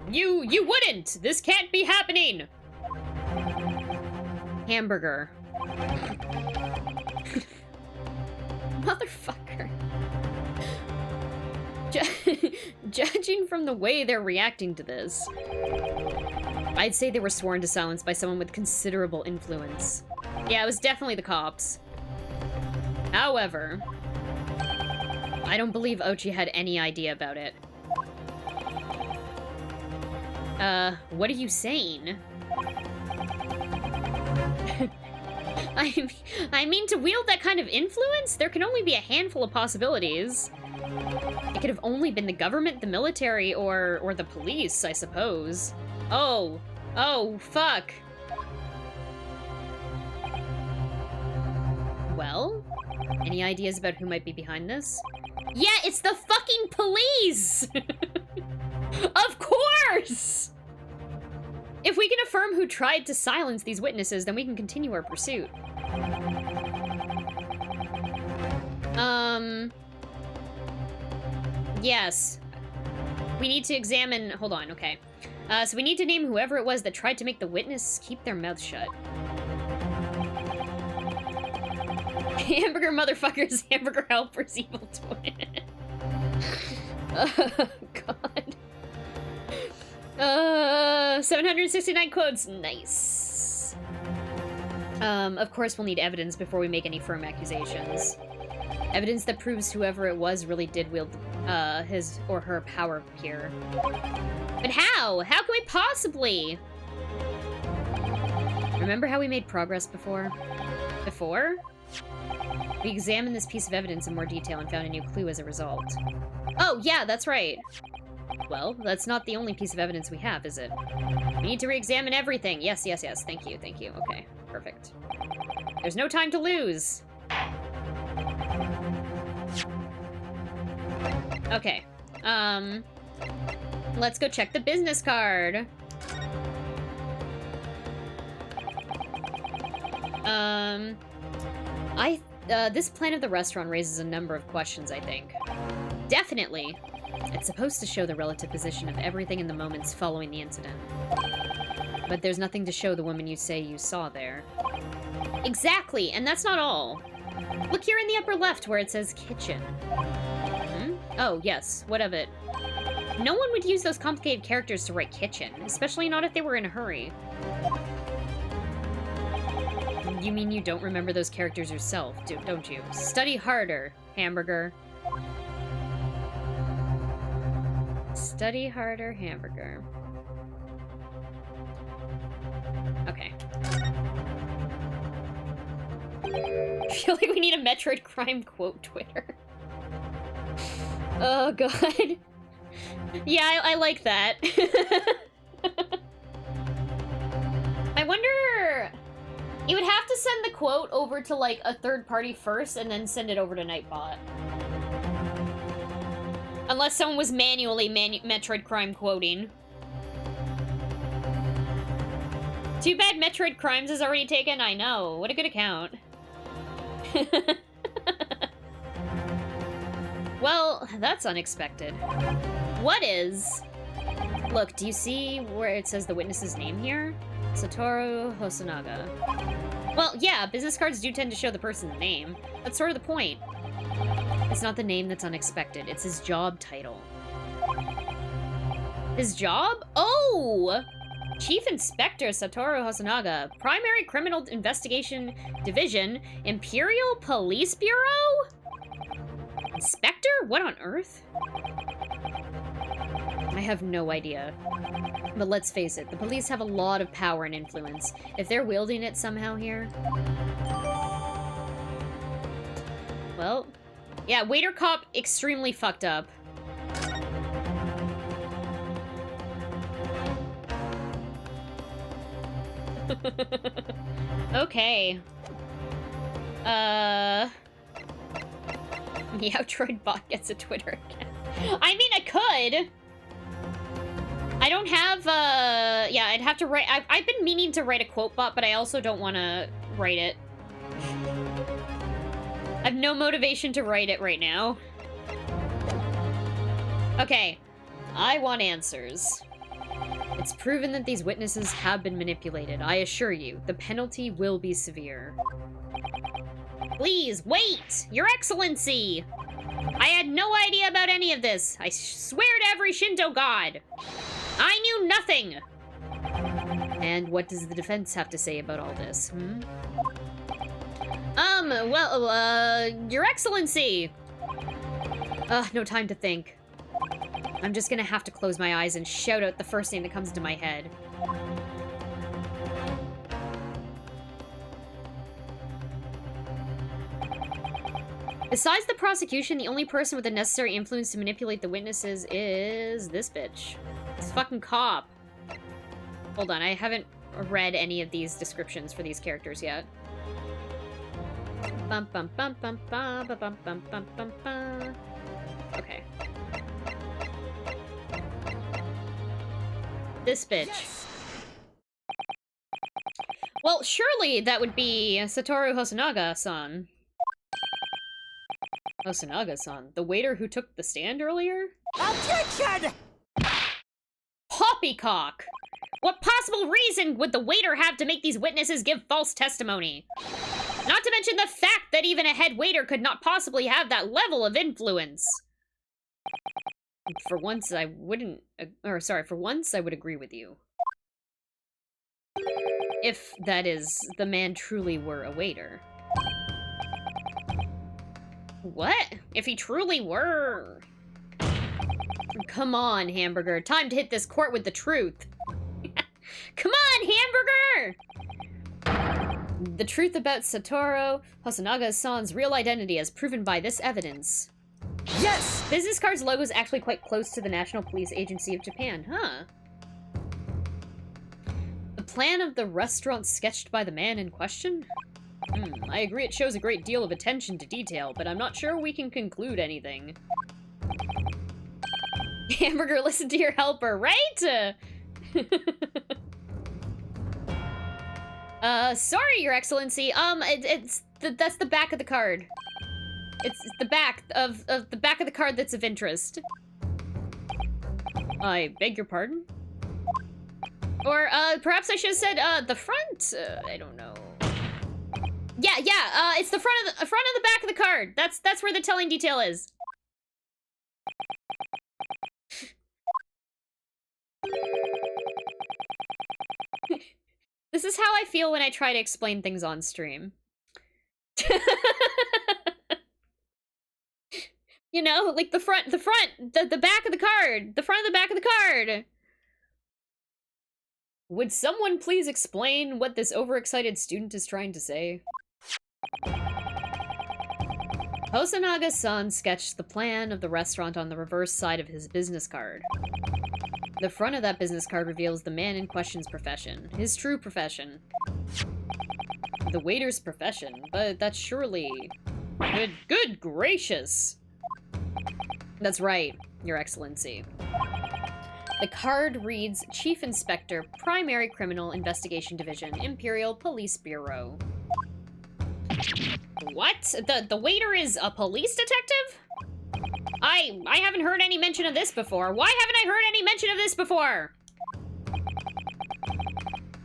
You wouldn't! This can't be happening! Hamburger. Motherfucker. Judging from the way they're reacting to this, I'd say they were sworn to silence by someone with considerable influence. Yeah, it was definitely the cops. However, I don't believe Ochi had any idea about it. What are you saying? I mean, to wield that kind of influence, there can only be a handful of possibilities. It could have only been the government, the military, or the police, I suppose. Oh, fuck. Well, any ideas about who might be behind this? Yeah, it's the fucking police! Of course! If we can affirm who tried to silence these witnesses, then we can continue our pursuit. Yes. We need to examine... Hold on, okay. So we need to name whoever it was that tried to make the witness keep their mouth shut. Hamburger motherfuckers, hamburger helpers, evil twin. Oh, God. 769 quotes. Nice. Of course we'll need evidence before we make any firm accusations. Evidence that proves whoever it was really did wield his or her power here. But how? How can we possibly? Remember how we made progress before? Before? We examined this piece of evidence in more detail and found a new clue as a result. Oh, yeah, that's right. Well, that's not the only piece of evidence we have, is it? We need to re-examine everything. Yes, yes, yes. Thank you, thank you. Okay, perfect. There's no time to lose. Okay. Let's go check the business card. This plan of the restaurant raises a number of questions, I think. Definitely. It's supposed to show the relative position of everything in the moments following the incident. But there's nothing to show the woman you say you saw there. Exactly, and that's not all. Look here in the upper left where it says kitchen. Hmm? Oh, yes, what of it? No one would use those complicated characters to write kitchen, especially not if they were in a hurry. You mean you don't remember those characters yourself, don't you? Study harder, hamburger. Study harder, hamburger. Okay. I feel like we need a Metroid crime quote Twitter. Oh, God. Yeah, I like that. I wonder... You would have to send the quote over to, like, a third party first and then send it over to Nightbot. Unless someone was manually Metroid crime quoting. Too bad Metroid Crimes is already taken. I know. What a good account. Well, that's unexpected. What is? Look, do you see where it says the witness's name here? Satoru Hosonaga. Well, yeah, business cards do tend to show the person's name. That's sort of the point. It's not the name that's unexpected, it's his job title. His job? Oh! Chief Inspector Satoru Hosonaga, Primary Criminal Investigation Division, Imperial Police Bureau? Inspector? What on earth? I have no idea. But let's face it, the police have a lot of power and influence. If they're wielding it somehow here... Well... Yeah, waiter cop extremely fucked up. Okay. Meowtroid bot gets a Twitter account. I mean, I could. I don't have, yeah, I'd have to write... I've been meaning to write a quote bot, but I also don't want to write it. I have no motivation to write it right now. Okay. I want answers. It's proven that these witnesses have been manipulated. I assure you, the penalty will be severe. Please, wait! Your Excellency! I had no idea about any of this. I swear to every Shinto god. I knew nothing! And what does the defense have to say about all this, hmm? Well, Your Excellency! No time to think. I'm just gonna have to close my eyes and shout out the first thing that comes into my head. Besides the prosecution, the only person with the necessary influence to manipulate the witnesses is this bitch. This fucking cop. Hold on, I haven't read any of these descriptions for these characters yet. Bum bum bum bum bum bum bum bum bum bum bum. Okay. This bitch. Yes. Well, surely that would be Satoru Hosonaga-san. Hosonaga-san, the waiter who took the stand earlier? Objection! Poppycock! What possible reason would the waiter have to make these witnesses give false testimony? Not to mention the fact that even a head waiter could not possibly have that level of influence. For once, I wouldn't... for once, I would agree with you. If, that is, the man truly were a waiter. What? If he truly were... Come on, Hamburger. Time to hit this court with the truth. Come on, Hamburger! The truth about Satoru Hosonaga-san's real identity as proven by this evidence. Yes! Business card's logo is actually quite close to the National Police Agency of Japan, huh? The plan of the restaurant sketched by the man in question? I agree it shows a great deal of attention to detail, but I'm not sure we can conclude anything. Hamburger, listen to your helper, right? Sorry, Your Excellency. That's the back of the card. It's the back of the card that's of interest. I beg your pardon? Or, perhaps I should have said, the front? I don't know. Yeah, it's the front of the back of the card. That's where the telling detail is. This is how I feel when I try to explain things on stream. You know, like the back of the card. The front of the back of the card. Would someone please explain what this overexcited student is trying to say? Hosonaga-san sketched the plan of the restaurant on the reverse side of his business card. The front of that business card reveals the man in question's profession, his true profession. The waiter's profession, but that's surely... Good gracious! That's right, Your Excellency. The card reads Chief Inspector, Primary Criminal Investigation Division, Imperial Police Bureau. What? The waiter is a police detective? I haven't heard any mention of this before. Why haven't I heard any mention of this before?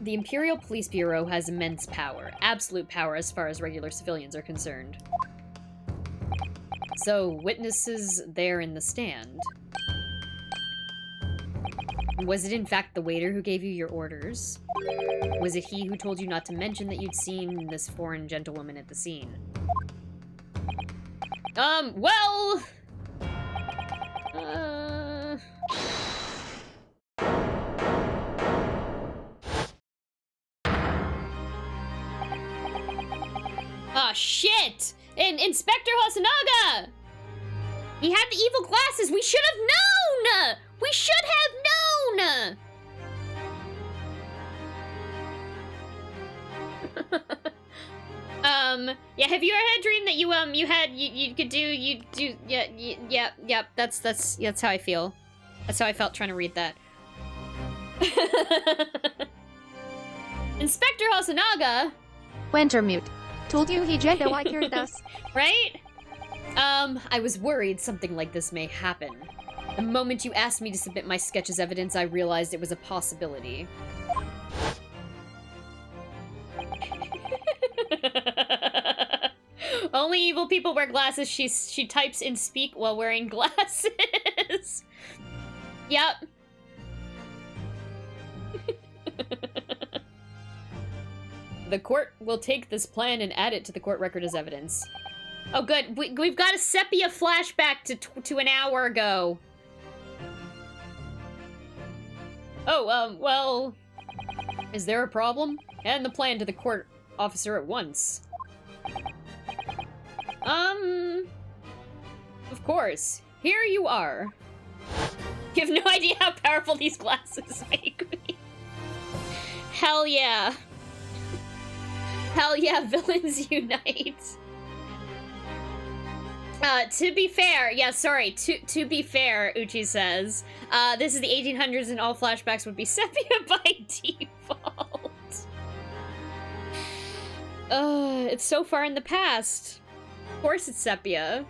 The Imperial Police Bureau has immense power. Absolute power as far as regular civilians are concerned. So, witnesses there in the stand. Was it in fact the waiter who gave you your orders? Was it he who told you not to mention that you'd seen this foreign gentlewoman at the scene? Well... Oh, shit! Inspector Hosonaga! He had the evil glasses! We should have known! We should have known! Yeah, have you ever had a dream that yeah, that's how I feel. That's how I felt trying to read that. Inspector Hosonaga! Wintermute. Told you he didn't like hearing us. Right? I was worried something like this may happen. The moment you asked me to submit my sketch as evidence, I realized it was a possibility. Only evil people wear glasses. She types in speak while wearing glasses. Yep. The court will take this plan and add it to the court record as evidence. Oh, good. We've got a sepia flashback to an hour ago. Oh, well... Is there a problem? Hand the plan to the court officer at once. Of course. Here you are. You have no idea how powerful these glasses make me. Hell yeah. Hell yeah, villains unite. To be fair, yeah, sorry, to be fair, Uchi says, this is the 1800s and all flashbacks would be sepia by default. It's so far in the past. Of course it's sepia.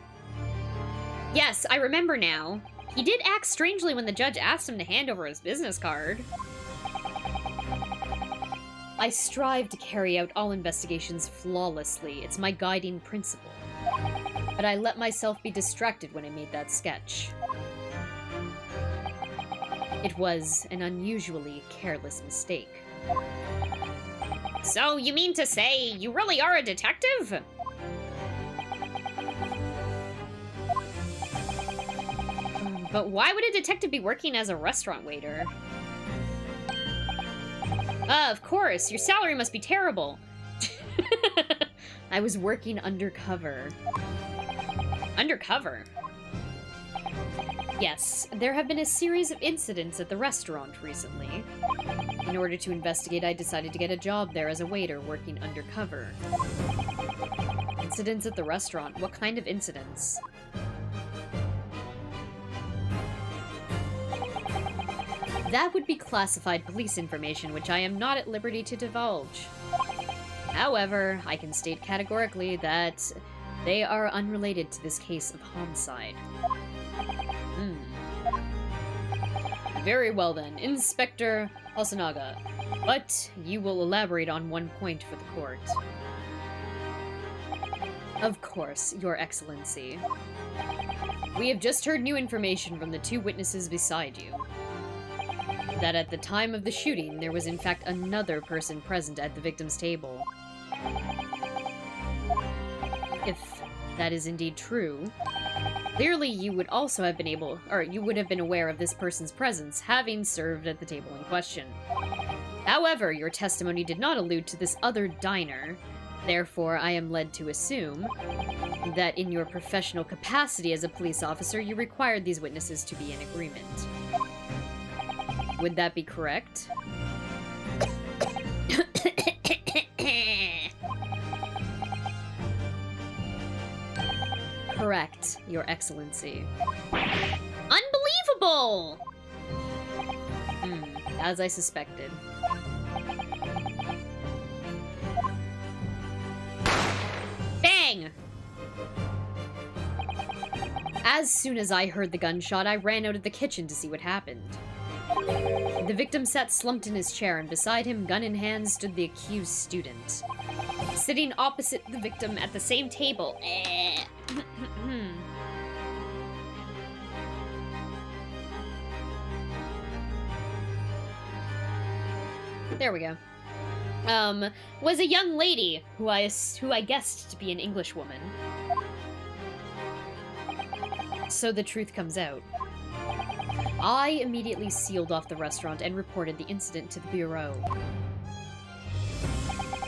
Yes, I remember now. He did act strangely when the judge asked him to hand over his business card. I strive to carry out all investigations flawlessly. It's my guiding principle. But I let myself be distracted when I made that sketch. It was an unusually careless mistake. So, you mean to say you really are a detective? But why would a detective be working as a restaurant waiter? Of course, your salary must be terrible. I was working undercover. Undercover? Yes, there have been a series of incidents at the restaurant recently. In order to investigate, I decided to get a job there as a waiter working undercover. Incidents at the restaurant? What kind of incidents? That would be classified police information, which I am not at liberty to divulge. However, I can state categorically that they are unrelated to this case of homicide. Very well then, Inspector Osanaga. But you will elaborate on one point for the court. Of course, Your Excellency. We have just heard new information from the two witnesses beside you. That at the time of the shooting, there was in fact another person present at the victim's table. If that is indeed true, clearly you would also have been you would have been aware of this person's presence, having served at the table in question. However, your testimony did not allude to this other diner. Therefore, I am led to assume that in your professional capacity as a police officer, you required these witnesses to be in agreement. Would that be correct? Correct, Your Excellency. Unbelievable! As I suspected. Bang! As soon as I heard the gunshot, I ran out of the kitchen to see what happened. The victim sat slumped in his chair, and beside him, gun in hand, stood the accused student. Sitting opposite the victim at the same table. There we go. Was a young lady who I guessed to be an English woman. So the truth comes out. I immediately sealed off the restaurant and reported the incident to the bureau.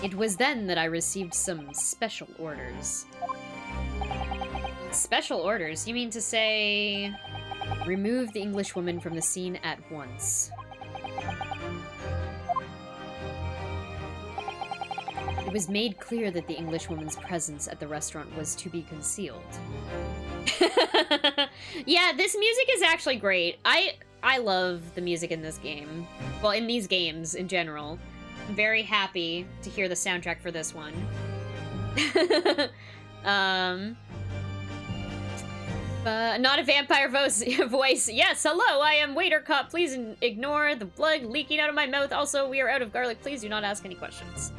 It was then that I received some special orders. Special orders? You mean to say... remove the Englishwoman from the scene at once. It was made clear that the Englishwoman's presence at the restaurant was to be concealed. Yeah, this music is actually great. I love the music in this game. Well, in these games in general. I'm very happy to hear the soundtrack for this one. Not a vampire voice. Yes, hello, I am Waiter Cop. Please ignore the blood leaking out of my mouth. Also, we are out of garlic. Please do not ask any questions.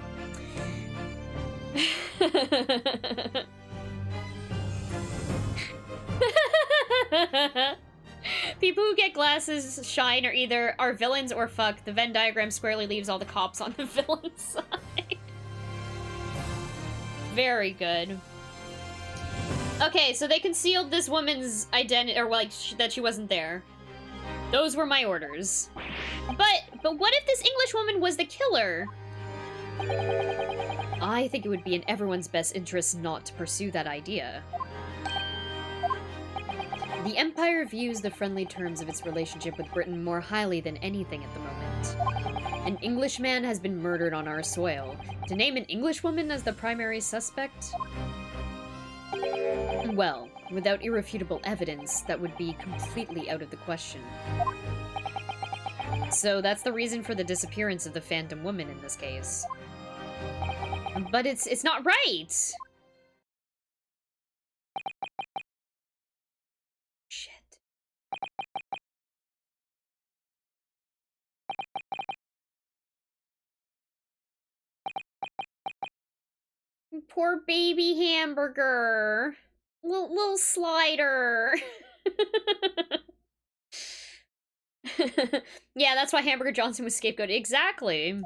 People who get glasses shine are villains or fuck. The Venn diagram squarely leaves all the cops on the villain side. Very good. Okay, so they concealed this woman's identity, or like that she wasn't there. Those were my orders. But what if this English woman was the killer? I think it would be in everyone's best interest not to pursue that idea. The Empire views the friendly terms of its relationship with Britain more highly than anything at the moment. An Englishman has been murdered on our soil. To name an Englishwoman as the primary suspect? Well, without irrefutable evidence, that would be completely out of the question. So that's the reason for the disappearance of the Phantom Woman in this case. But it's not right! Shit. Poor baby hamburger. Little slider. Yeah, that's why Hamburger Johnson was scapegoated. Exactly.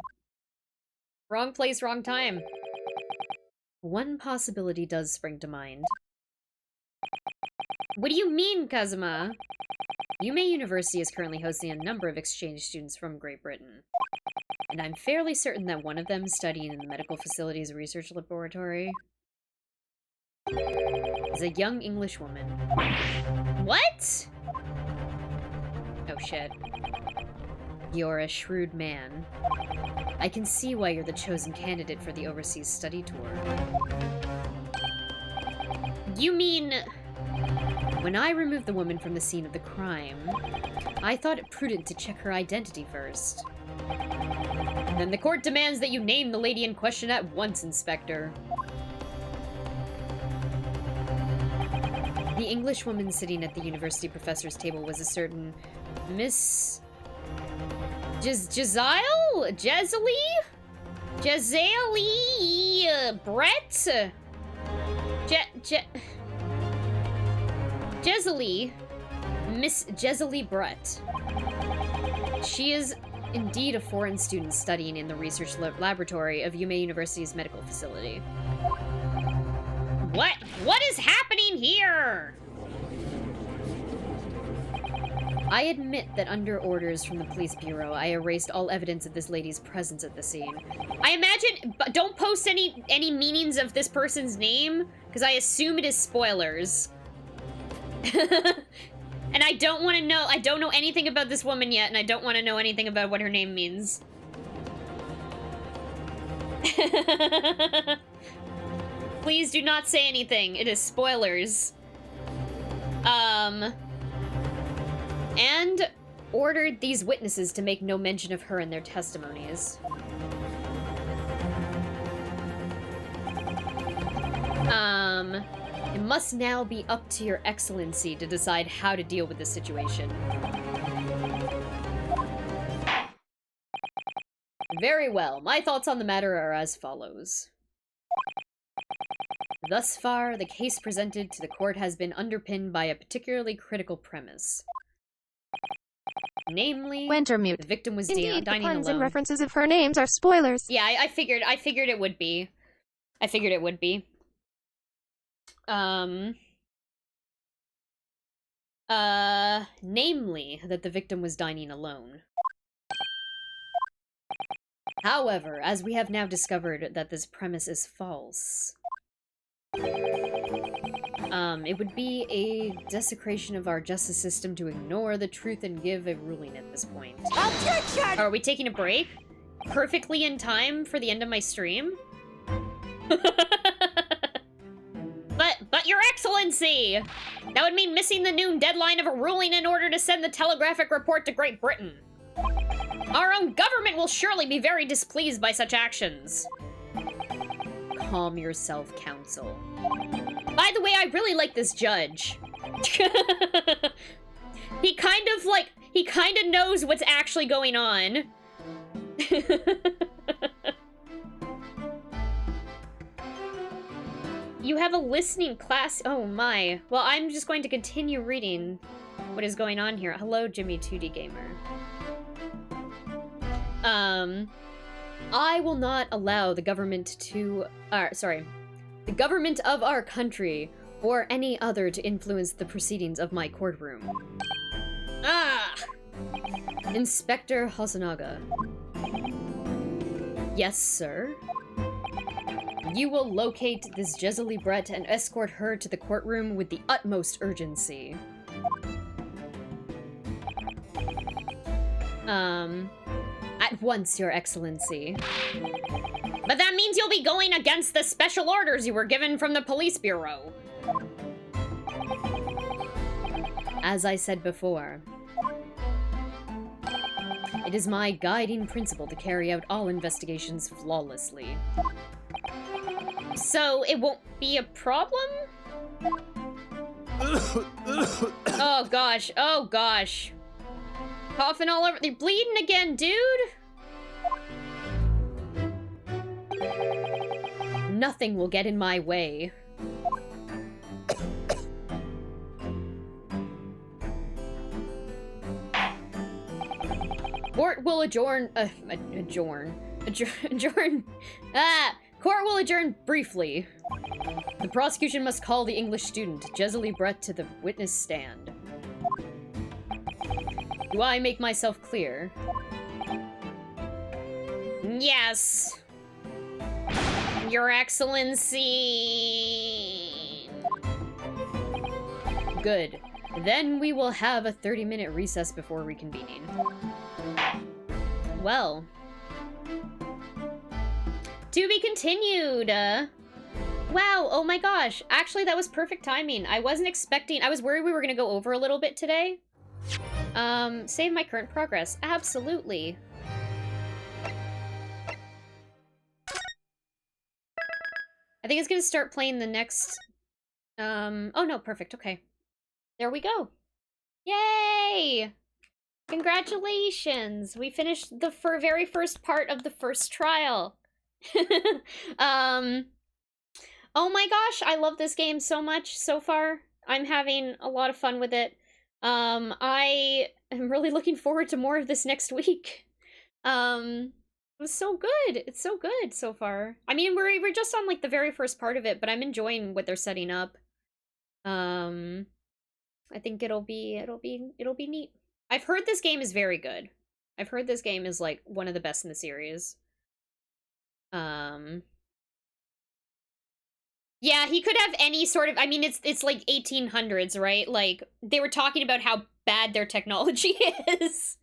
Wrong place, wrong time. One possibility does spring to mind. What do you mean, Kazuma? Yume University is currently hosting a number of exchange students from Great Britain. And I'm fairly certain that one of them is studying in the medical facilities research laboratory is a young English woman. What? Oh shit. You're a shrewd man. I can see why you're the chosen candidate for the overseas study tour. You mean... When I removed the woman from the scene of the crime, I thought it prudent to check her identity first. Then the court demands that you name the lady in question at once, Inspector. The English woman sitting at the university professor's table was a certain Miss... Jezzalee Brett? Jezzalee. Miss Jezzalee Brett. She is indeed a foreign student studying in the research laboratory of Yume University's medical facility. What is happening here? I admit that under orders from the police bureau, I erased all evidence of this lady's presence at the scene. I imagine, but don't post any meanings of this person's name, because I assume it is spoilers. And I don't want to know, I don't know anything about this woman yet, and I don't want to know anything about what her name means. Please do not say anything, it is spoilers. And ordered these witnesses to make no mention of her in their testimonies. It must now be up to your excellency to decide how to deal with this situation. Very well, my thoughts on the matter are as follows. Thus far, the case presented to the court has been underpinned by a particularly critical premise. Namely, Wintermute. the victim was Indeed, the dining puns alone. and references of her names are spoilers. Yeah, I figured it would be. I figured it would be. Namely, that the victim was dining alone. However, as we have now discovered that this premise is false, it would be a desecration of our justice system to ignore the truth and give a ruling at this point. Objection! Are we taking a break? Perfectly in time for the end of my stream? But your excellency! That would mean missing the noon deadline of a ruling in order to send the telegraphic report to Great Britain. Our own government will surely be very displeased by such actions. Calm yourself, counsel. By the way, I really like this judge. He kind of knows what's actually going on. You have a listening class? Oh my. Well, I'm just going to continue reading what is going on here. Hello, Jimmy 2D Gamer. I will not allow the government to... the government of our country or any other to influence the proceedings of my courtroom. Ah! Inspector Hosonaga. Yes, sir? You will locate this Jezzalee Brett and escort her to the courtroom with the utmost urgency. At once, Your Excellency. But that means you'll be going against the special orders you were given from the police bureau. As I said before, it is my guiding principle to carry out all investigations flawlessly. So, it won't be a problem? Oh gosh, oh gosh. Coughing all over- they're bleeding again, dude! Nothing will get in my way. Court will adjourn Adjourn. Court will adjourn briefly. The prosecution must call the English student, Jezely Brett, to the witness stand. Do I make myself clear? Yes! Your Excellency! Good. Then we will have a 30-minute recess before reconvening. Well. To be continued! Wow, oh my gosh. Actually, that was perfect timing. I wasn't expecting... I was worried we were gonna go over a little bit today. Save my current progress. Absolutely. I think it's gonna start playing the next... oh no, perfect, okay. There we go. Yay! Congratulations! We finished the very first part of the first trial. Oh my gosh, I love this game so much so far. I'm having a lot of fun with it. I am really looking forward to more of this next week. It was so good. It's so good so far. I mean, we're just on like the very first part of it, but I'm enjoying what they're setting up. I think it'll be neat. I've heard this game is very good. I've heard this game is like one of the best in the series. Yeah, he could have any sort of, I mean, it's like 1800s, right? Like, they were talking about how bad their technology is.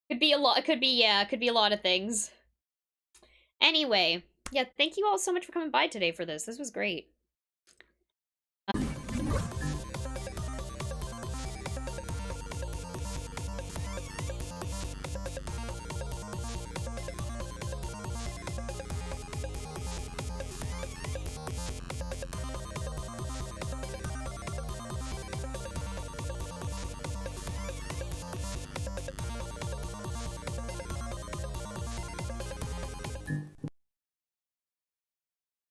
Could be a lot, could be a lot of things. Anyway, yeah, thank you all so much for coming by today for this. This was great.